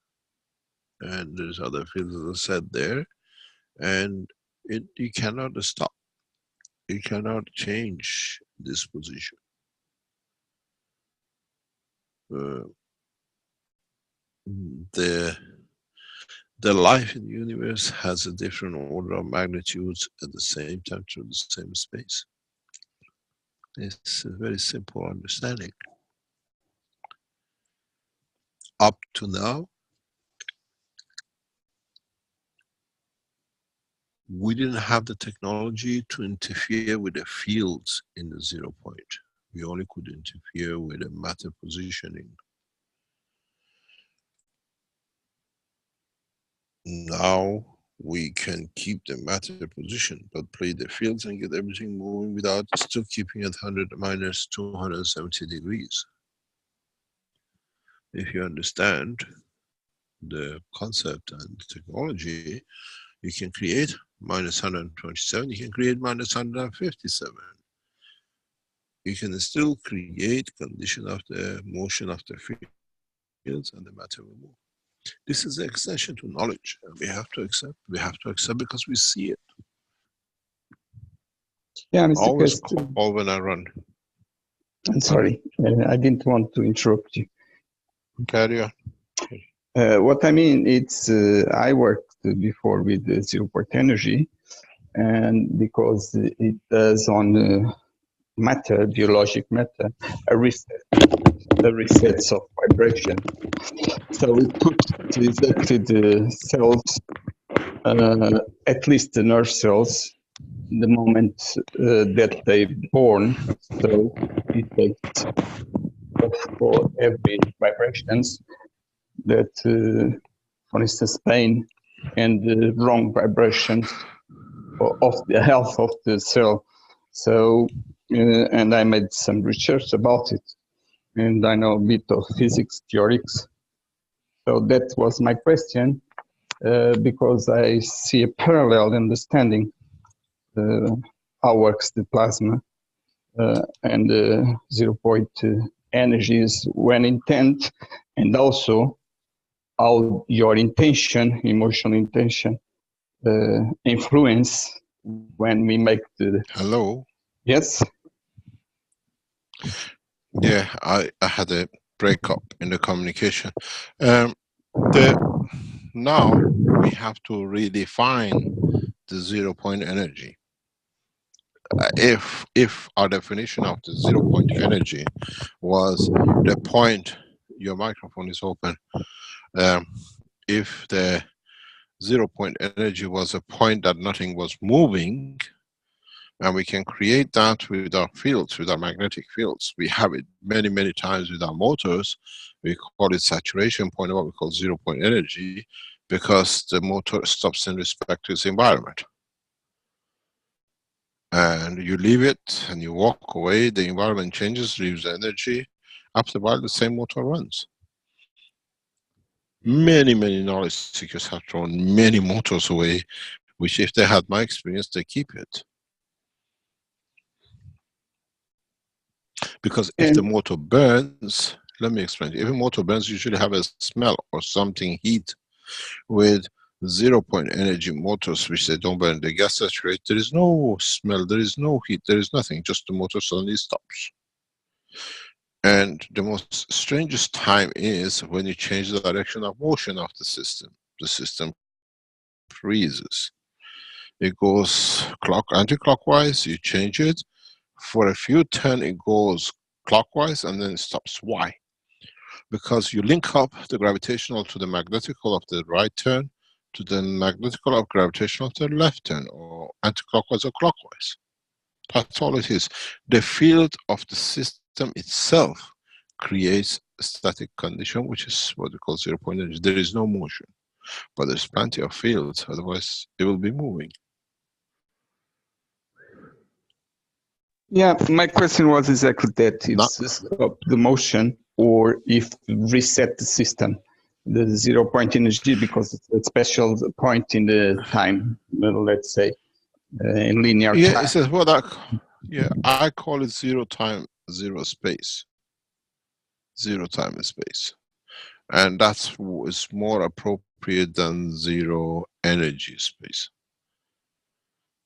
And there's other fields, as I said there. And you cannot stop. You cannot change this position. The life in the universe has a different order of magnitudes at the same time through the same space. It's a very simple understanding. Up to now, we didn't have the technology to interfere with the fields in the 0 point. We only could interfere with the matter positioning. Now we can keep the matter position, but play the fields and get everything moving without still keeping it 100 minus 270 degrees. If you understand the concept and the technology, you can create minus 127, you can create minus 157. You can still create condition of the motion of the fields and the matter will move. This is an extension to knowledge, and we have to accept. We have to accept because we see it. Yeah, Mr. Always Kest, call when I run. I'm sorry, I didn't want to interrupt you. Carry on. What I mean, it's I worked before with 0-point energy, and because it does on matter, biologic matter, the resets of vibration. So it puts exactly the cells, at least the nerve cells, the moment that they're born. So it takes for every vibrations that, for instance, pain and the wrong vibrations of the health of the cell. So, and I made some research about it, and I know a bit of physics, theorics. So that was my question, because I see a parallel understanding how works the plasma and 0-point energies when intent, and also how your intention, emotional intention, influence when we make the... Hello? Yes? Yeah, I had a breakup in the communication. Now we have to redefine the 0-point energy. If our definition of the 0-point energy was the point, your microphone is open. If the 0-point energy was a point that nothing was moving, and we can create that with our fields, with our magnetic fields. We have it many, many times with our motors. We call it saturation point, or what we call 0-point energy, because the motor stops in respect to its environment. And you leave it and you walk away, the environment changes, leaves the energy. After a while, the same motor runs. Many, many knowledge seekers have thrown many motors away, which if they had my experience, they keep it. Because if the motor burns, let me explain. If a motor burns, you should have a smell or something, heat. With 0-point energy motors, which they don't burn, the gas saturate, there is no smell, there is no heat, there is nothing, just the motor suddenly stops. And the most strangest time is when you change the direction of motion of the system freezes. It goes anti-clockwise, you change it. For a few turns, it goes clockwise and then it stops. Why? because you link up the gravitational to the magnetical of the right turn to the magnetical of gravitational to the left turn, or anti-clockwise or clockwise. That's all it is. The field of the system itself creates a static condition, which is what we call 0 point energy. There is no motion, but there's plenty of fields, otherwise it will be moving. Yeah, my question was exactly that. It's stop the motion, or if reset the system, the 0 point energy, because it's a special point in the time, let's say, in linear time. Yeah, it says what I call it 0 time, 0 space. 0 time and space. And that's is more appropriate than 0 energy space.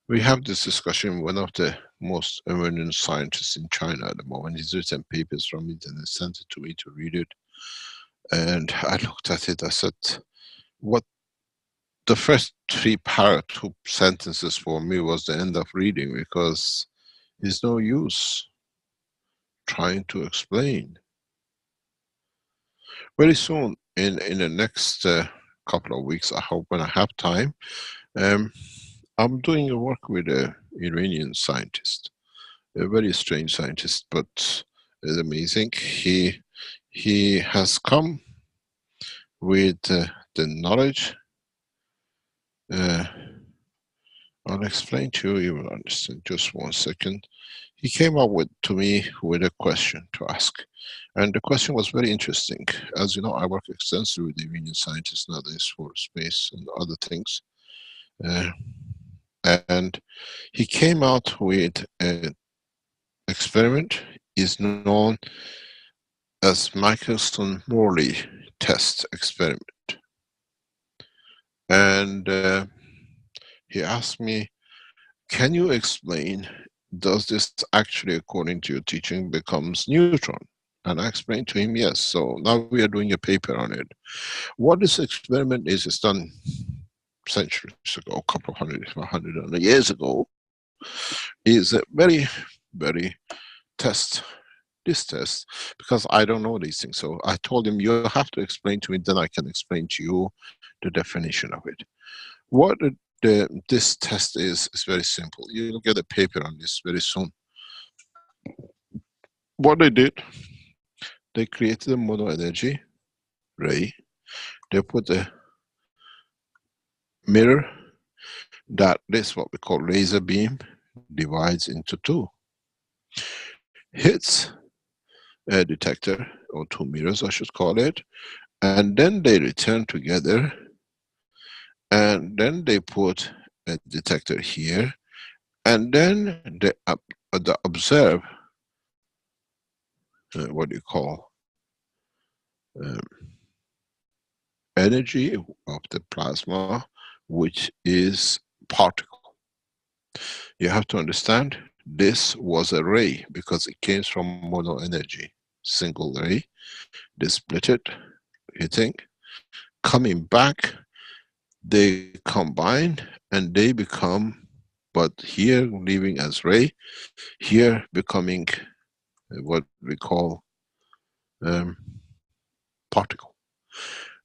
We have this discussion, one of the most eminent scientists in China at the moment. He's written papers from it and he sent it to me to read it. And I looked at it, I said, what the first 2 sentences for me was the end of reading, because there's no use trying to explain. Very soon, in the next couple of weeks, I hope, when I have time, I'm doing a work with an Iranian scientist, a very strange scientist, but it's amazing. He has come with the knowledge. I'll explain to you, you will understand. Just 1 second. He came up to me with a question to ask. And the question was very interesting. As you know, I work extensively with Iranian scientists nowadays for space and other things. And he came out with an experiment, is known as Michelson-Morley test experiment. And he asked me, can you explain, does this actually, according to your teaching, becomes neutron? And I explained to him, yes. So now we are doing a paper on it. What this experiment is done centuries ago, a couple of hundred years ago, is a very, very test. This test, because I don't know these things. So I told him, you have to explain to me, then I can explain to you the definition of it. What this test is very simple. You'll get a paper on this very soon. What they did, they created a mono energy ray. They put a mirror that this, what we call laser beam, divides into 2. Hits a detector, or 2 mirrors I should call it, and then they return together, and then they put a detector here, and then they observe what you call energy of the plasma, which is particle. You have to understand, this was a ray because it came from mono energy, single ray. They split it, hitting, coming back, they combine and they become, but here leaving as ray, here becoming what we call particle.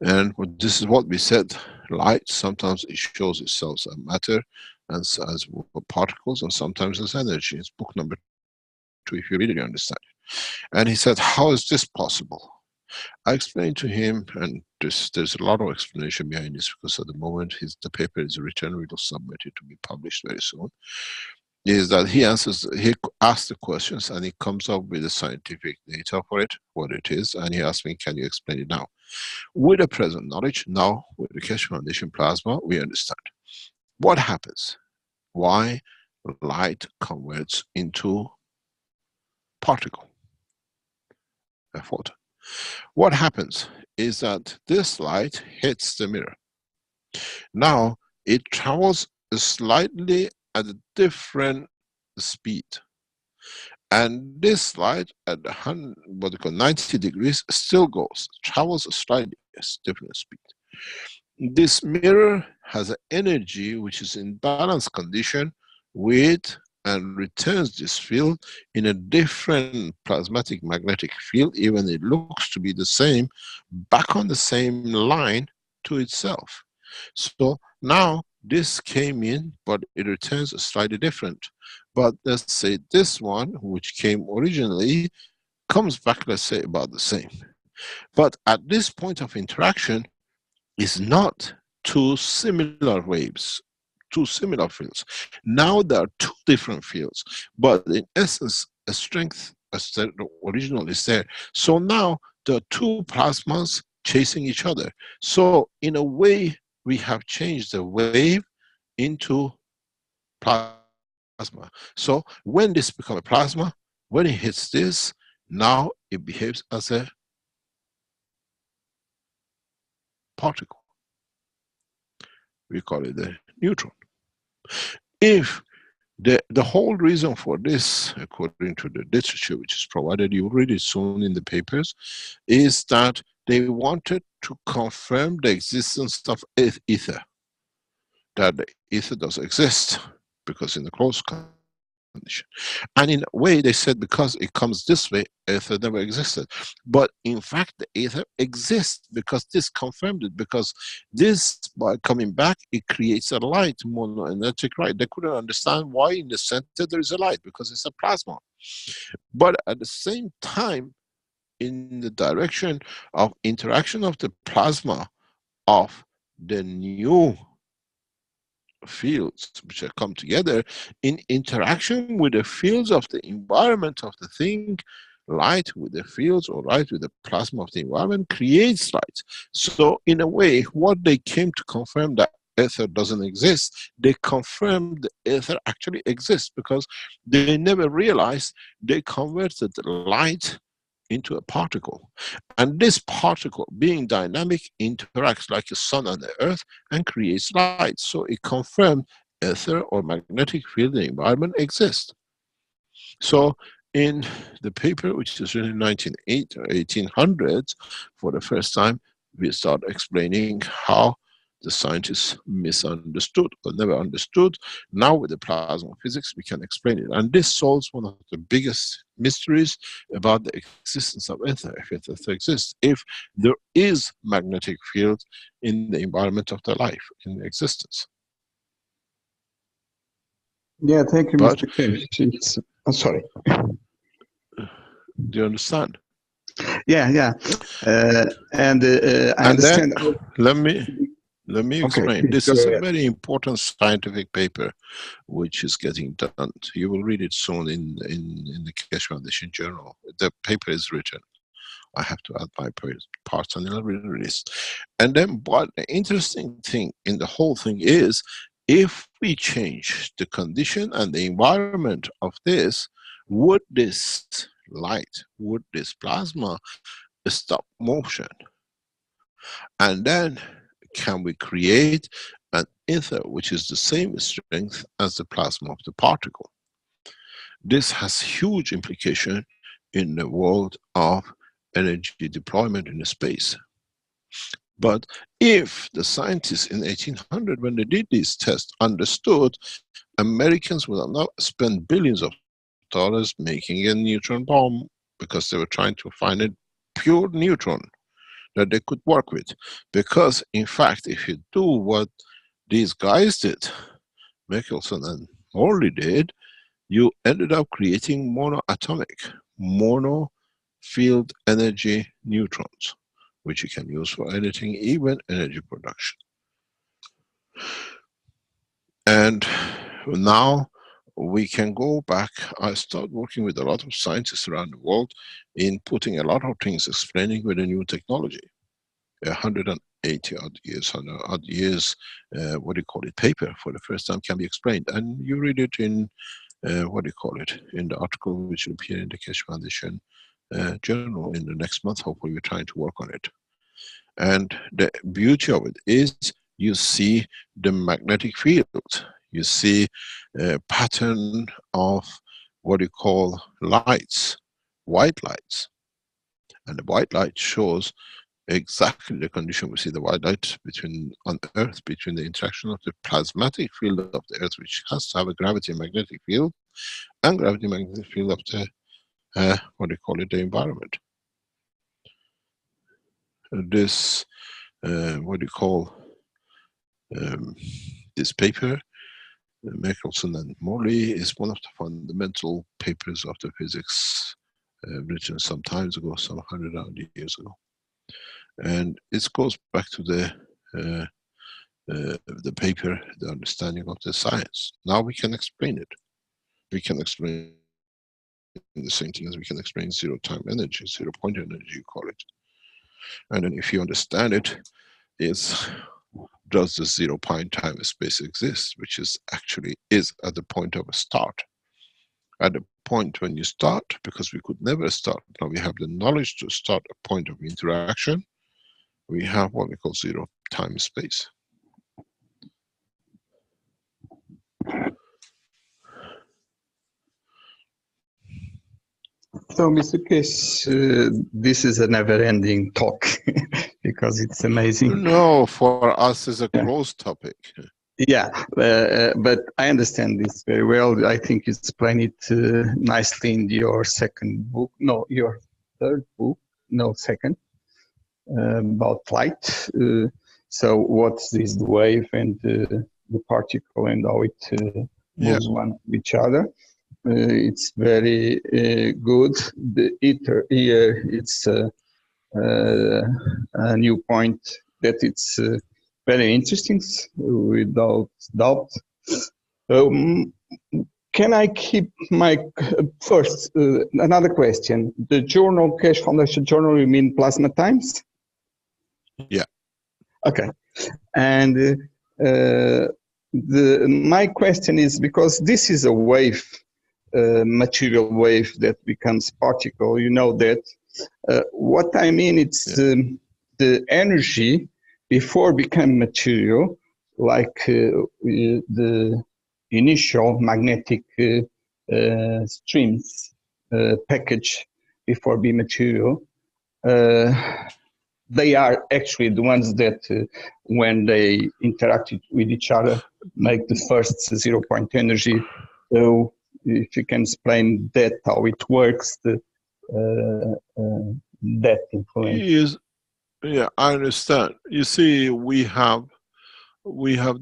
And this is what we said, light, sometimes it shows itself as matter and as particles, and sometimes as energy. It's book number 2, if you really understand it. And he said, how is this possible? I explained to him, and there's a lot of explanation behind this, because at the moment the paper is written, we will submit it to be published very soon, is that he asks the questions and he comes up with the scientific data for it, what it is, and he asked me, can you explain it now? With the present knowledge, now with the Keshe Foundation plasma, we understand. What happens? Why light converts into particle, a photon. What happens is that this light hits the mirror. Now it travels slightly at a different speed, and this light at 90 degrees still travels slightly at a different speed. This mirror has an energy which is in balance condition with and returns this field in a different plasmatic magnetic field, even it looks to be the same, back on the same line to itself. So now this came in, but it returns slightly different. But let's say this one, which came originally, comes back, let's say, about the same. But at this point of interaction is not two similar waves, two similar fields. Now there are two different fields, but in essence, a strength as the original is there. So now there are two plasmas chasing each other. So in a way, we have changed the wave into plasma. So when this becomes a plasma, when it hits this, now it behaves as a particle. We call it the neutron. If the whole reason for this, according to the literature which is provided, you will read it soon in the papers, is that they wanted to confirm the existence of ether. That the ether does exist, because in the closed condition. And in a way they said because it comes this way, ether never existed. But in fact the ether exists, because this confirmed it, because this, by coming back, it creates a light, monoenergetic light. They couldn't understand why in the center there is a light, because it's a plasma. But at the same time, in the direction of interaction of the plasma of the new fields which have come together, in interaction with the fields of the environment of the thing, light with the fields or light with the plasma of the environment creates light. So in a way, what they came to confirm, that ether doesn't exist, they confirmed the ether actually exists, because they never realized they converted light into a particle. And this particle, being dynamic, interacts like the sun and the earth and creates light. So it confirmed ether or magnetic field in the environment exists. So in the paper, which is written in 1908 or 1800s, for the first time, we start explaining how the scientists misunderstood or never understood. Now with the plasma physics, we can explain it. And this solves one of the biggest mysteries about the existence of ether, if ether exists, if there is magnetic field in the environment of the life, in existence. Yeah, thank you, But, Mr. Keshe. I'm sorry. Do you understand? Yeah. I understand. Let me explain. This is a very important scientific paper which is getting done. You will read it soon in the Keshe Foundation Journal. The paper is written. I have to add my parts and it'll be released. And then what the interesting thing in the whole thing is, if we change the condition and the environment of this, would this light, would this plasma stop motion? And then can we create an ether which is the same strength as the plasma of the particle? This has huge implication in the world of energy deployment in space. But if the scientists in 1800, when they did these tests, understood, Americans would have not spent billions of dollars making a neutron bomb, because they were trying to find a pure neutron that they could work with. Because in fact, if you do what these guys did, Michelson and Morley did, you ended up creating monoatomic, mono field energy neutrons, which you can use for anything, even energy production. And now we can go back. I started working with a lot of scientists around the world in putting a lot of things, explaining with a new technology. 180 odd years, paper for the first time can be explained. And you read it in, in the article which will appear in the Keshe Foundation journal in the next month. Hopefully we're trying to work on it. And the beauty of it is you see the magnetic field. You see a pattern of what you call lights, white lights. And the white light shows exactly the condition we see the white light on Earth, between the interaction of the plasmatic field of the Earth, which has to have a gravity and magnetic field, and gravity magnetic field of the what do you call it, the environment. This what do you call this paper, Michelson and Morley, is one of the fundamental papers of the physics written some time ago, some 100 years ago, and it goes back to the paper, the understanding of the science. Now we can explain it. We can explain the same thing as we can explain zero-time energy, zero-point energy, you call it. And then if you understand it, is does the zero-point time space exist, which is actually is at the point of a start. At the point when you start, because we could never start, now we have the knowledge to start a point of interaction, we have what we call zero-time space. So, Mr. Keshe, this is a never-ending talk because it's amazing. No, for us it's a closed topic. Yeah, but I understand this very well. I think you explained it nicely in your second book. No, your third book. No, second. About light. So what is the wave and the particle and how it moves one with each other. It's very good. The ether here, it's a new point that it's very interesting, without doubt. Can I keep my first another question? The journal, Keshe Foundation journal, you mean Plasma Times? Yeah. Okay. And my question is, because this is a wave, material wave that becomes particle, you know that. What I mean, it's the energy before become material, like the initial magnetic streams package before be material. They are actually the ones that, when they interact with each other, make the first zero-point energy. So if you can explain that, how it works, that influence. Yeah, I understand. You see, we have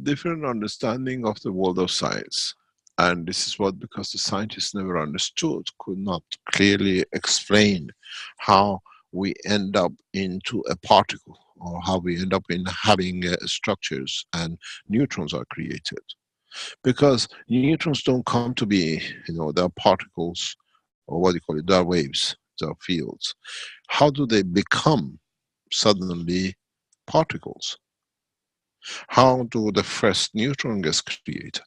different understanding of the world of science. And this is what, because the scientists never understood, could not clearly explain how we end up into a particle, or how we end up in having structures and neutrons are created. Because neutrons don't come to be, they're particles, or what do you call it, they're waves, they're fields. How do they become suddenly particles? How do the first neutron get created?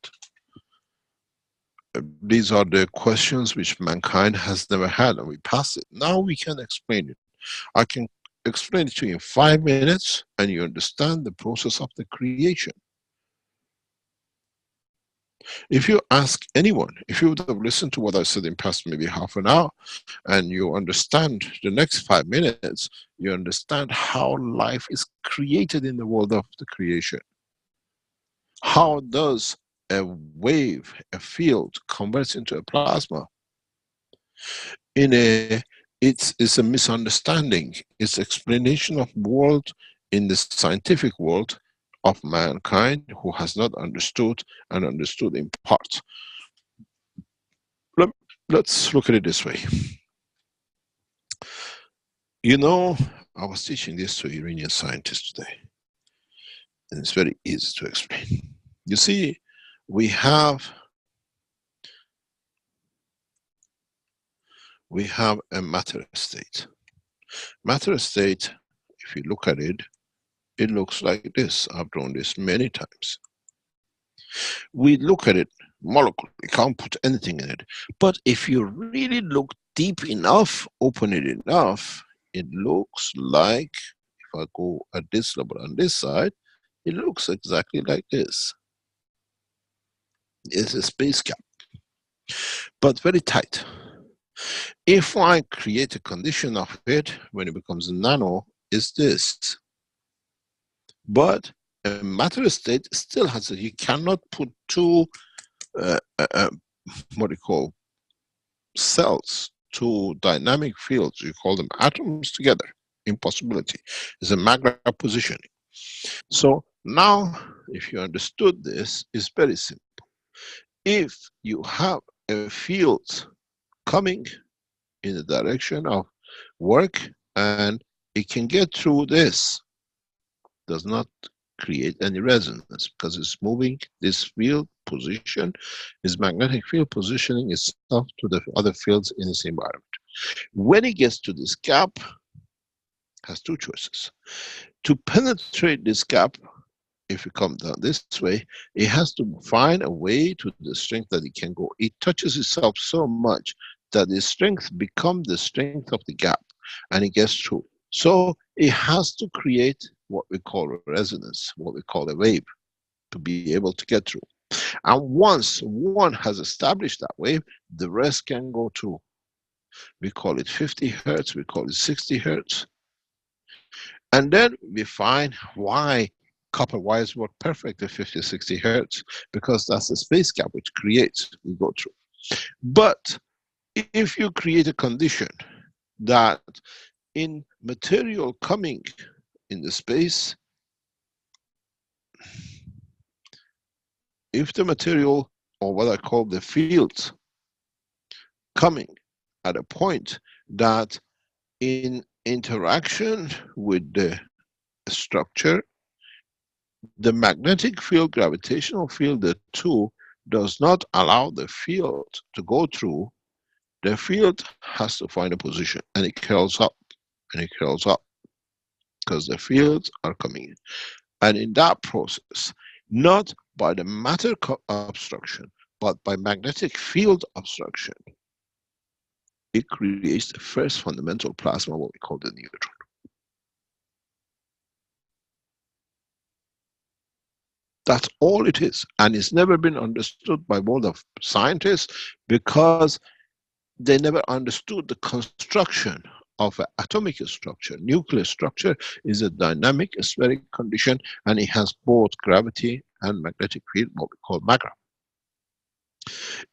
These are the questions which mankind has never had, and we pass it. Now we can explain it. I can explain it to you in 5 minutes, and you understand the process of the creation. If you ask anyone, if you would have listened to what I said in past maybe half an hour, and you understand the next 5 minutes, you understand how life is created in the world of the creation. How does a wave, a field, converts into a plasma? It's a misunderstanding. It's explanation of world in the scientific world of mankind who has not understood, and understood in part. Let's look at it this way. I was teaching this to Iranian scientists today, and it's very easy to explain. You see, we have a matter state. Matter state, if you look at it, it looks like this. I've drawn this many times. We look at it, molecule, we can't put anything in it. But if you really look deep enough, open it enough, it looks like, if I go at this level on this side, it looks exactly like this. It's a space gap, but very tight. If I create a condition of it, when it becomes a nano, is this. But a matter state still has you cannot put two what you call cells to dynamic fields, you call them atoms together. Impossibility is a Magna positioning. So now, if you understood this, it's very simple. If you have a field coming in the direction of work and it can get through this, does not create any resonance because it's moving. This field position is magnetic field positioning itself to the other fields in its environment. When it gets to this gap, has two choices. To penetrate this gap, if you come down this way, it has to find a way to the strength that it can go. It touches itself so much that the strength becomes the strength of the gap and it gets through. So it has to create what we call a resonance, what we call a wave, to be able to get through. And once one has established that wave, the rest can go through. We call it 50 hertz, we call it 60 hertz. And then we find why copper wires work perfectly 50, 60 hertz, because that's the space gap which creates, we go through. But if you create a condition that in material coming in the space, if the material, or what I call the fields, coming at a point that in interaction with the structure, the magnetic field, gravitational field, the two, does not allow the field to go through, the field has to find a position and it curls up and it curls up because the fields are coming in. And in that process, not by the matter obstruction, but by magnetic field obstruction, it creates the first fundamental plasma, what we call the neutron. That's all it is. And it's never been understood by world of scientists because they never understood the construction of an atomic structure. Nuclear structure is a dynamic spheric condition and it has both gravity and magnetic field, what we call magra.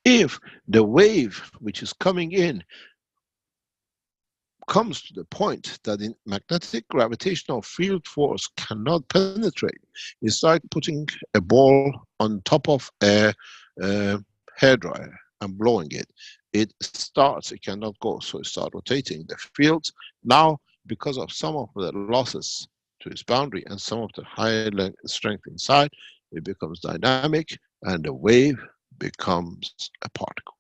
If the wave which is coming in comes to the point that the magnetic gravitational field force cannot penetrate, it's like putting a ball on top of a hairdryer and blowing it. It starts, it cannot go, so it starts rotating. The fields now, because of some of the losses to its boundary and some of the higher strength inside, it becomes dynamic and the wave becomes a particle.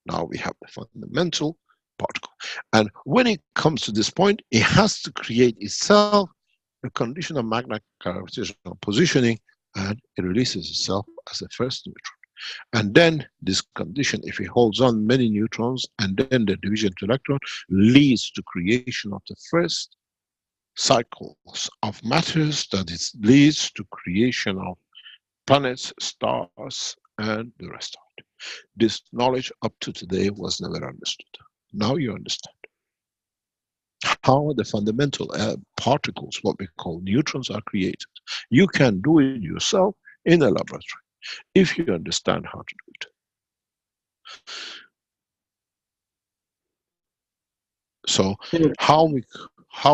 Now we have the fundamental particle. And when it comes to this point, it has to create itself a condition of magnetic gravitational positioning and it releases itself as the first neutron. And then this condition, if it holds on many neutrons and then the division to electron, leads to creation of the first cycles of matters, that it leads to creation of planets, stars, and the rest of it. This knowledge up to today was never understood. Now you understand how the fundamental particles, what we call neutrons, are created. You can do it yourself in a laboratory if you understand how to do it. So how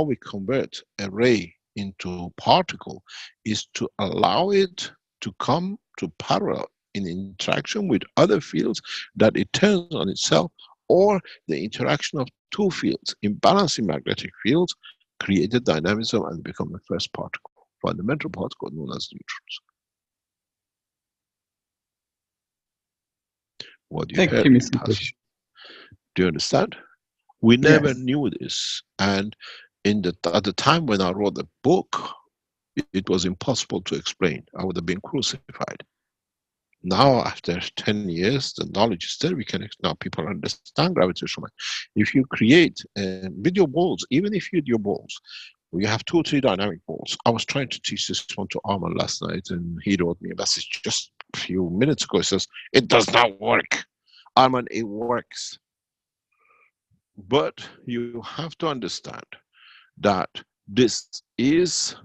we convert a ray into particle is to allow it to come to parallel in interaction with other fields, that it turns on itself, or the interaction of two fields in balancing magnetic fields created dynamism and become the first particle, fundamental particle known as neutrons. What you heard, do you understand? We never knew this, and at the time when I wrote the book, it was impossible to explain. I would have been crucified. Now, after 10 years, the knowledge is there. Now people understand gravitational. If you create with your balls, even if you do your balls, you have 2 or 3 dynamic balls. I was trying to teach this one to Arman last night, and he wrote me a message just a few minutes ago. He says, it does not work. Arman, it works. But you have to understand that this is,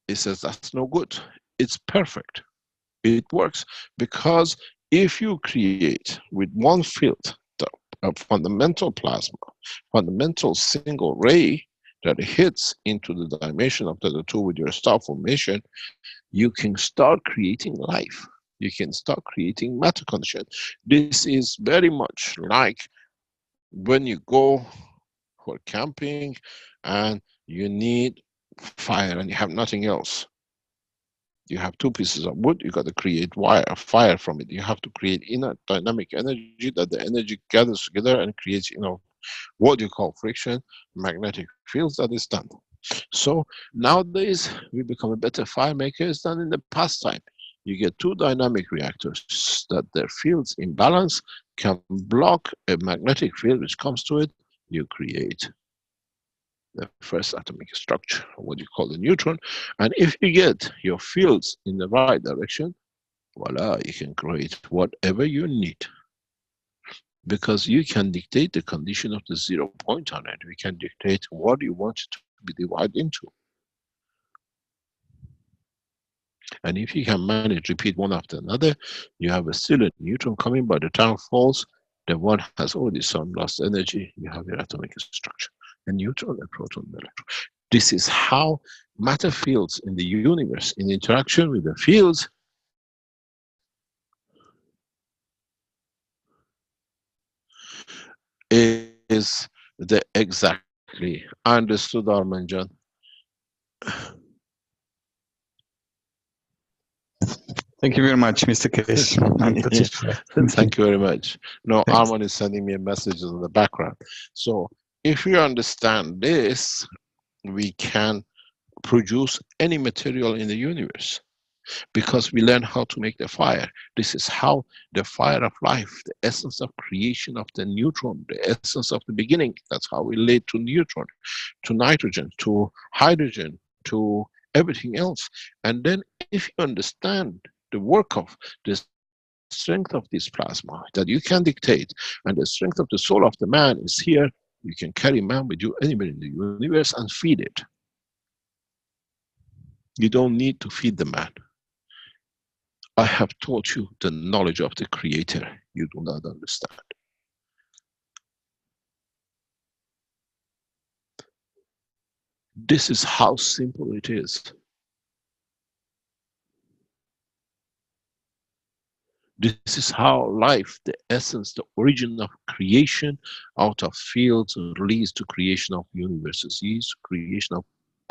it says that's no good. It's perfect. It works because If you create with one field a fundamental plasma, fundamental single ray that hits into the dimension of the two with your star formation, you can start creating life. You can start creating matter condition. This is very much like when you go for camping and you need fire and you have nothing else. You have two pieces of wood, you got to create fire from it. You have to create inner dynamic energy, that the energy gathers together and creates, what you call friction, magnetic fields. That is done. So nowadays we become a better fire makers than in the past time. You get two dynamic reactors that their fields in balance can block a magnetic field which comes to it. You create the first atomic structure, what you call the neutron. And if you get your fields in the right direction, voila, you can create whatever you need. Because you can dictate the condition of the 0 point on it. We can dictate what you want it to be divided into. And if you can manage repeat one after another, you have still a neutron coming. By the time it falls, the one has already some lost energy. You have your atomic structure. A neutron, a proton, an electron. This is how matter fields in the universe, in interaction with the fields, is the exactly. I understood, Armanjan. Thank you very much, Mr. Keshe. Thank you very much. No, Thanks. Arman is sending me a message in the background. So if we understand this, we can produce any material in the universe because we learn how to make the fire. This is how the fire of life, the essence of creation of the neutron, the essence of the beginning. That's how we relate to neutron, to nitrogen, to hydrogen, to everything else. And then if you understand the work of this strength of this plasma that you can dictate, and the strength of the soul of the man is here, you can carry man with you anywhere in the universe and feed it. You don't need to feed the man. I have taught you the knowledge of the Creator. You do not understand. This is how simple it is. This is how life, the essence, the origin of creation, out of fields leads to creation of universes, leads to creation of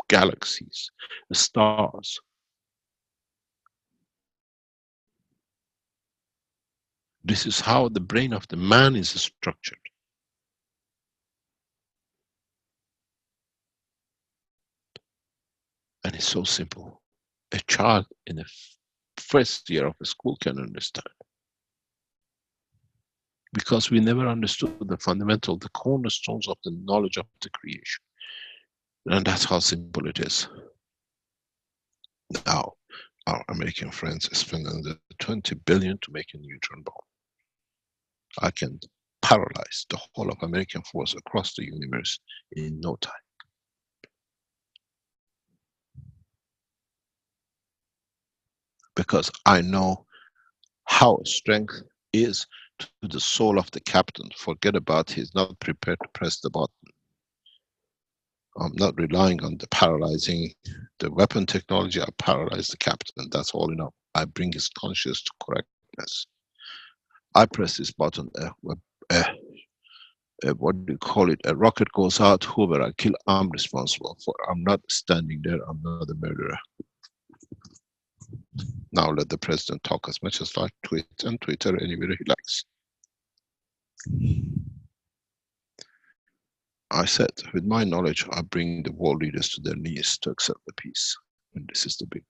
galaxies, stars. This is how the brain of the man is structured. And it's so simple. A child in the first year of school can understand. Because we never understood the fundamental, the cornerstones of the knowledge of the creation. And that's how simple it is. Now, our American friends spend under 20 billion to make a neutron bomb. I can paralyze the whole of American force across the universe in no time. Because I know how strength is to the soul of the captain. Forget about he's not prepared to press the button. I'm not relying on the paralyzing, the weapon technology. I paralyze the captain. That's all enough. I bring his conscious to correctness. I press this button. What do you call it? A rocket goes out. Whoever I kill, I'm responsible for. I'm not standing there. I'm not a murderer. Now let the president talk as much as like tweet and Twitter anywhere he likes. I said, with my knowledge, I bring the world leaders to their knees to accept the peace. And this is the beginning.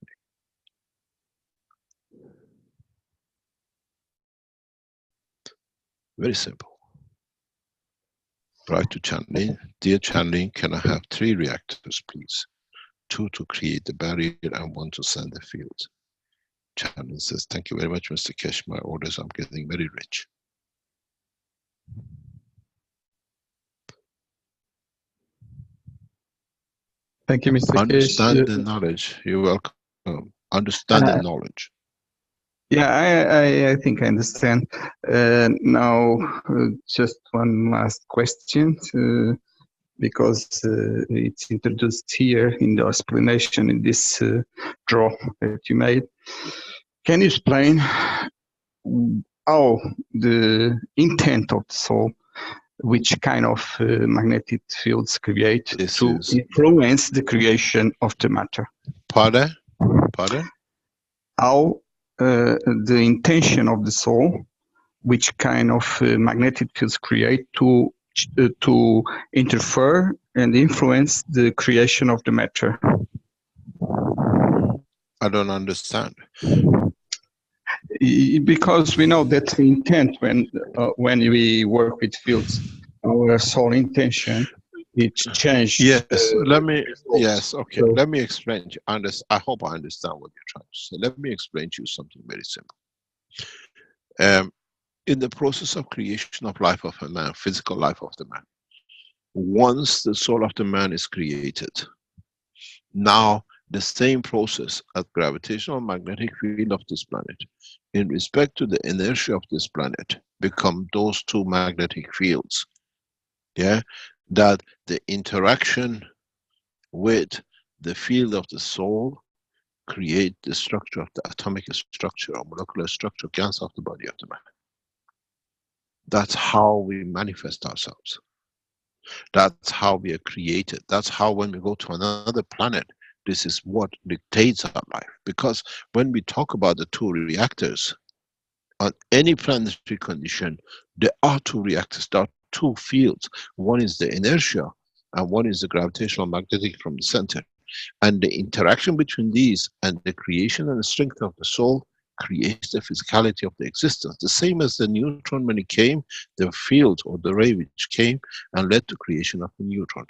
Very simple. Write to Chanlin, dear Chanlin, can I have 3 reactors, please? 2 to create the barrier and 1 to send the field. Chanlin says, thank you very much, Mr. Keshe. My orders, I'm getting very rich. Thank you, Mr. Keshe. Understand the knowledge. You're welcome. Understand the knowledge. Yeah, I think I understand. Now, just one last question, because it's introduced here in the explanation in this draw that you made. Can you explain how the intent of the soul, which kind of magnetic fields create to influence the creation of the matter? Pardon? Pardon? How the intention of the soul, which kind of magnetic fields create to interfere and influence the creation of the matter. I don't understand. Because we know that the intent when we work with fields, our soul intention, it's changed. Yes, okay. So, let me explain to you. I hope I understand what you're trying to say. Let me explain to you something very simple. In the process of creation of life of a man, physical life of the man, once the soul of the man is created, now the same process at gravitational magnetic field of this planet, in respect to the inertia of this planet, become those two magnetic fields. Yeah, that the interaction with the field of the soul create the structure of the atomic structure or molecular structure cancer of the body of the man. That's how we manifest ourselves. That's how we are created. That's how when we go to another planet, this is what dictates our life. Because when we talk about the two reactors, on any planetary condition, there are two reactors, there are two fields. One is the inertia and one is the gravitational magnetic from the center. And the interaction between these and the creation and the strength of the soul creates the physicality of the existence. The same as the neutron when it came, the field or the ray which came and led to creation of the neutron.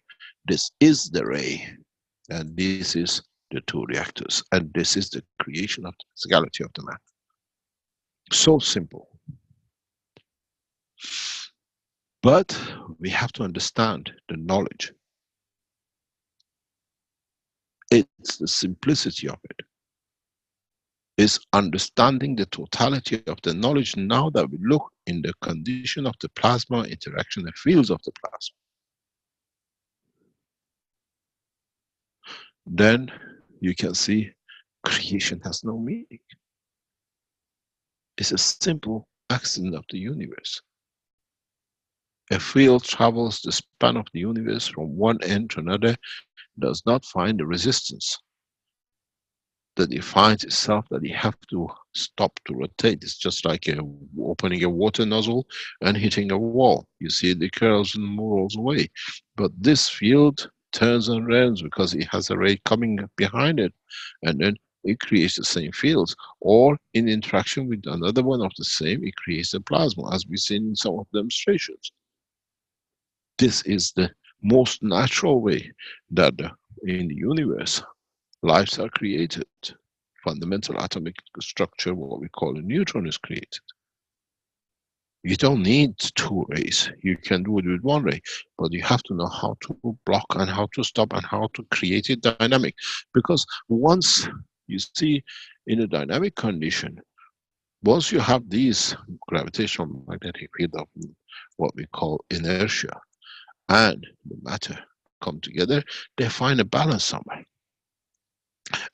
This is the ray and this is the two reactors and this is the creation of the physicality of the man. So simple. But we have to understand the knowledge. It's the simplicity of it. Is understanding the totality of the knowledge now that we look in the condition of the plasma interaction, the fields of the plasma. Then you can see creation has no meaning. It's a simple accident of the universe. A field travels the span of the universe from one end to another, does not find the resistance that it finds itself that you have to stop to rotate. It's just like opening a water nozzle and hitting a wall. You see the curls and rolls away. But this field turns and runs because it has a ray coming behind it. And then it creates the same fields. Or in interaction with another one of the same, it creates a plasma, as we've seen in some of the demonstrations. This is the most natural way that in the universe, lives are created. Fundamental atomic structure, what we call a neutron, is created. You don't need two rays. You can do it with one ray, but you have to know how to block and how to stop and how to create a dynamic. Because once you see in a dynamic condition, once you have these gravitational magnetic field of what we call inertia and the matter come together, they find a balance somewhere.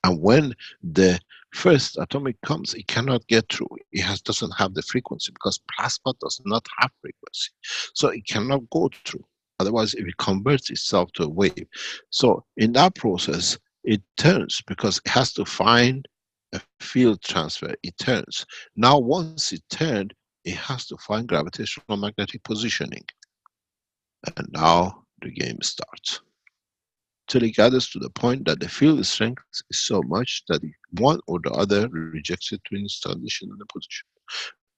And when the first atomic comes, it cannot get through. It doesn't have the frequency because plasma does not have frequency. So it cannot go through. Otherwise, it converts itself to a wave. So in that process, it turns because it has to find a field transfer. It turns. Now, once it turned, it has to find gravitational magnetic positioning. And now the game starts. Till it gathers to the point that the field strength is so much that one or the other rejects it to its condition and the position.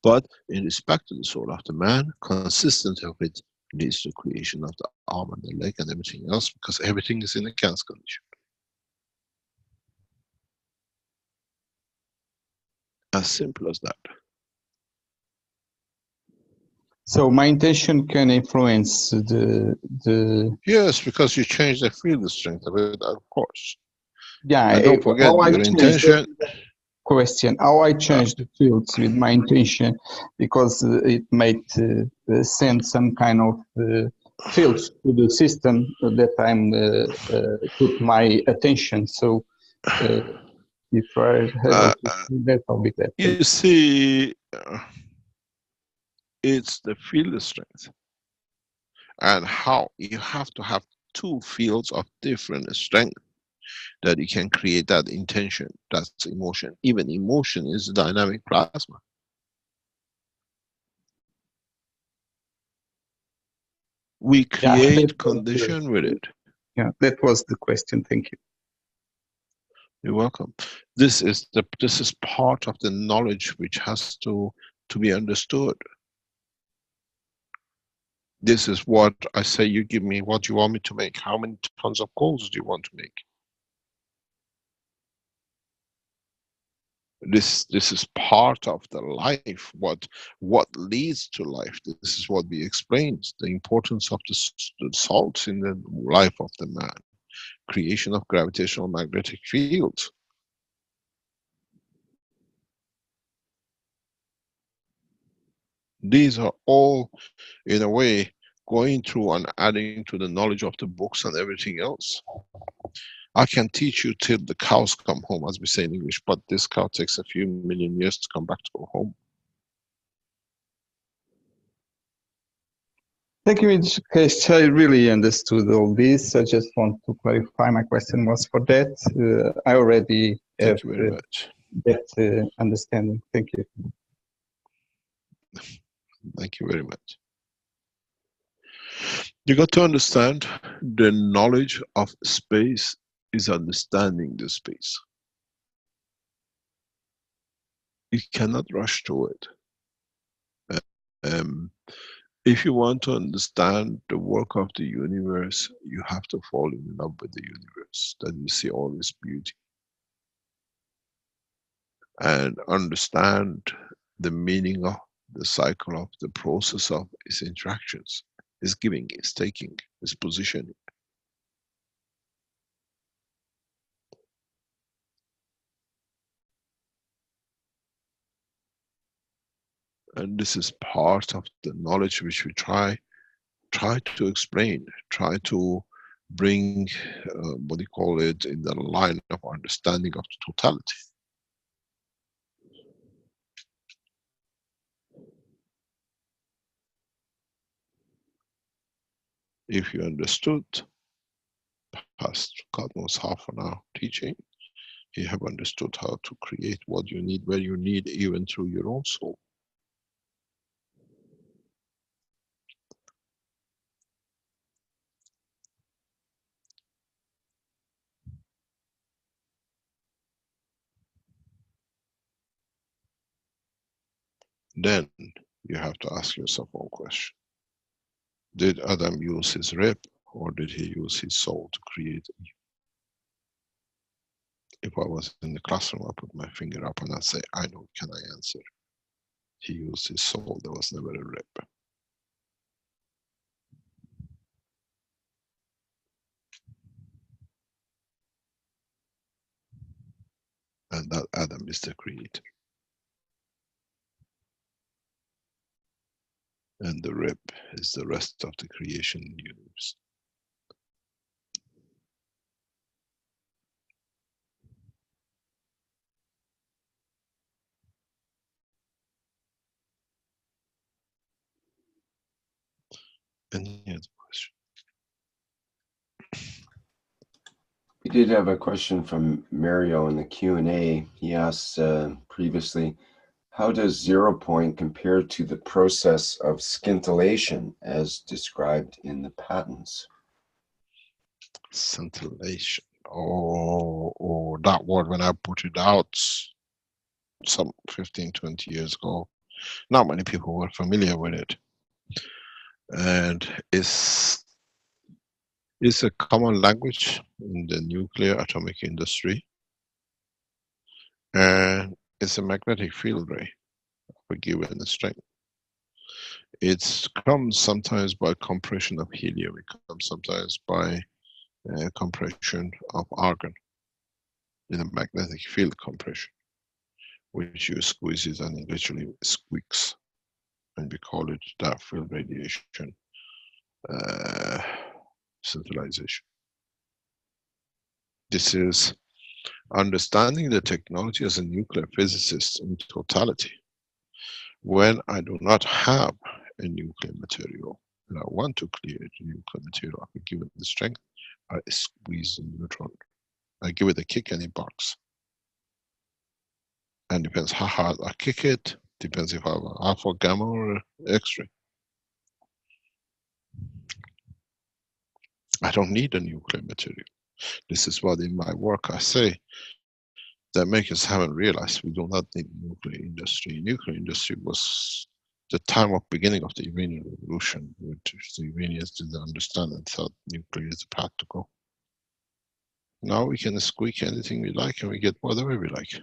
But in respect to the soul of the man, consistent of it leads to creation of the arm and the leg and everything else, because everything is in a Gans condition. As simple as that. So my intention can influence the. Yes, because you change the field strength of it, of course. Yeah. And don't forget your intention. question. How I change the fields with my intention, because it might send some kind of fields to the system that I'm put my attention. So if I have to see that, I'll be glad. You see, it's the field strength, and how you have to have two fields of different strength that you can create that intention. That's emotion. Even emotion is dynamic plasma. We create condition with it. Yeah, that was the question. Thank you. You're welcome. This is part of the knowledge which has to be understood. This is what I say, you give me what you want me to make. How many tons of calls do you want to make? This is part of the life, what leads to life. This is what we explained, the importance of the salts in the life of the man. Creation of gravitational magnetic fields. These are all, in a way, going through and adding to the knowledge of the books and everything else. I can teach you till the cows come home, as we say in English, but this cow takes a few million years to come back to go home. Thank you, Mr. Keshe. I really understood all this. I just want to clarify. My question was for that. I already have that understanding. Thank you. Thank you very much. You got to understand, the knowledge of space is understanding the space. You cannot rush to it. If you want to understand the work of the universe, you have to fall in love with the universe, then you see all its beauty. And understand the meaning of the cycle of the process of its interactions, its giving, its taking, its positioning. And this is part of the knowledge which we try to explain, try to bring, what do you call it, in the line of understanding of the totality. If you understood past, God knows, half an hour teaching, you have understood how to create what you need, where you need, even through your own soul. Then you have to ask yourself one question. Did Adam use his rib, or did he use his soul to create you? If I was in the classroom, I put my finger up and I say, I know, can I answer? He used his soul, there was never a rib. And that Adam is the creator. And the rib is the rest of the creation universe. Any other question? We did have a question from Mario in the Q&A. He asked previously, how does 0 point compare to the process of scintillation as described in the patents? Scintillation. Oh, that word, when I put it out some 15, 20 years ago, not many people were familiar with it. And it's a common language in the nuclear atomic industry. And it's a magnetic field ray of a given strength. It comes sometimes by compression of helium. It comes sometimes by compression of argon in a magnetic field compression. which you squeeze it and it literally squeaks, and we call it dark field radiation centralization. This is understanding the technology as a nuclear physicist in totality. When I do not have a nuclear material and I want to create a nuclear material, I give it the strength, I squeeze the neutron. I give it a kick and it barks. And depends how hard I kick it, depends if I have alpha, gamma, or X-ray. I don't need a nuclear material. This is what in my work I say that makers haven't realized we do not need nuclear industry. Nuclear industry was the time of beginning of the Iranian Revolution, which the Iranians didn't understand and thought nuclear is the path to go. Now we can squeak anything we like and we get whatever we like.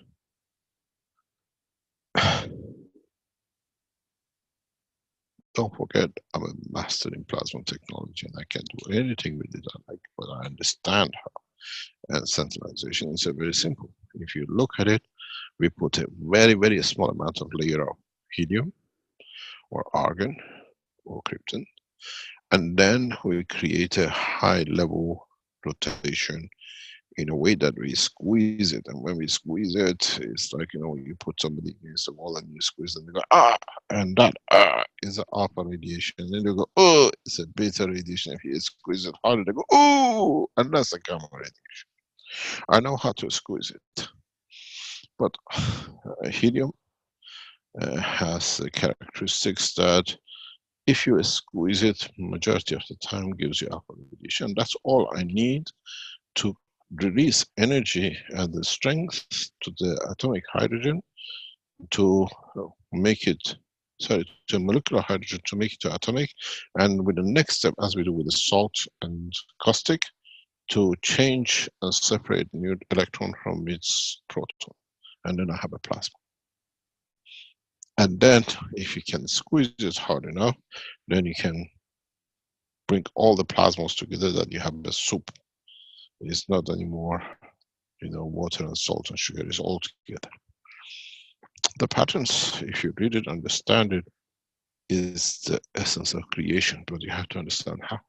Don't forget, I'm a master in plasma technology and I can do anything with it I like, but I understand how. And centralization is very simple. If you look at it, we put a very, very small amount of layer of helium or argon or krypton, and then we create a high level rotation in a way that we squeeze it. And when we squeeze it, it's like, you know, you put somebody against the wall and you squeeze them, they go, ah, and that is an alpha radiation. And then they go, oh, it's a beta radiation. If you squeeze it harder, they go, oh, and that's a gamma radiation. I know how to squeeze it. But helium has characteristics that if you squeeze it, majority of the time gives you alpha radiation. That's all I need to release energy and the strength to the atomic hydrogen to make it, sorry, to molecular hydrogen to make it to atomic, and with the next step, as we do with the salt and caustic, to change and separate the new electron from its proton, and then I have a plasma. And then, if you can squeeze it hard enough, then you can bring all the plasmas together that you have a soup. It's not anymore, you know, water and salt and sugar, is all together. The patterns, if you read it, understand it, is the essence of creation, but you have to understand how.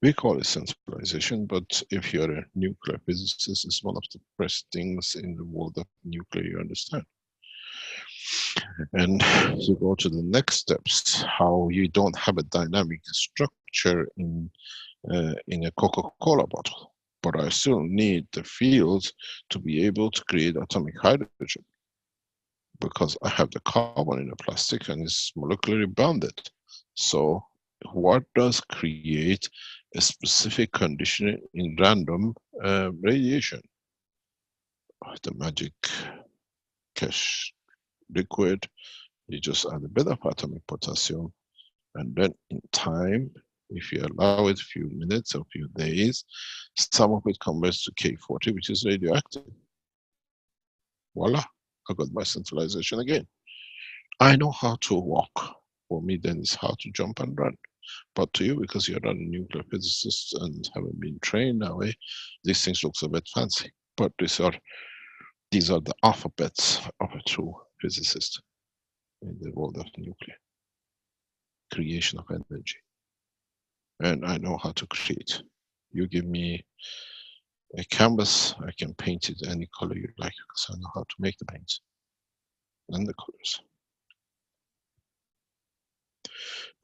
We call it centralization, but if you're a nuclear physicist, it's one of the first things in the world of nuclear you understand. And you go to the next steps, how you don't have a dynamic structure in a Coca-Cola bottle, but I still need the fields to be able to create atomic hydrogen because I have the carbon in the plastic and it's molecularly bounded. So what does create a specific condition in random radiation? The magic cash liquid, you just add a bit of atomic potassium, and then in time, if you allow it a few minutes or a few days, some of it converts to K40, which is radioactive. Voila, I got my centralization again. I know how to walk. For me, then it's how to jump and run. But to you, because you're not a nuclear physicist and haven't been trained that way, these things look a bit fancy. But these are the alphabets of a true physicist in the world of nuclear. Creation of energy. And I know how to create. You give me a canvas, I can paint it any color you like because I know how to make the paints and the colors.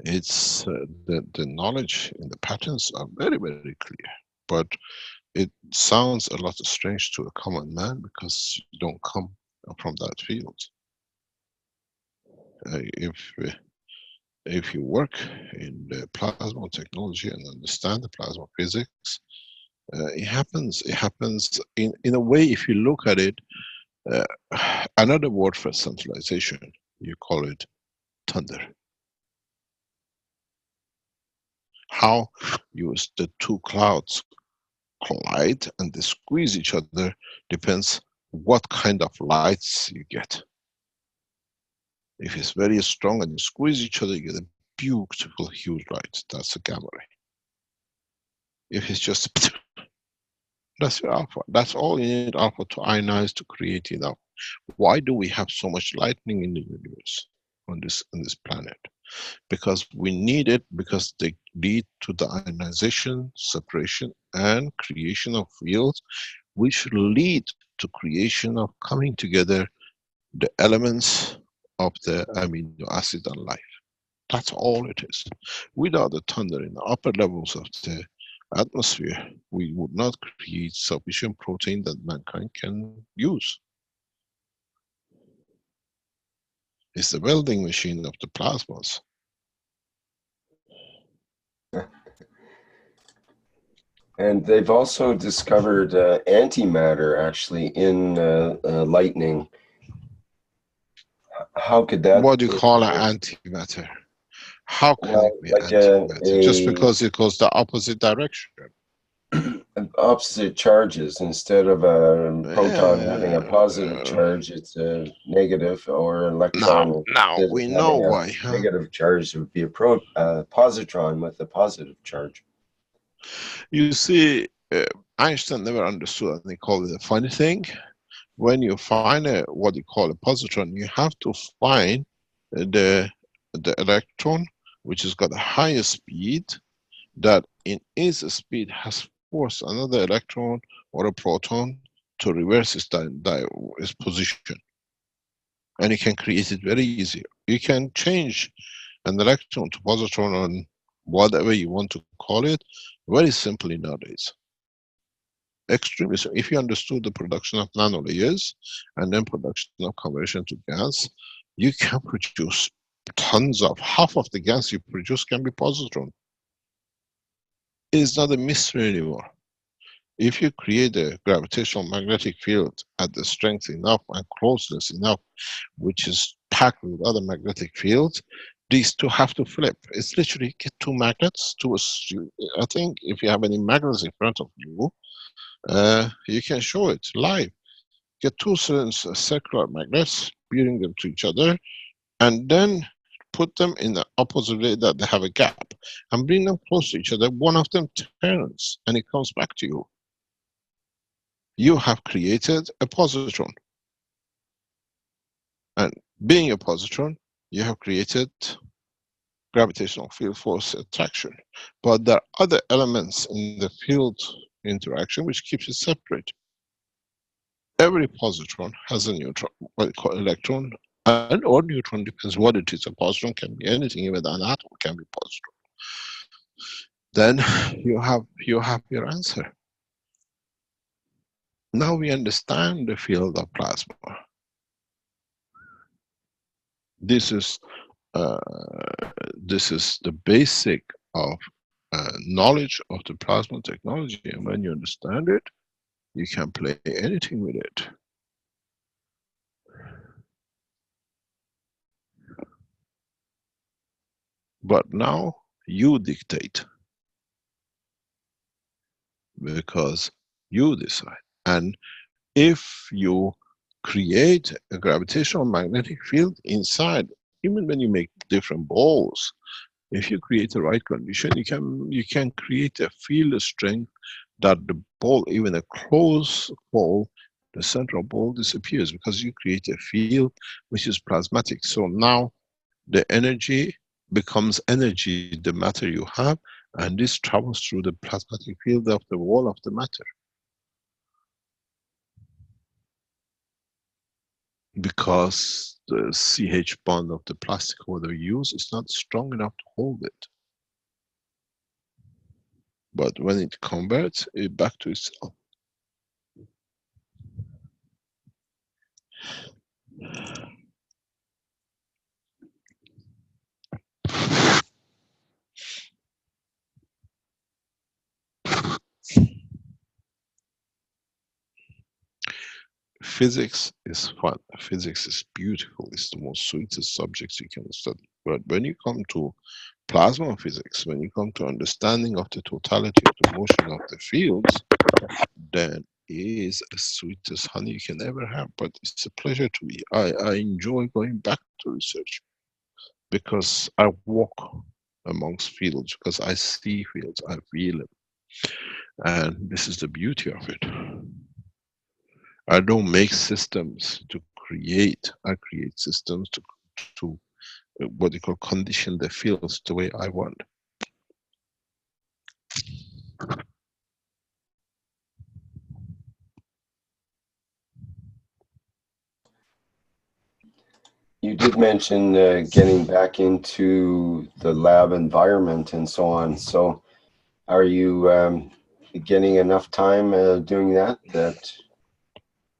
It's the knowledge in the patterns are very, very clear, but it sounds a lot strange to a common man because you don't come from that field. If you work in the plasma technology and understand the plasma physics, it happens in a way. If you look at it, another word for centralization, you call it thunder. How the two clouds collide and they squeeze each other depends what kind of lights you get. If it's very strong and you squeeze each other, you get a beautiful huge light. That's a gamma ray. If it's just That's your alpha. That's all you need alpha to ionize to create enough. Why do we have so much lightning in the universe on this planet? Because we need it, because they lead to the ionization, separation, and creation of fields, which lead to creation of coming together the elements of the amino acid and life. That's all it is. Without the thunder in the upper levels of the atmosphere, we would not create sufficient protein that mankind can use. It's the welding machine of the plasmas. And they've also discovered antimatter actually in lightning. How could that? What do you call an antimatter? How can it be like antimatter? Just because it goes the opposite direction. Opposite charges. Instead of a proton having a positive charge, it's a negative, or an electron. Now we know why. Negative charge would be a positron with a positive charge. You see, Einstein never understood, and they call it a funny thing. When you find what you call a positron, you have to find the electron, which has got a higher speed, that in its speed has forced another electron or a proton to reverse its position. And you can create it very easy. You can change an electron to positron on whatever you want to call it, very simply nowadays. Extremely simple. If you understood the production of nanolayers and then production of conversion to gas, you can produce tons of, half of the gas you produce can be positron. It's not a mystery anymore. If you create a gravitational magnetic field at the strength enough and closeness enough, which is packed with other magnetic fields, these two have to flip. It's literally get two magnets to I think if you have any magnets in front of you, you can show it live. Get two circular magnets, bearing them to each other, and then put them in the opposite way that they have a gap, and bring them close to each other. One of them turns, and it comes back to you. You have created a positron. And being a positron, you have created gravitational field force attraction. But there are other elements in the field interaction which keeps it separate. Every positron has a neutron, what you call electron, and or neutron, depends what it is. A positron can be anything, even an atom can be positron. Then you have your answer. Now we understand the field of plasma. This is the basic of knowledge of the plasma technology, and when you understand it, you can play anything with it. But now you dictate, because you decide. And if you create a gravitational magnetic field inside, even when you make different balls, if you create the right condition, you can create a field strength that the ball, even a close ball, the central ball disappears, because you create a field which is plasmatic. So now the energy becomes energy, the matter you have, and this travels through the plasmatic field of the wall of the matter. Because the CH bond of the plastic whatever you use is not strong enough to hold it. But when it converts it back to itself. Physics is fun. Physics is beautiful. It's the most sweetest subjects you can study. But when you come to plasma physics, when you come to understanding of the totality of the motion of the fields, then it is the sweetest honey you can ever have. But it's a pleasure to me. I enjoy going back to research, because I walk amongst fields, because I see fields, I feel them. And this is the beauty of it. I don't make systems to create. I create systems to what you call condition the fields the way I want. You did mention getting back into the lab environment and so on. So are you getting enough time doing that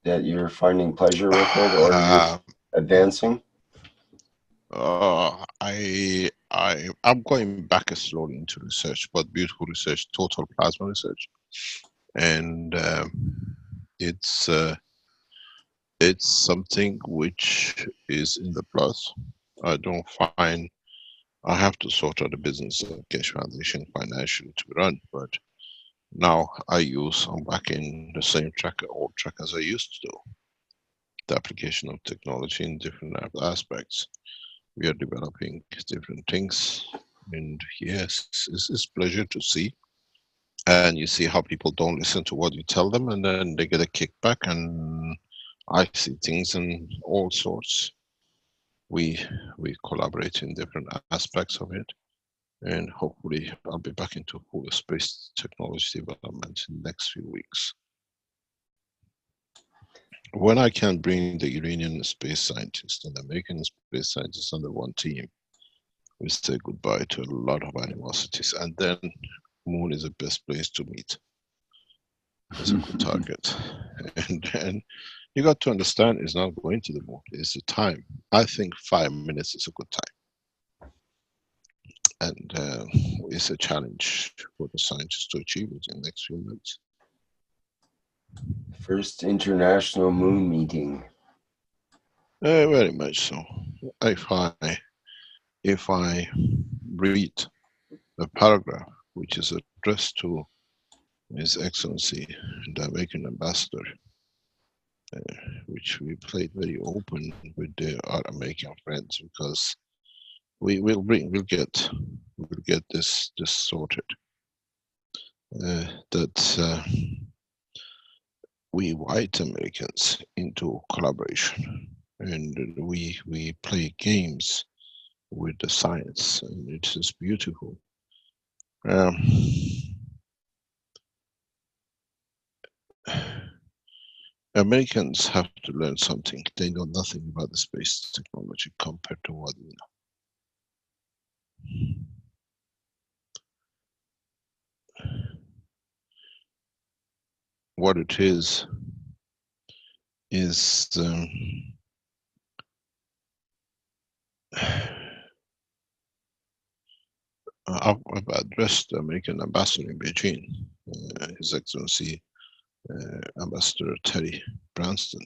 you're finding pleasure with it, or you're advancing? I'm going back slowly into research, but beautiful research, total plasma research. And it's something which is in the plus. I don't find I have to sort out the business of Keshe Foundation financially to run, but now I'm back in the same track, old track as I used to do. The application of technology in different aspects. We are developing different things, and yes, it's a pleasure to see. And you see how people don't listen to what you tell them, and then they get a kickback, and I see things in all sorts. We collaborate in different aspects of it, and hopefully I'll be back into full space technology development in the next few weeks. When I can bring the Iranian space scientists and American space scientists under one team, we say goodbye to a lot of animosities, and then Moon is the best place to meet. It's a good target. And then you got to understand it's not going to the moon, it's the time. I think 5 minutes is a good time. And it's a challenge for the scientists to achieve it in the next few months. First international moon meeting. Very much so. If I read a paragraph which is addressed to His Excellency, the American Ambassador, which we played very open with our American friends, because we'll get this sorted. That we white Americans into collaboration, and we play games with the science, and it is beautiful. Americans have to learn something. They know nothing about the space technology compared to what we know. What it is I've addressed the American ambassador in Beijing, His Excellency Ambassador Terry Branston,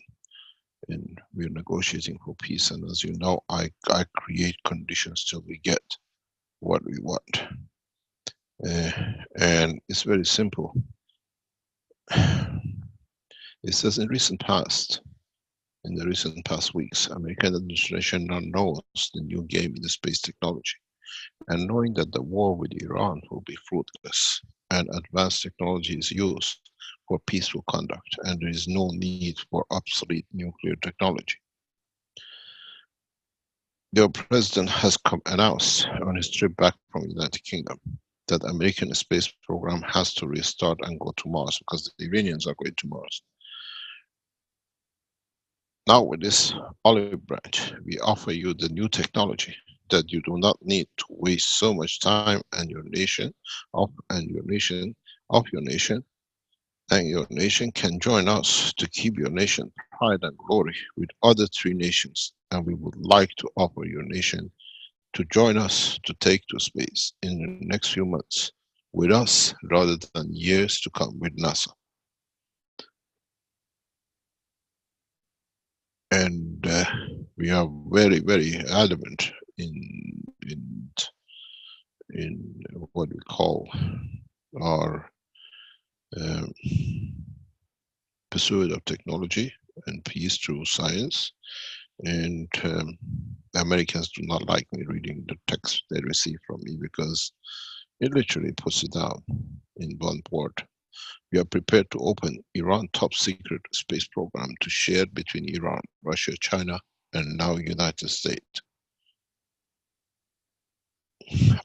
and we're negotiating for peace. And as you know, I create conditions till we get what we want. And it's very simple. It says in the recent past weeks, American administration now knows the new game in the space technology, and knowing that the war with Iran will be fruitless and advanced technology is used for peaceful conduct, and there is no need for obsolete nuclear technology. The president has announced on his trip back from the United Kingdom that the American space program has to restart and go to Mars, because the Iranians are going to Mars. Now with this olive branch, we offer you the new technology that you do not need to waste so much time and your nation can join us to keep your nation pride and glory with other 3 nations, and we would like to offer your nation to join us to take to space in the next few months with us rather than years to come with NASA. And we are very, very adamant in what we call our pursuit of technology and peace through science. And the Americans do not like me reading the text they receive from me, because It literally puts it down in one word. We are prepared to open Iran top secret space program to share between Iran, Russia, China, and now United States.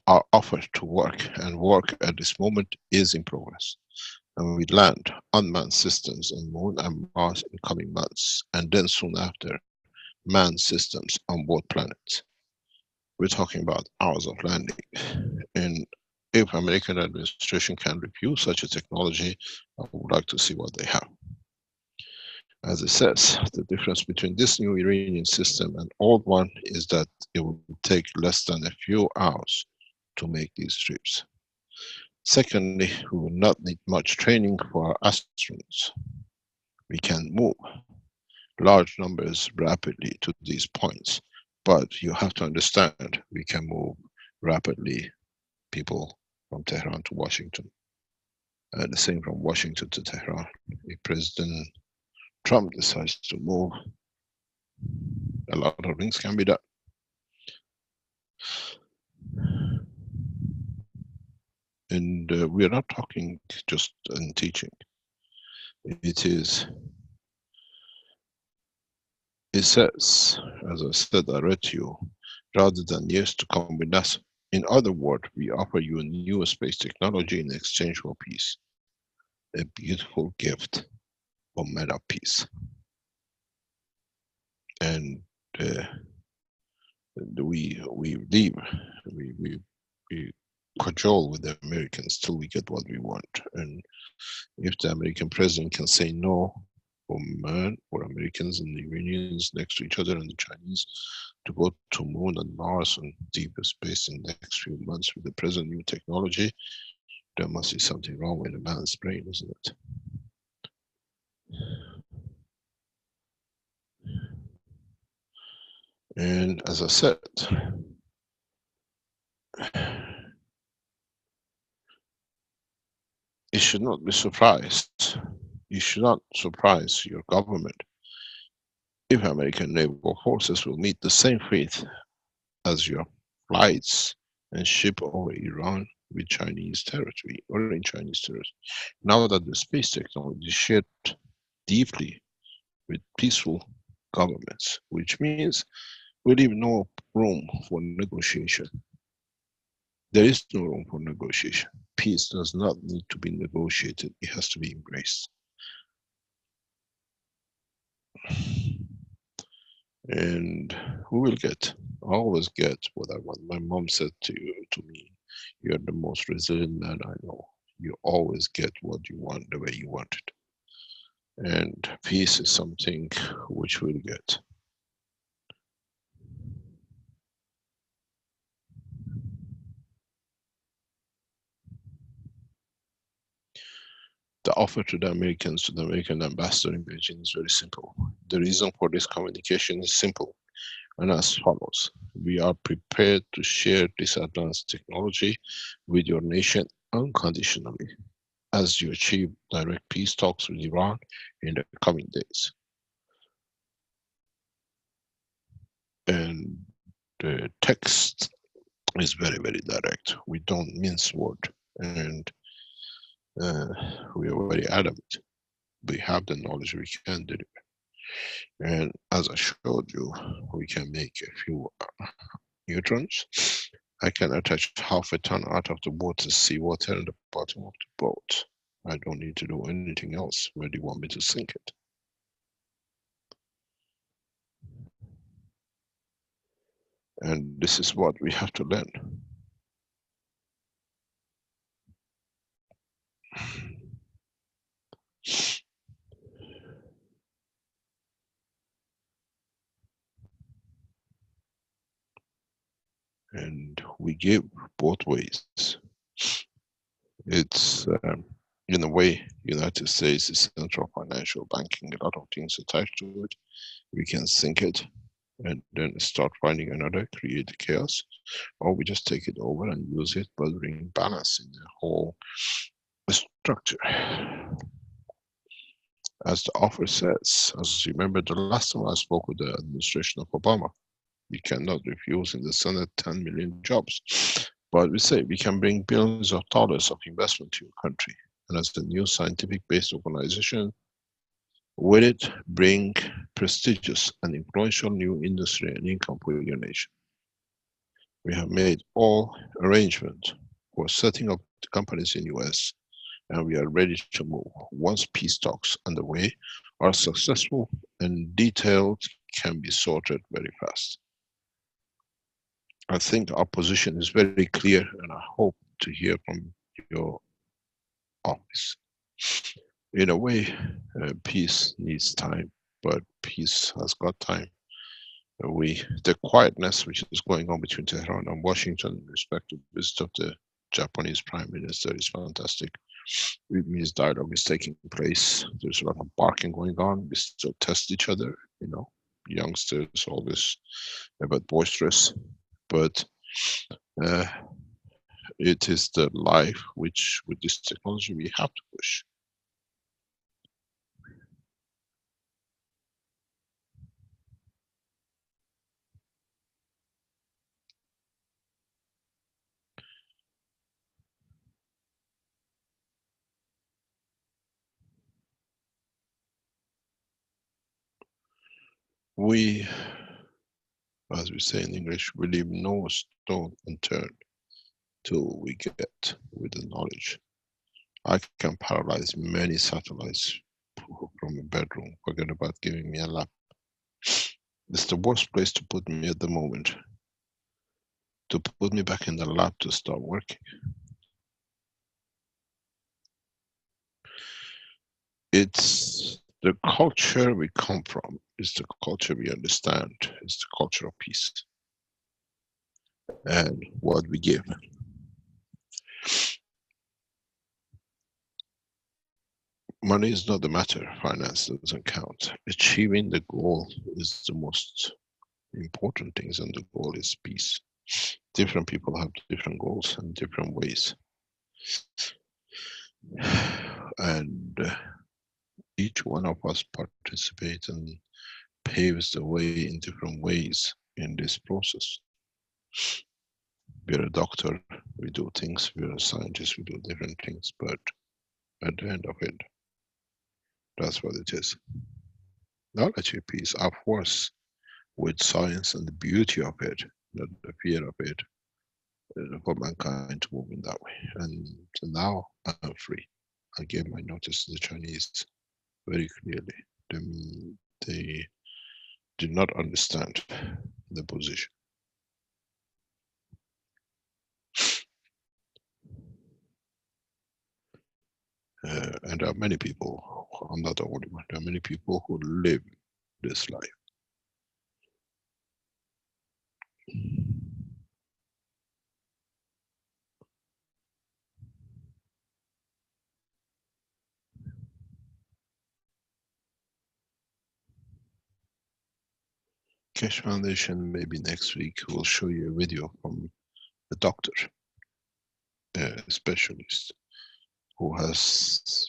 Our offer to work at this moment is in progress. And we land unmanned systems on Moon and Mars in coming months, and then soon after, manned systems on both planets. We're talking about hours of landing. And if American administration can review such a technology, I would like to see what they have. As it says, the difference between this new Iranian system and old one is that it will take less than a few hours to make these trips. Secondly, we will not need much training for our astronauts. We can move large numbers rapidly to these points, but you have to understand we can move rapidly people from Tehran to Washington. And the same from Washington to Tehran. If President Trump decides to move, a lot of things can be done. And we are not talking just in teaching. It says, as I said, I read to you, rather than years to come with us. In other words, we offer you a new space technology in exchange for peace. A beautiful gift for meta peace. And we cajole with the Americans till we get what we want. And if the American president can say no for man, for Americans and the Iranians next to each other and the Chinese to go to Moon and Mars and deeper space in the next few months with the present new technology, there must be something wrong with a man's brain, isn't it? And as I said, it should not be surprised. You should not surprise your government if American naval forces will meet the same fate as your flights and ship over Iran with Chinese territory or in Chinese territory. Now that the space technology is shared deeply with peaceful governments, which means we leave no room for negotiation. There is no room for negotiation. Peace does not need to be negotiated, it has to be embraced. And who will get? I always get what I want. My mom said to me, you're the most resilient man I know. You always get what you want the way you want it. And peace is something which we'll get. The offer to the Americans, to the American ambassador in Beijing is very simple. The reason for this communication is simple and as follows. We are prepared to share this advanced technology with your nation unconditionally as you achieve direct peace talks with Iran in the coming days. And the text is very, very direct. We don't mince word, and we are very adamant. We have the knowledge, we can deliver. And as I showed you, we can make a few neutrons. I can attach half a ton out of the water, seawater in the bottom of the boat. I don't need to do anything else. Where do you want me to sink it? And this is what we have to learn. And we give both ways. It's in a way, United States is central financial banking, a lot of things attached to it. We can sink it and then start finding another, create chaos, or we just take it over and use it, but bring balance in the whole structure. As the offer says, as you remember the last time I spoke with the administration of Obama, you cannot refuse in the Senate 10 million jobs. But we say we can bring billions of dollars of investment to your country. And as a new scientific-based organization, with it, bring prestigious and influential new industry and income for your nation. We have made all arrangements for setting up the companies in US, and we are ready to move once peace talks underway are successful and detailed can be sorted very fast. I think our position is very clear, and I hope to hear from your office. In a way, peace needs time, but peace has got time. The quietness which is going on between Tehran and Washington in respect to the visit of the Japanese Prime Minister is fantastic. It means dialogue is taking place. There's a lot of barking going on. We still test each other, you know. Youngsters always a bit boisterous, but it is the life which, with this technology, we have to push. We, as we say in English, we leave no stone unturned till we get with the knowledge. I can paralyze many satellites from a bedroom. Forget about giving me a lap. It's the worst place to put me at the moment. To put me back in the lab to start working. It's the culture we come from, it's the culture we understand, it's the culture of peace and what we give. Money is not the matter, finance doesn't count. Achieving the goal is the most important things, and the goal is peace. Different people have different goals and different ways. And each one of us participates and paves the way in different ways in this process. We're a doctor, we do things, we're a scientist, we do different things, but at the end of it, that's what it is. Knowledge is peace, of course, with science and the beauty of it, not the fear of it, for mankind to move in that way. And now I'm free. I gave my notice to the Chinese very clearly. They did not understand the position. And there are many people, I'm not the only one, there are many people who live this life. Keshe Foundation, maybe next week, will show you a video from a doctor, a specialist, who has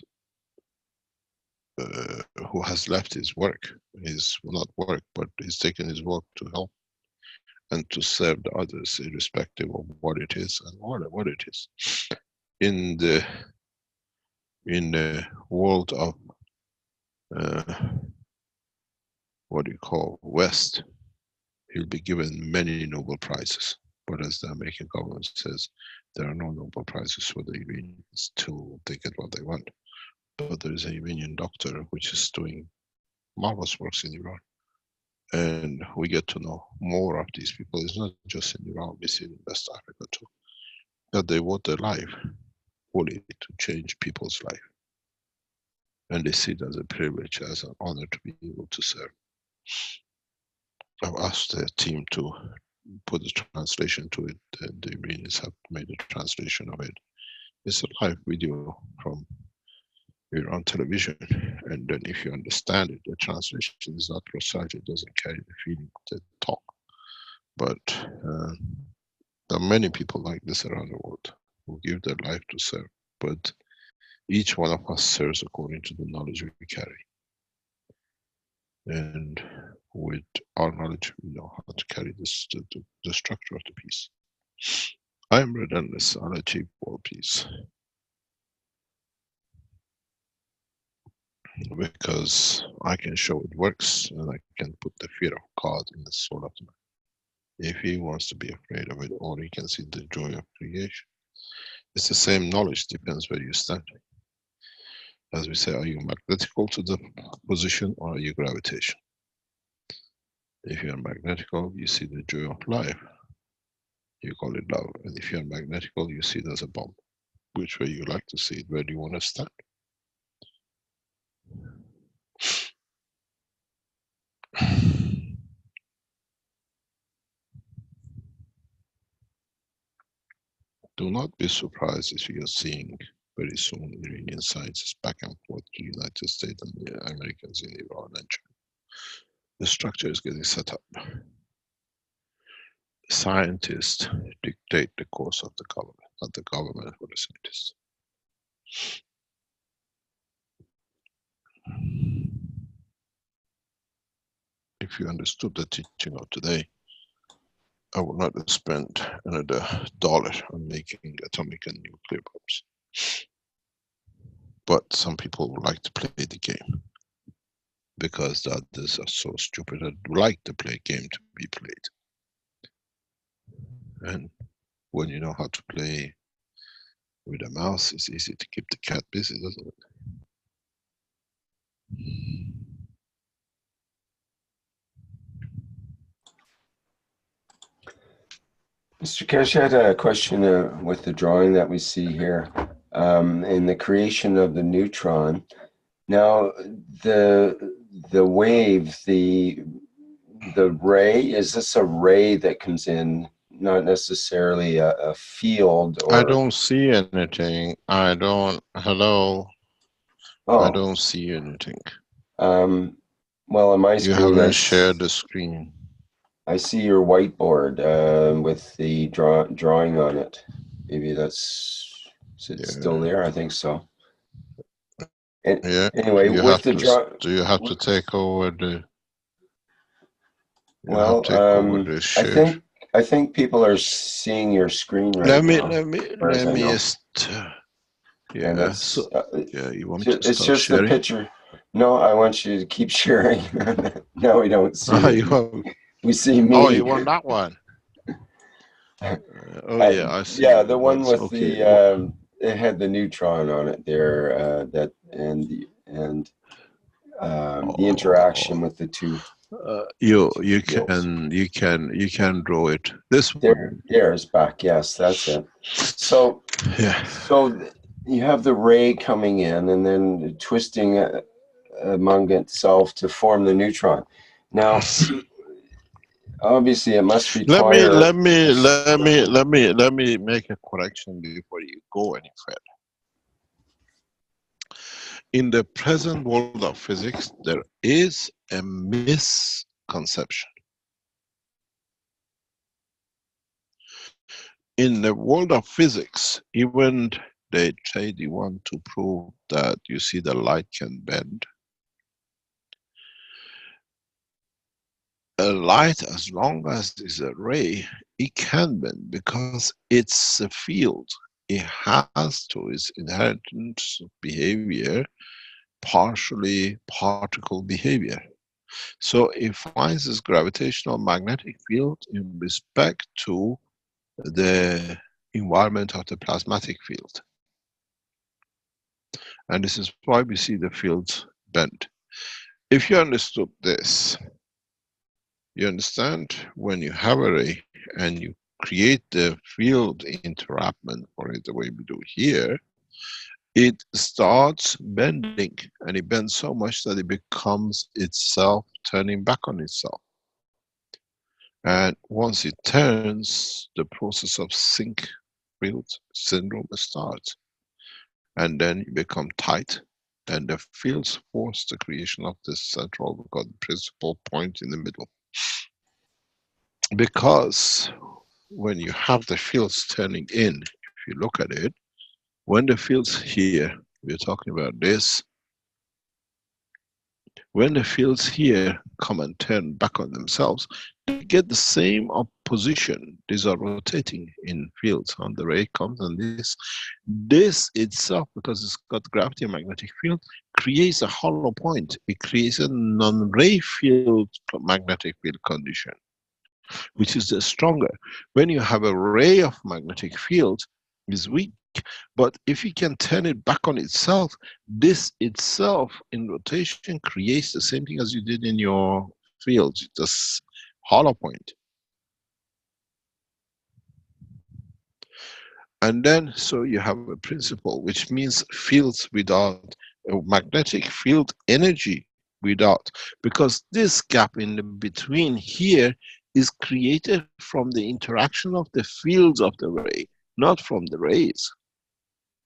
left his work, not work, but he's taken his work to help and to serve the others, irrespective of what it is and what it is. In the world of what do you call West, he'll be given many Nobel Prizes. But as the American government says, there are no Nobel Prizes for the Iranians till they get what they want. But there is an Iranian doctor which is doing marvelous works in Iran. And we get to know more of these people. It's not just in Iran, we see it in West Africa too. That they want their life fully to change people's life. And they see it as a privilege, as an honor to be able to serve. I've asked the team to put the translation to it, and the Iranians have made a translation of it. It's a live video from Iran television, and then if you understand it, the translation is not precise, it doesn't carry the feeling of the talk. But there are many people like this around the world who give their life to serve, but each one of us serves according to the knowledge we carry. And with our knowledge, we know how to carry this, the structure of the piece. I am relentless. I'll achieve world peace. Because I can show it works, and I can put the fear of God in the soul of man. If he wants to be afraid of it, or he can see the joy of creation. It's the same knowledge, depends where you stand. As we say, are you magnetical to the position, or are you gravitation? If you're magnetical, you see the joy of life. You call it love. And if you're magnetical, you see it as a bomb. Which way you like to see it? Where do you want to stand? Do not be surprised if you are seeing very soon Iranian scientists back and forth to the United States and the Americans in Iran and China. The structure is getting set up. Scientists dictate the course of the government, not the government for the scientists. If you understood the teaching of today, I would not have spent another dollar on making atomic and nuclear bombs. But some people would like to play the game because the others are so stupid that like to play a game to be played. And when you know how to play with a mouse, it's easy to keep the cat busy, doesn't it? Mr. Keshe, I had a question with the drawing that we see here in the creation of the neutron. Now, the wave, the ray, is this a ray that comes in, not necessarily a field? Or... I don't see anything. I don't. Hello. Oh. I don't see anything. Well, on my screen, you haven't shared the screen. I see your whiteboard with the drawing on it. Maybe that's still there. I think so. And yeah. Anyway, with the do you have to take over the? Well, I think people are seeing your screen right now. Let me just. Yeah. Yeah. You want me to it's start just sharing? the picture. No, I want you to keep sharing. No, we don't see. We see me. Oh, you want that one? Yeah, I see. Yeah, the one with the it had the neutron on it there. The interaction with the two. You can draw it this one. There's back. Yes, that's it. So yeah. So you have the ray coming in and then twisting among itself to form the neutron. Now. Obviously, it must require. Let me make a correction before you go any further. In the present world of physics, there is a misconception. In the world of physics, even they say they want to prove that you see the light can bend. A light, as long as it's a ray, it can bend because it's a field. It has to its inherent behavior, partially particle behavior. So it finds this gravitational magnetic field in respect to the environment of the plasmatic field. And this is why we see the fields bend. If you understood this, you understand when you have a ray and you create the field entrapment for it the way we do here, it starts bending, and it bends so much that it becomes itself turning back on itself. And once it turns, the process of sync field syndrome starts. And then you become tight, and the fields force the creation of this central, we've got the principal point in the middle. Because when you have the fields turning in, if you look at it, when the fields here, we're talking about this, when the fields here come and turn back on themselves, they get the same position. These are rotating in fields. And the ray comes and this itself, because it's got gravity and magnetic field, creates a hollow point. It creates a non-ray field magnetic field condition, which is the stronger. When you have a ray of magnetic field, is weak, but if you can turn it back on itself, this itself in rotation creates the same thing as you did in your fields, this hollow point. And then, so you have a principle, which means fields without a magnetic field energy without, because this gap in the between here is created from the interaction of the fields of the ray, not from the rays.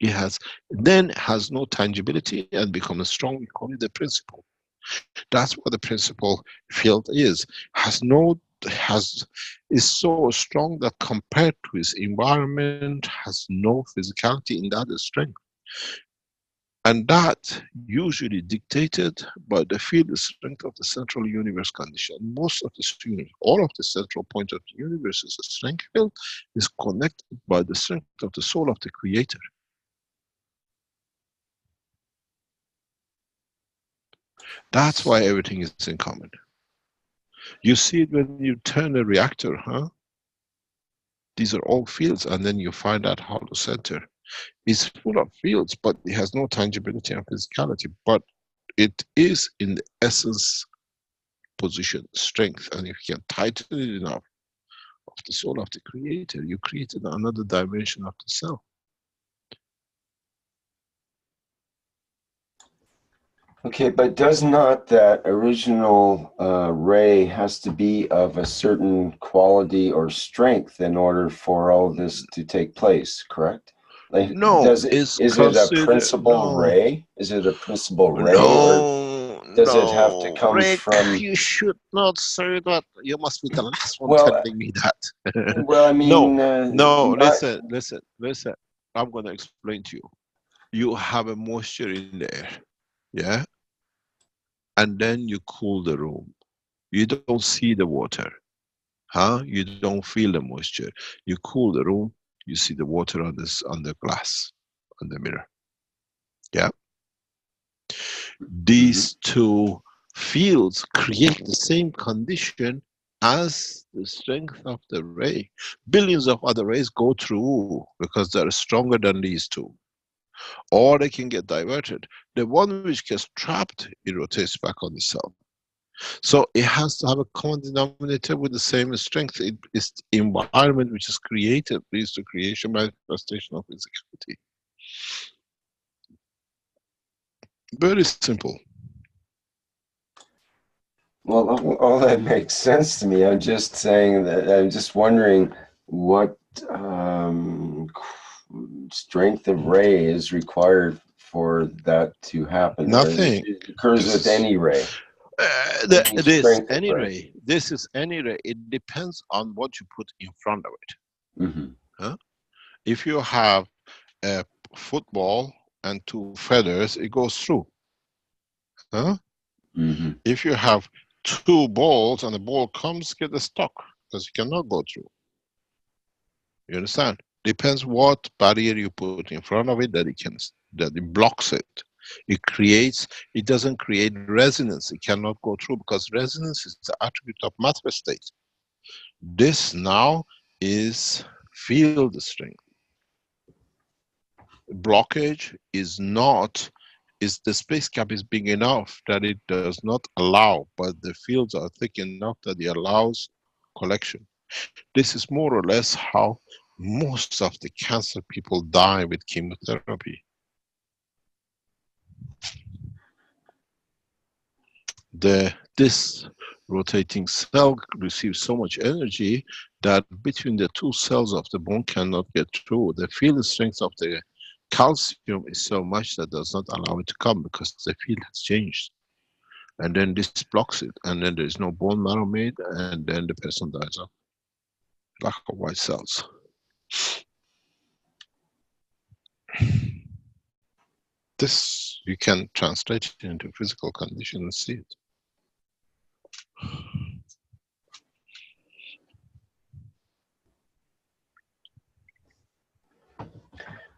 It has no tangibility and becomes strong. We call it the principle. That's what the principle field is. Is so strong that compared to its environment has no physicality in that strength. And that usually dictated by the field strength of the central universe condition. Most of the universe, all of the central point of the universe's strength field is connected by the strength of the soul of the creator. That's why everything is in common. You see it when you turn a reactor, huh? These are all fields, and then you find that hollow center. It's full of fields, but it has no tangibility and physicality. But it is in the essence, position, strength, and if you can tighten it enough of the soul of the creator, you created another dimension of the self. Okay, but does not that original ray has to be of a certain quality or strength in order for all this to take place, correct? Like, no, is it a principal ray? Is it a principal ray, or does it have to come Rick, from? You should not say that. You must be the last one telling me that. Well, I mean, listen. I'm going to explain to you. You have a moisture in the air, yeah? And then you cool the room. You don't see the water, huh? You don't feel the moisture. You cool the room, you see the water on the glass, on the mirror. Yeah? These two fields create the same condition as the strength of the ray. Billions of other rays go through because they're stronger than these two. Or they can get diverted. The one which gets trapped, it rotates back on itself. So it has to have a common denominator with the same strength. It is the environment which is created, leads to creation, manifestation of physicality. Very simple. Well, all that makes sense to me. I'm just saying that I'm just wondering what strength of ray is required for that to happen. Nothing. It occurs with any ray. Any ray. This is any ray. It depends on what you put in front of it. Mm-hmm. Huh? If you have a football and two feathers, it goes through. Huh? Mm-hmm. If you have two balls and the ball comes, get stuck because you cannot go through. You understand? Depends what barrier you put in front of it that it blocks it. It doesn't create resonance. It cannot go through because resonance is the attribute of matter state. This now is field strength. Blockage is the space gap is big enough that it does not allow, but the fields are thick enough that it allows collection. This is more or less how most of the cancer people die with chemotherapy. This rotating cell receives so much energy that between the two cells of the bone cannot get through. The field strength of the calcium is so much that does not allow it to come because the field has changed. And then this blocks it, and then there is no bone marrow made, and then the person dies of lack of white cells. This you can translate it into physical condition and see it.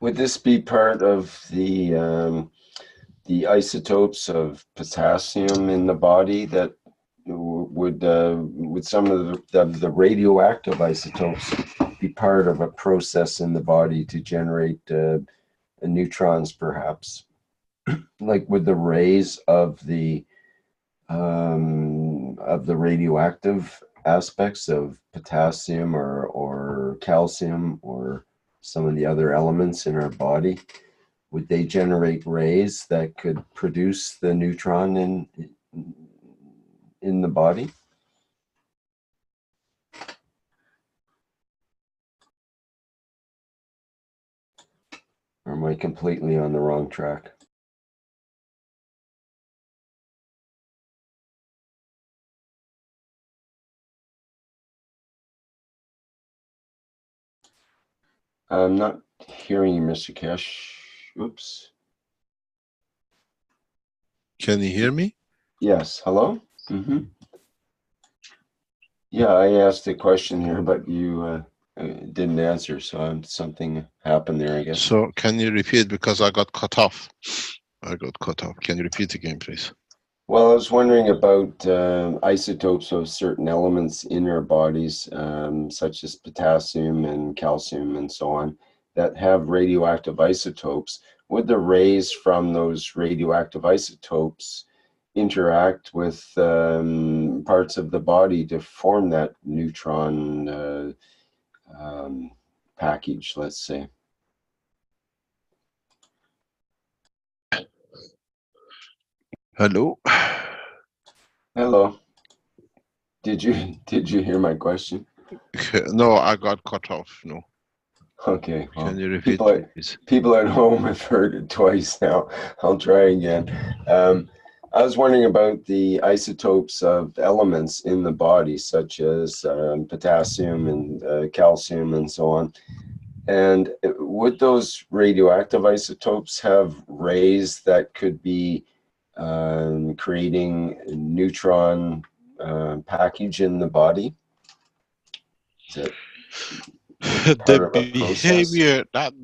Would this be part of the isotopes of potassium in the body that would some of the radioactive isotopes be part of a process in the body to generate neutrons, perhaps? Like would the rays of the radioactive aspects of potassium or calcium or some of the other elements in our body, would they generate rays that could produce the neutron in the body? Or am I completely on the wrong track? I'm not hearing you, Mr. Kesh. Oops. Can you hear me? Yes. Hello? Mm-hmm. Yeah, I asked a question here, but you didn't answer, so something happened there, I guess. So can you repeat, because I got cut off. Can you repeat again, please? Well, I was wondering about isotopes of certain elements in our bodies, such as potassium and calcium and so on, that have radioactive isotopes. Would the rays from those radioactive isotopes interact with parts of the body to form that neutron package, let's say? Hello? Hello. Did you hear my question? No, I got cut off. No. Okay. Well, can you repeat, please? People at home have heard it twice now. I'll try again. I was wondering about the isotopes of elements in the body, such as potassium and calcium and so on. And would those radioactive isotopes have rays that could be creating a neutron package in the body? The behavior, that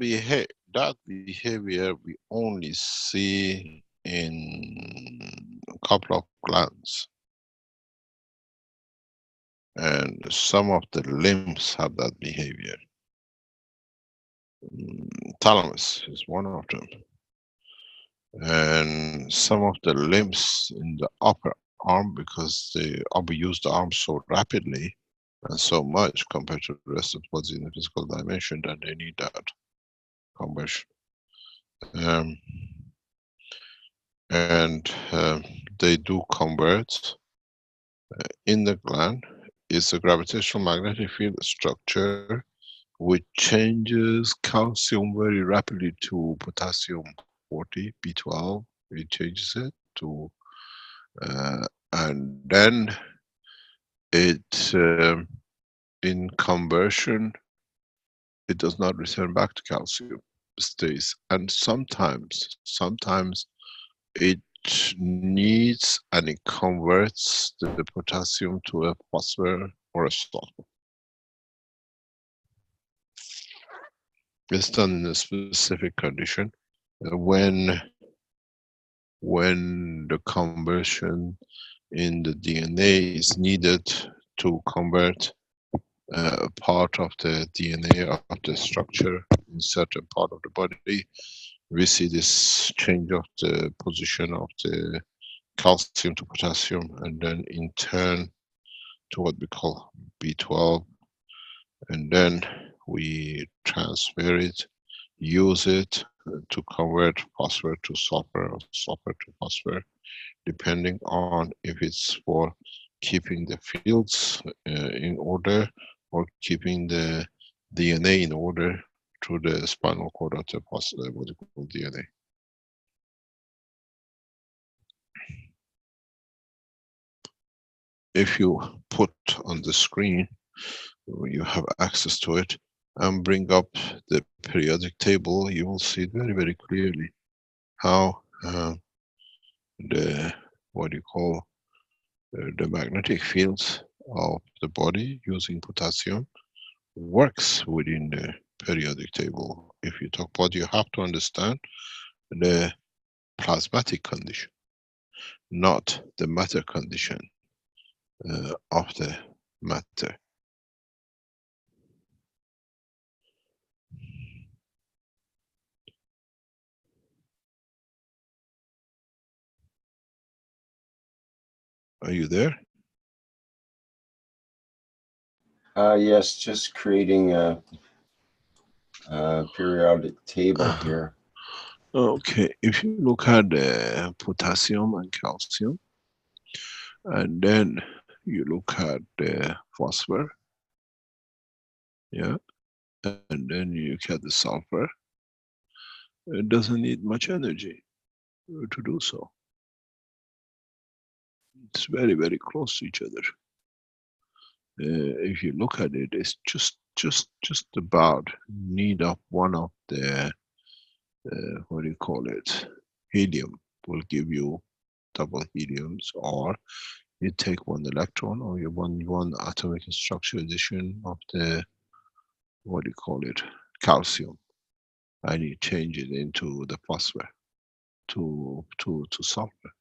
behavior we only see in a couple of glands, and some of the limbs have that behavior. Thalamus is one of them, and some of the limbs in the upper arm, because they overuse the arm so rapidly and so much compared to the rest of the body in the physical dimension, that they need that conversion. They do convert in the gland. It's a gravitational magnetic field structure which changes calcium very rapidly to potassium 40, B12. It changes it to, and then it, in conversion, it does not return back to calcium, it stays. And sometimes it needs and it converts the potassium to a phosphor or a sulfur. It's done in a specific condition. When the conversion in the DNA is needed to convert part of the DNA of the structure in certain part of the body, we see this change of the position of the calcium to potassium, and then in turn to what we call B12, and then we transfer it, use it to convert phosphor to sulfur or sulfur to phosphor, depending on if it's for keeping the fields in order or keeping the DNA in order through the spinal cord of the what we call DNA. If you put on the screen, you have access to it, and bring up the periodic table, you will see very, very clearly how the what you call the magnetic fields of the body using potassium works within the periodic table if you talk about, you have to understand the plasmatic condition, not the matter condition of the matter. Are you there? Yes, just creating a periodic table here. Okay, if you look at the potassium and calcium, and then you look at the phosphor, yeah, and then you look at the sulfur, it doesn't need much energy to do so. It's very, very close to each other. If you look at it, it's just about need of one of the what do you call it? Helium will give you double heliums, or you take one electron, or you want one atomic structure addition of the, what do you call it, calcium, and you change it into the phosphor to sulfur.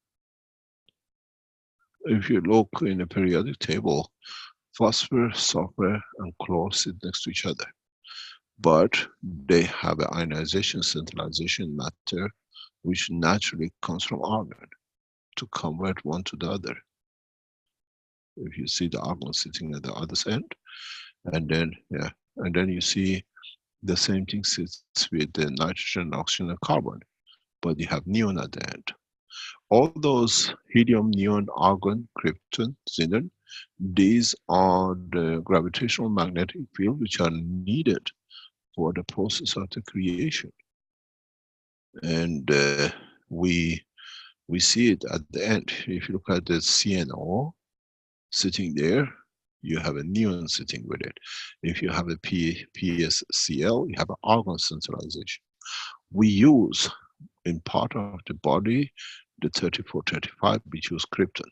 If you look in a periodic table, phosphor, sulfur, and chlorine sit next to each other, but they have an ionization centralization matter which naturally comes from argon to convert one to the other. If you see the argon sitting at the other end, and then and then you see the same thing sits with the nitrogen, oxygen, and carbon, but you have neon at the end. All those helium, neon, argon, krypton, xenon, these are the gravitational magnetic field which are needed for the process of the creation. And we see it at the end. If you look at the CNO sitting there, you have a neon sitting with it. If you have a PSCl, you have an argon centralization. We use in part of the body the 3435, we choose krypton.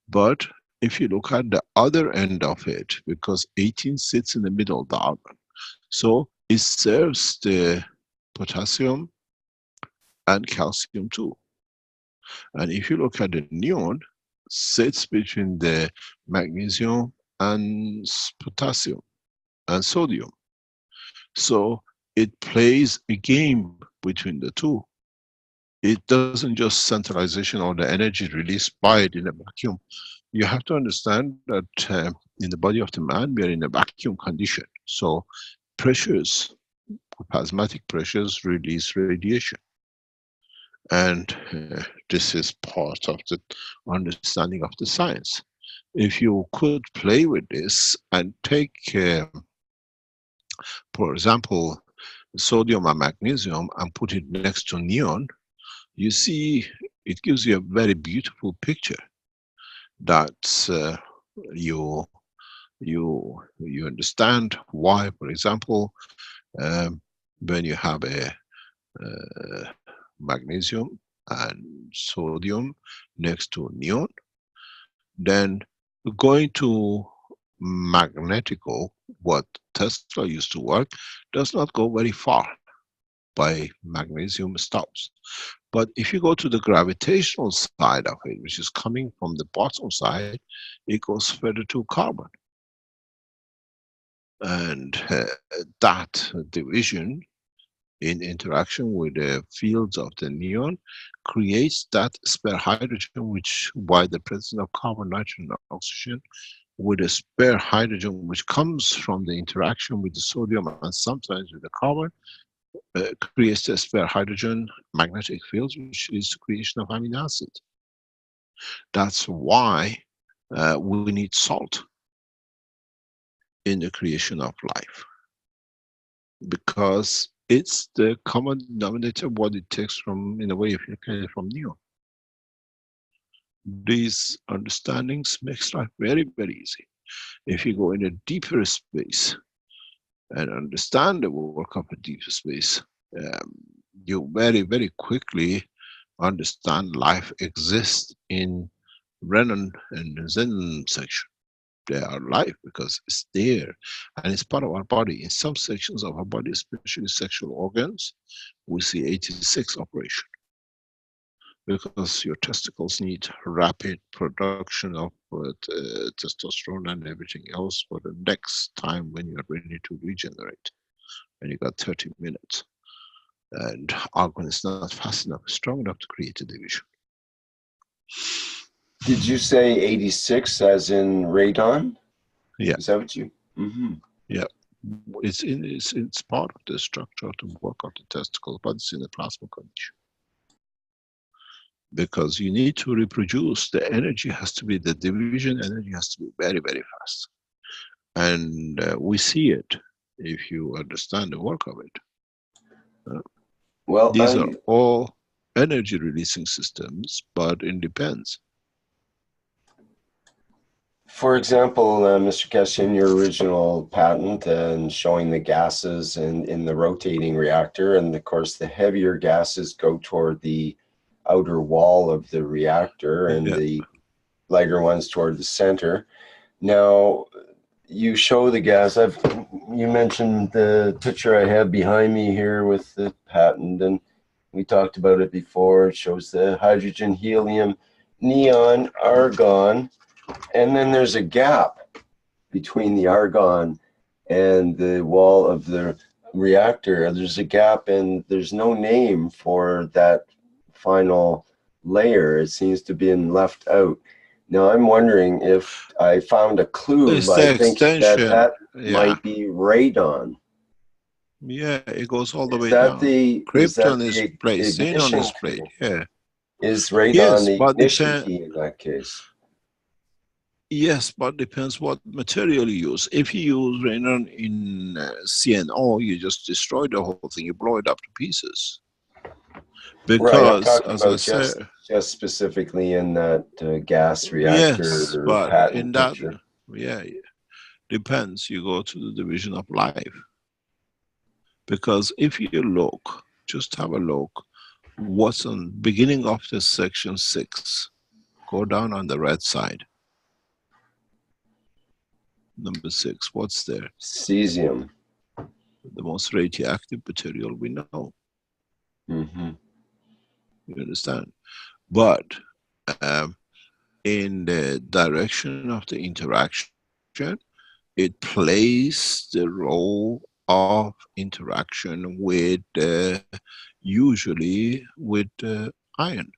But if you look at the other end of it, because 18 sits in the middle of the argon, so it serves the potassium and calcium too. And if you look at the neon, sits between the magnesium and potassium and sodium. So it plays a game between the two. It doesn't just centralization or the energy released by it in a vacuum. You have to understand that in the body of the man, we are in a vacuum condition. So pressures, plasmatic pressures release radiation. And this is part of the understanding of the science. If you could play with this and take, for example, sodium and magnesium and put it next to neon, you see it gives you a very beautiful picture that you understand why, for example, when you have a magnesium and sodium next to neon, then going to magnetical, what Tesla used to work, does not go very far. By magnesium stops. But if you go to the gravitational side of it, which is coming from the bottom side, it goes further to carbon. And that division in interaction with the fields of the neon creates that spare hydrogen, which by the presence of carbon, nitrogen, and oxygen, with a spare hydrogen which comes from the interaction with the sodium and sometimes with the carbon, creates a spare hydrogen magnetic field, which is the creation of amino acid. That's why we need salt in the creation of life, because it's the common denominator, what it takes from, in a way, if you look at it from neon. These understandings makes life very, very easy. If you go in a deeper space and understand the work of a deeper space, you very, very quickly understand life exists in Renan and Zen section. they are alive because it's there and it's part of our body. In some sections of our body, especially sexual organs, we see 86 operation because your testicles need rapid production of testosterone and everything else for the next time when you're ready to regenerate. And you got 30 minutes. And argon is not fast enough, strong enough to create a division. Did you say 86 as in radon? Yeah. Is that what you? Mm-hmm. Yeah. It's part of the structure to work out the testicle, but it's in a plasma condition. Because you need to reproduce, the energy has to be, the division energy has to be very, very fast. And we see it if you understand the work of it. Well, these are all energy releasing systems, but it depends. For example, Mr. Keshe, in your original patent and showing the gases in the rotating reactor, and of course the heavier gases go toward the outer wall of the reactor and the lighter ones toward the center. Now, you show the gas. You mentioned the picture I have behind me here with the patent, and we talked about it before. It shows the hydrogen, helium, neon, argon, and then there's a gap between the argon and the wall of the reactor. There's a gap, and there's no name for that final layer. It seems to be left out. Now I'm wondering if I found a clue by thinking that might be radon. Yeah, it goes all the way down. Krypton is placed in on this plate. Yeah. Is radon the ignition key in that case? Yes, but depends what material you use. If you use radon in CNO, you just destroy the whole thing. You blow it up to pieces. Because, right, as I said, just specifically in that gas reactor. Yes, but in that, yeah, depends. You go to the division of life. Because if you look, just have a look, what's on beginning of the section 6, go down on the red side. Number 6, what's there? Cesium. The most radioactive material we know. Mm-hmm. You understand? But in the direction of the interaction, it plays the role of interaction with usually with iron.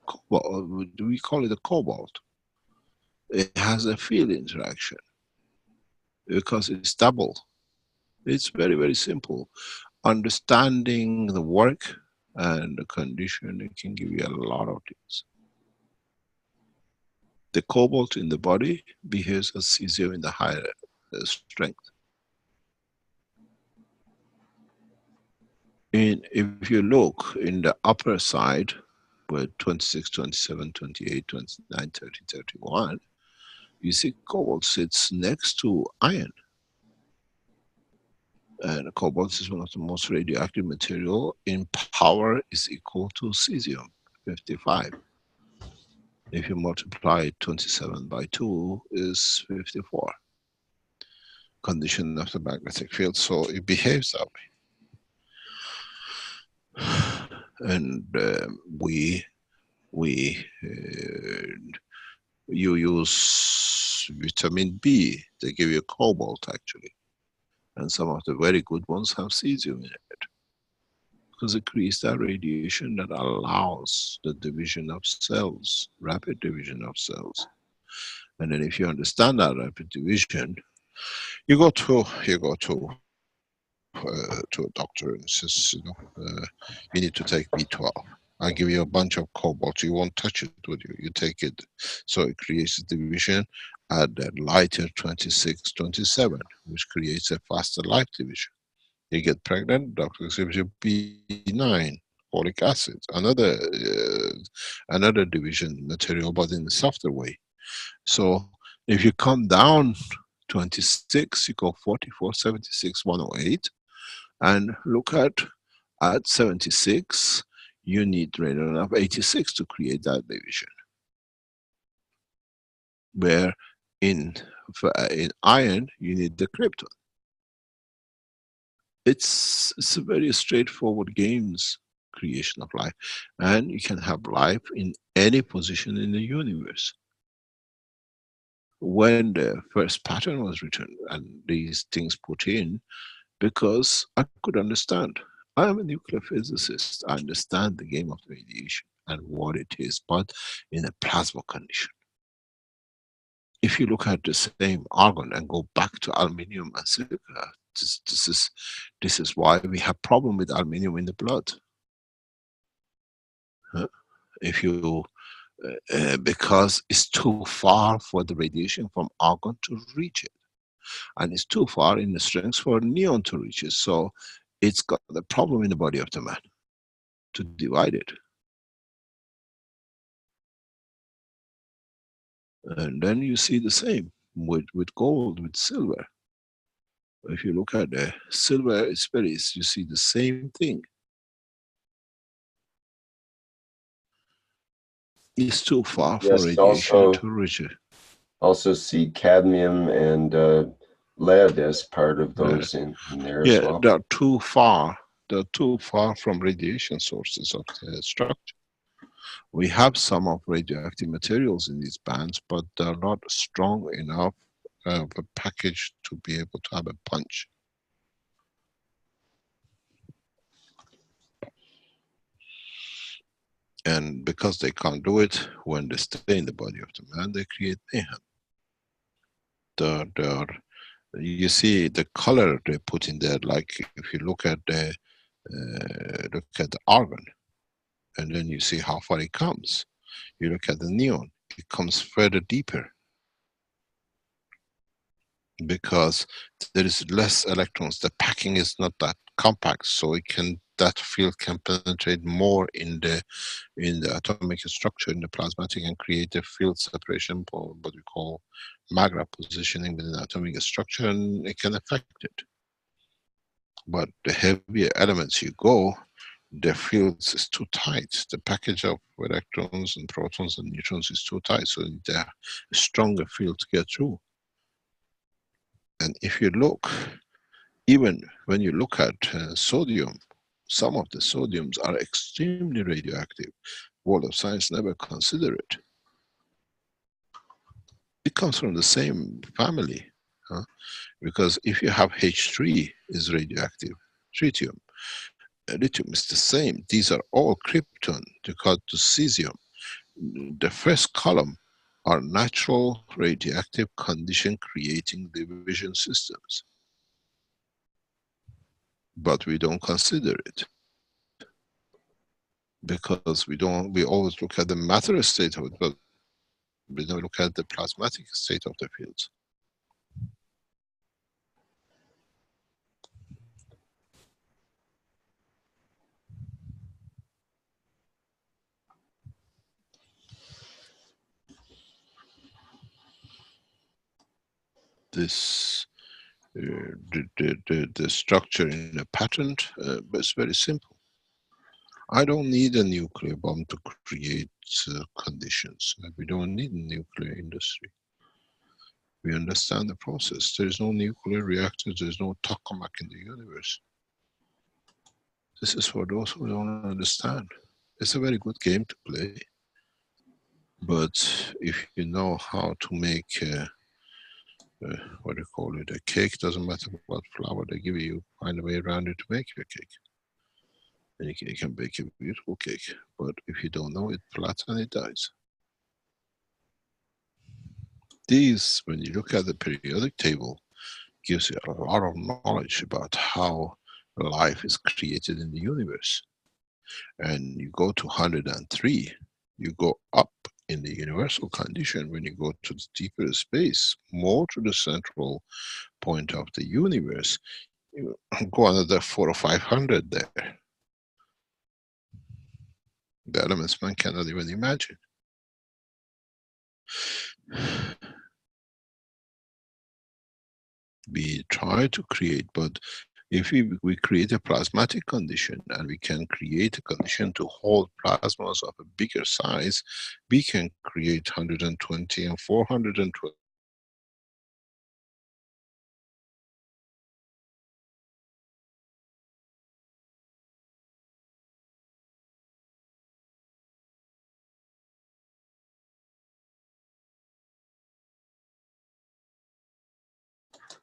Cobalt, do we call it a cobalt? It has a field interaction because it's double. It's very, very simple. Understanding the work and the condition, it can give you a lot of things. The cobalt in the body behaves as cesium in the higher strength. If you look in the upper side, with 26, 27, 28, 29, 30, 31, you see cobalt sits next to iron. And cobalt is one of the most radioactive material. In power is equal to cesium, 55. If you multiply 27 by 2 is 54. Condition of the magnetic field, so it behaves that way. And you use vitamin B, they give you cobalt actually. And some of the very good ones have cesium in it. Because it creates that radiation that allows the division of cells, rapid division of cells. And then if you understand that rapid division, you go to a doctor and says, you need to take B12. I'll give you a bunch of cobalt. You won't touch it with you. You take it. So it creates a division at the lighter 26, 27, which creates a faster life division. You get pregnant, doctor gives you B9, folic acid, another division material, but in a softer way. So if you come down 26, you go 44, 76, 108, and look at 76, you need radon of 86 to create that division. where in iron you need the krypton. It's a very straightforward games creation of life, and you can have life in any position in the universe. When the first pattern was written and these things put in, because I could understand. I am a nuclear physicist. I understand the game of radiation and what it is, but in a plasma condition. If you look at the same argon and go back to aluminium and silica, this is why we have problem with aluminium in the blood. If you because it's too far for the radiation from argon to reach it, and it's too far in the strength for neon to reach it. So it's got the problem in the body of the man to divide it. And then you see the same with gold, with silver. If you look at the silver, it's very, you see the same thing. It's too far for radiation to reach it. Also see cadmium and lead as part of those in there as well. They're too far. They're too far from radiation sources of the structure. We have some of radioactive materials in these bands, but they're not strong enough of a package to be able to have a punch. And because they can't do it, when they stay in the body of the man, they create mayhem. You see the color they put in there, like if you look at the argon, and then you see how far it comes. You look at the neon, it comes further deeper. Because there is less electrons, the packing is not that compact, so it can, that field can penetrate more in the atomic structure, in the plasmatic, and create a field separation, or what we call magna positioning within the atomic structure, and it can affect it. But the heavier elements you go, the fields is too tight. The package of electrons and protons and neutrons is too tight, so they have a stronger field to get through. And if you look, even when you look at sodium, some of the sodiums are extremely radioactive. World of Science never consider it. It comes from the same family, because if you have H3 is radioactive, tritium, lithium is the same. These are all krypton, they call it cesium. The first column are natural radioactive condition creating division systems. But we don't consider it. Because we always look at the matter state of it, but we don't look at the plasmatic state of the fields. This the structure in a patent is very simple. I don't need a nuclear bomb to create conditions. We don't need a nuclear industry. We understand the process. There is no nuclear reactors, there is no tokamak in the universe. This is for those who don't understand. It's a very good game to play. But if you know how to make what do you call it, a cake, doesn't matter what flour they give you, find a way around it to make your cake. And you can bake a beautiful cake, but if you don't know it, flats and it dies. These, when you look at the periodic table, gives you a lot of knowledge about how life is created in the universe. And you go to 103, you go up in the universal condition. When you go to the deeper space, more to the central point of the universe, you go another 400 or 500 there. The elements man cannot even imagine. We try to create, but If we create a plasmatic condition and we can create a condition to hold plasmas of a bigger size, we can create 120 and 420.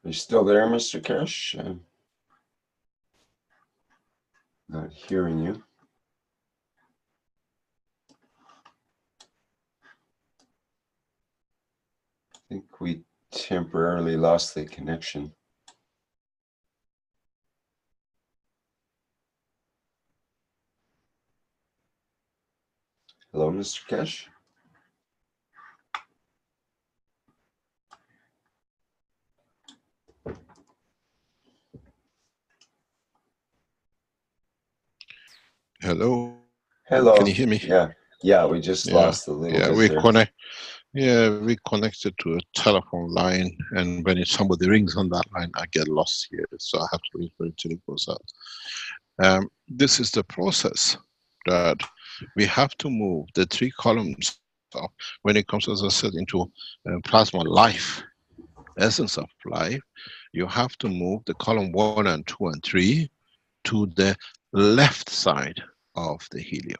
Are you still there, Mr. Keshe? I'm not hearing you. I think we temporarily lost the connection. Hello, Mr. Keshe? Hello? Hello. Can you hear me? Yeah, we just lost a little bit there. We connected to a telephone line, and when somebody rings on that line, I get lost here, so I have to wait for it till it goes out. This is the process that we have to move the 3 columns of, when it comes, as I said, into plasma life, essence of life. You have to move the column 1 and 2 and 3 to the left side of the helium,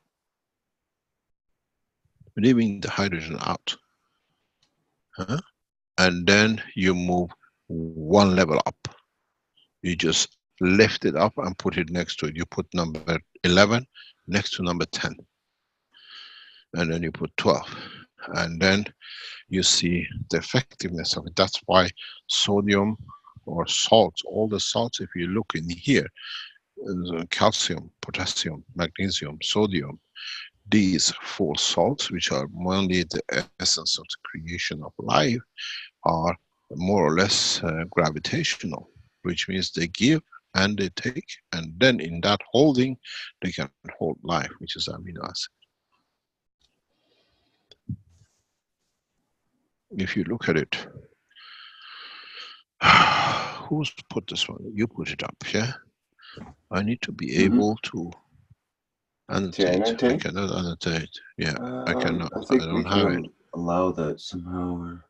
leaving the hydrogen out. And then you move 1 level up. You just lift it up and put it next to it. You put number 11 next to number 10. And then you put 12. And then you see the effectiveness of it. That's why sodium or salts, all the salts, if you look in here, calcium, potassium, magnesium, sodium, these 4 salts, which are mainly the essence of the creation of life, are more or less gravitational, which means they give and they take, and then in that holding, they can hold life, which is amino acid. If you look at it, who's put this one? You put it up, yeah? I need to be able to annotate. I cannot annotate. Yeah, I cannot. I think I we don't have can it. allow that somehow. Or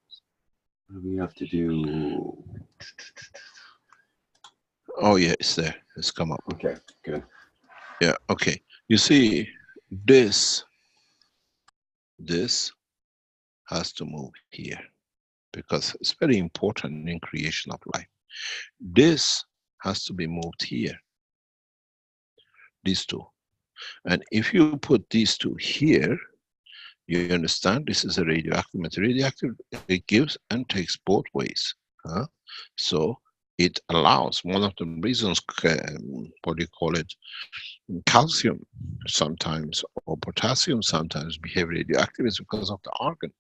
what do we have to do? Oh yeah, it's there. It's come up. Okay, good. Yeah, okay. You see, this has to move here because it's very important in creation of life. This has to be moved here. These 2. And if you put these 2 here, you understand this is a radioactive material. Radioactive, it gives and takes both ways. So it allows, one of the reasons, what do you call it, calcium sometimes or potassium sometimes behave radioactive is because of the argon.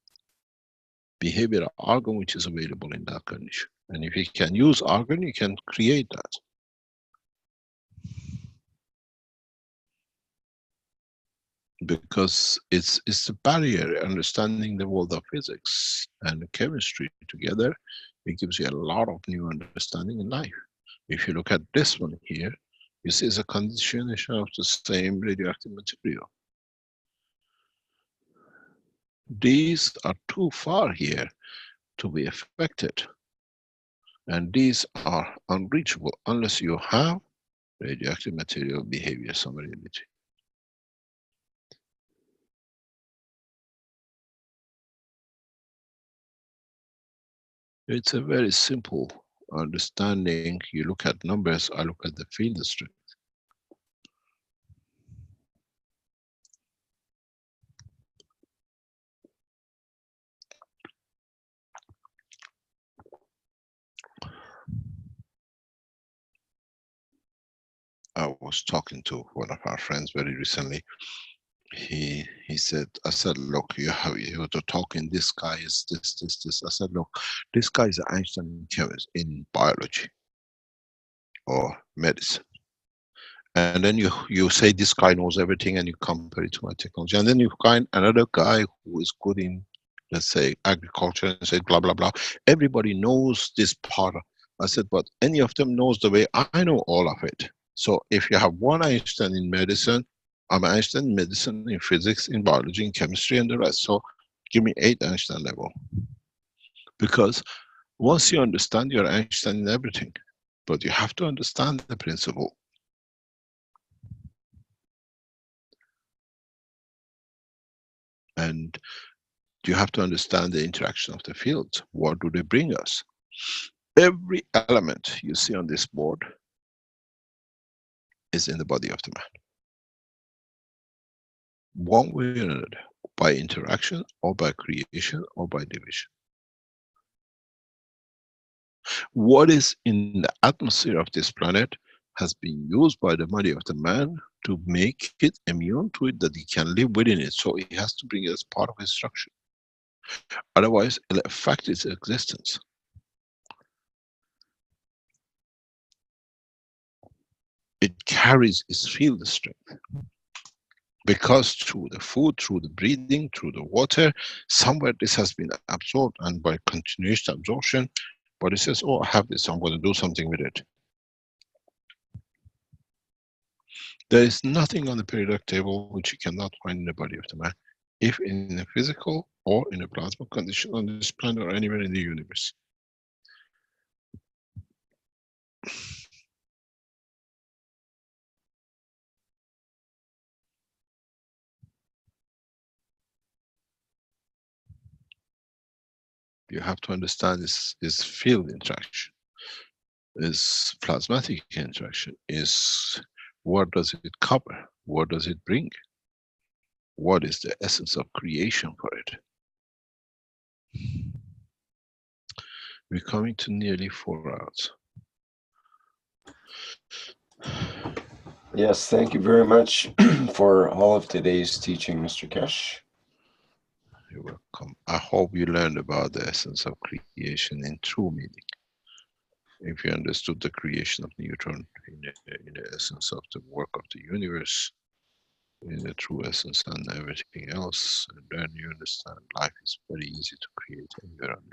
Behavior of argon which is available in that condition. And if you can use argon, you can create that. Because it's the barrier, understanding the world of physics and chemistry together, it gives you a lot of new understanding in life. If you look at this one here, you see it's a condition of the same radioactive material. These are too far here to be affected. And these are unreachable unless you have radioactive material behavior somewhere in between. It's a very simple understanding. You look at numbers, I look at the field strength. I was talking to one of our friends very recently. He said, I said, look, you were talking, this guy is this. I said, look, this guy is Einstein in biology or medicine. And then you say this guy knows everything and you compare it to my technology. And then you find another guy who is good in, let's say, agriculture and say blah, blah, blah. Everybody knows this part I said, but any of them knows the way I know all of it. So if you have one Einstein in medicine, I'm Einstein in medicine, in physics, in biology, in chemistry, and the rest. So give me 8 Einstein level. Because once you understand, you're Einstein in everything. But you have to understand the principle. And you have to understand the interaction of the fields. What do they bring us? Every element you see on this board is in the body of the man. One way or another, by interaction, or by creation, or by division. What is in the atmosphere of this planet has been used by the body of the man to make it immune to it, that he can live within it. So he has to bring it as part of his structure. Otherwise, it'll affect its existence. It carries its field strength. Because through the food, through the breathing, through the water, somewhere this has been absorbed, and by continuous absorption, body says, oh, I have this, I'm going to do something with it. There is nothing on the periodic table which you cannot find in the body of the man, if in a physical or in a plasma condition on this planet or anywhere in the universe. You have to understand this field interaction, is plasmatic interaction, is what does it cover, what does it bring, what is the essence of creation for it. We're coming to nearly 4 hours. Yes, thank you very much for all of today's teaching, Mr. Keshe. You're welcome. I hope you learned about the essence of creation in true meaning. If you understood the creation of neutron in the essence of the work of the universe, in the true essence and everything else, and then you understand life is very easy to create anywhere on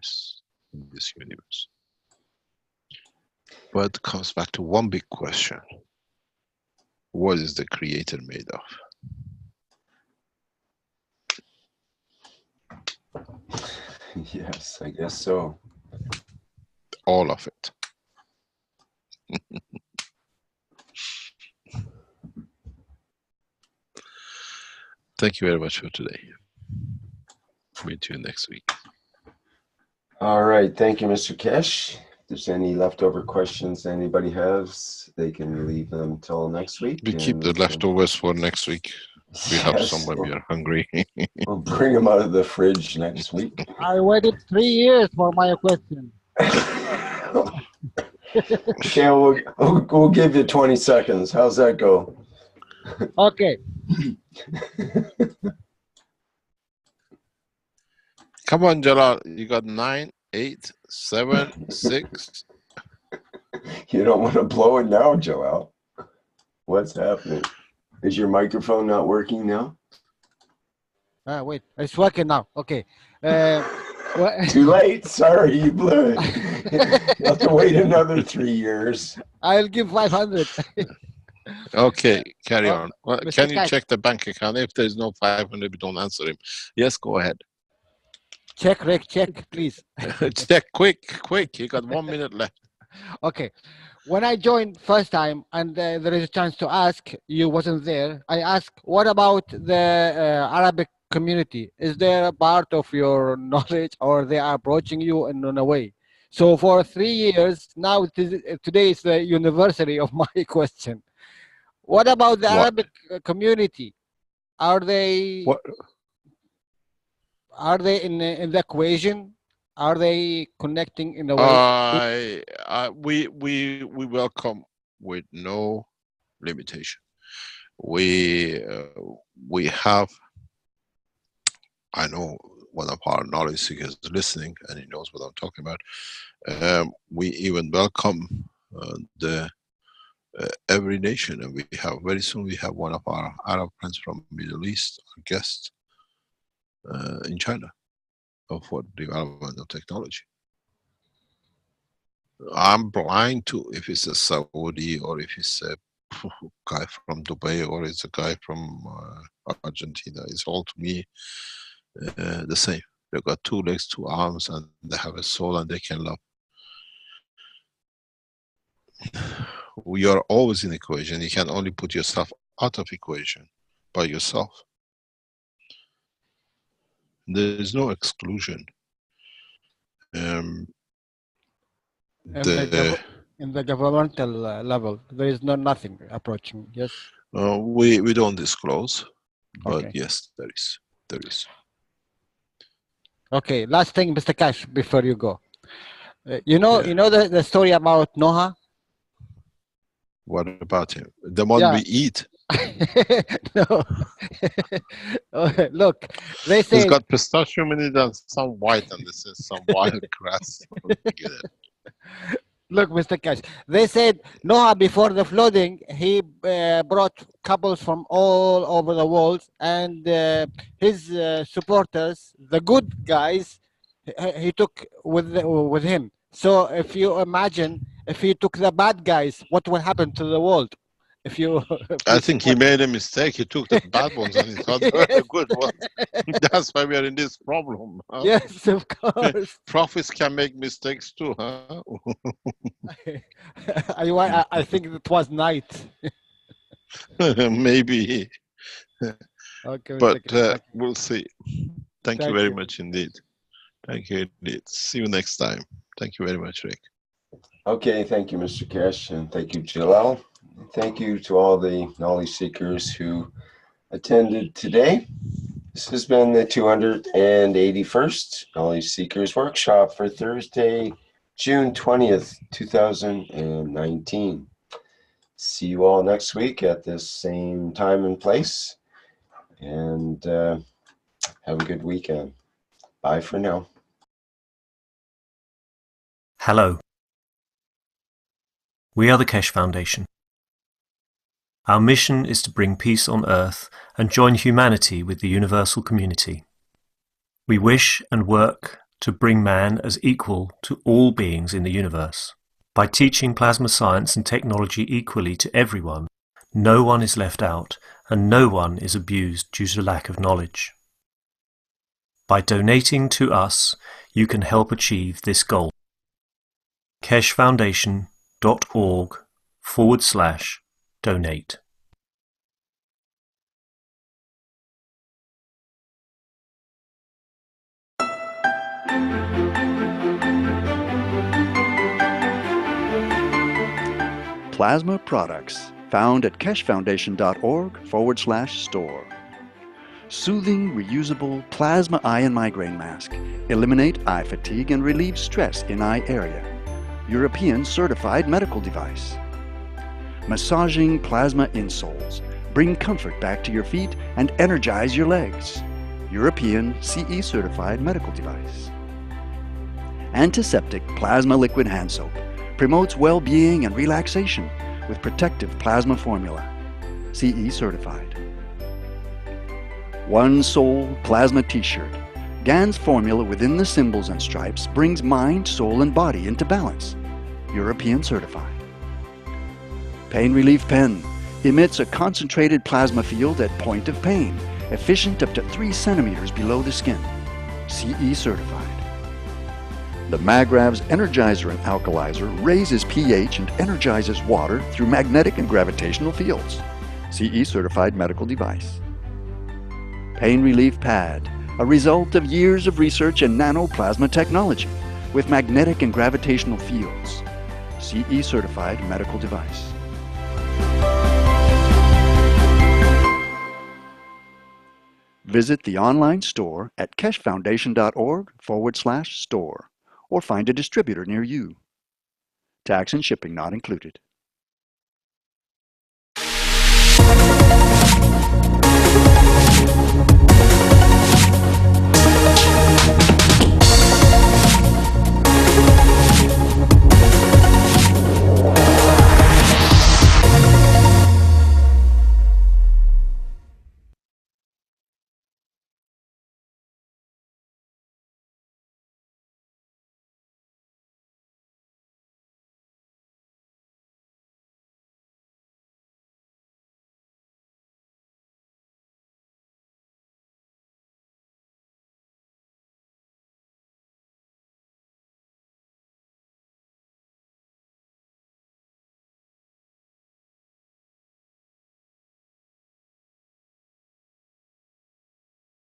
in this universe. But it comes back to one big question. What is the creator made of? Yes, I guess so. All of it. Thank you very much for today. Meet you next week. All right, thank you, Mr. Keshe. If there's any leftover questions anybody has, they can leave them until next week. We keep the leftovers for next week. We have some when we are hungry. We'll bring them out of the fridge next week. I waited 3 years for my question. Okay, we'll give you 20 seconds. How's that go? Okay. Come on, Jalal. You got 9, 8, 7, 6. You don't want to blow it now, Joel. What's happening? Is your microphone not working now? Wait, it's working now. Okay. Too late. Sorry, you blew it. You have to wait another 3 years. I'll give 500. Okay, carry on. Well, Mr. can you Keshe. check the bank account? If there's no 500, we don't answer him. Yes, go ahead. Check, Rick, check, please. Check, quick. You got 1 minute left. Okay. When I joined first time and there is a chance to ask, you wasn't there. I asked, what about the Arabic community? Is there a part of your knowledge, or they are approaching you in a way? So for 3 years, now today is the anniversary of my question. What about the Arabic community? Are they in the equation? Are they connecting in a way? We welcome with no limitation. We have, I know one of our knowledge seekers is listening and he knows what I'm talking about. We even welcome every nation, and we have very soon we have one of our Arab friends from Middle East, our guest in China, for development of technology. I'm blind to if it's a Saudi or if it's a guy from Dubai or it's a guy from Argentina. It's all to me the same. They've got 2 legs, 2 arms, and they have a soul and they can love. We are always in equation. You can only put yourself out of equation by yourself. There is no exclusion. In the governmental level, there is nothing approaching. Yes. We don't disclose, but Okay. yes, there is. There is. Okay. Last thing, Mr. Cash, before you go. You know the story about Noah. What about him? The one we eat. No. Look, they say he's got pistachio in it and some white, and this is some wild grass. Look, Mr. Cash, they said Noah, before the flooding, he brought couples from all over the world, and his supporters, the good guys, he took with him. So if you imagine, if he took the bad guys, what will happen to the world? I think he made a mistake. He took the bad ones and he thought they were the good ones. That's why we are in this problem. Huh? Yes, of course. Prophets can make mistakes too, huh? I think it was night. Maybe. Okay, but we'll see. Thank you very much indeed. Thank you indeed. See you next time. Thank you very much, Rick. Okay, thank you, Mr. Kesh, and thank you, Jalal. Thank you to all the knowledge seekers who attended today. This has been the 281st Knowledge Seekers Workshop for Thursday, June 20th, 2019. See you all next week at this same time and place, and have a good weekend. Bye for now. Hello. We are the Keshe Foundation. Our mission is to bring peace on earth and join humanity with the universal community. We wish and work to bring man as equal to all beings in the universe. By teaching plasma science and technology equally to everyone, no one is left out and no one is abused due to lack of knowledge. By donating to us, you can help achieve this goal. keshefoundation.org/donate. Plasma products found at keshefoundation.org/store. Soothing, reusable plasma eye and migraine mask. Eliminate eye fatigue and relieve stress in eye area. European certified medical device. Massaging plasma insoles. Bring comfort back to your feet and energize your legs. European CE certified medical device. Antiseptic plasma liquid hand soap. Promotes well-being and relaxation with protective plasma formula. CE certified. One Soul Plasma T-shirt. GAN's formula within the symbols and stripes brings mind, soul, and body into balance. European certified. Pain Relief Pen. Emits a concentrated plasma field at point of pain, efficient up to 3 centimeters below the skin. CE certified. The Magravs Energizer and Alkalizer raises pH and energizes water through magnetic and gravitational fields. CE certified medical device. Pain Relief Pad, a result of years of research in nanoplasma technology with magnetic and gravitational fields. CE certified medical device. Visit the online store at keshefoundation.org/store or find a distributor near you. Tax and shipping not included.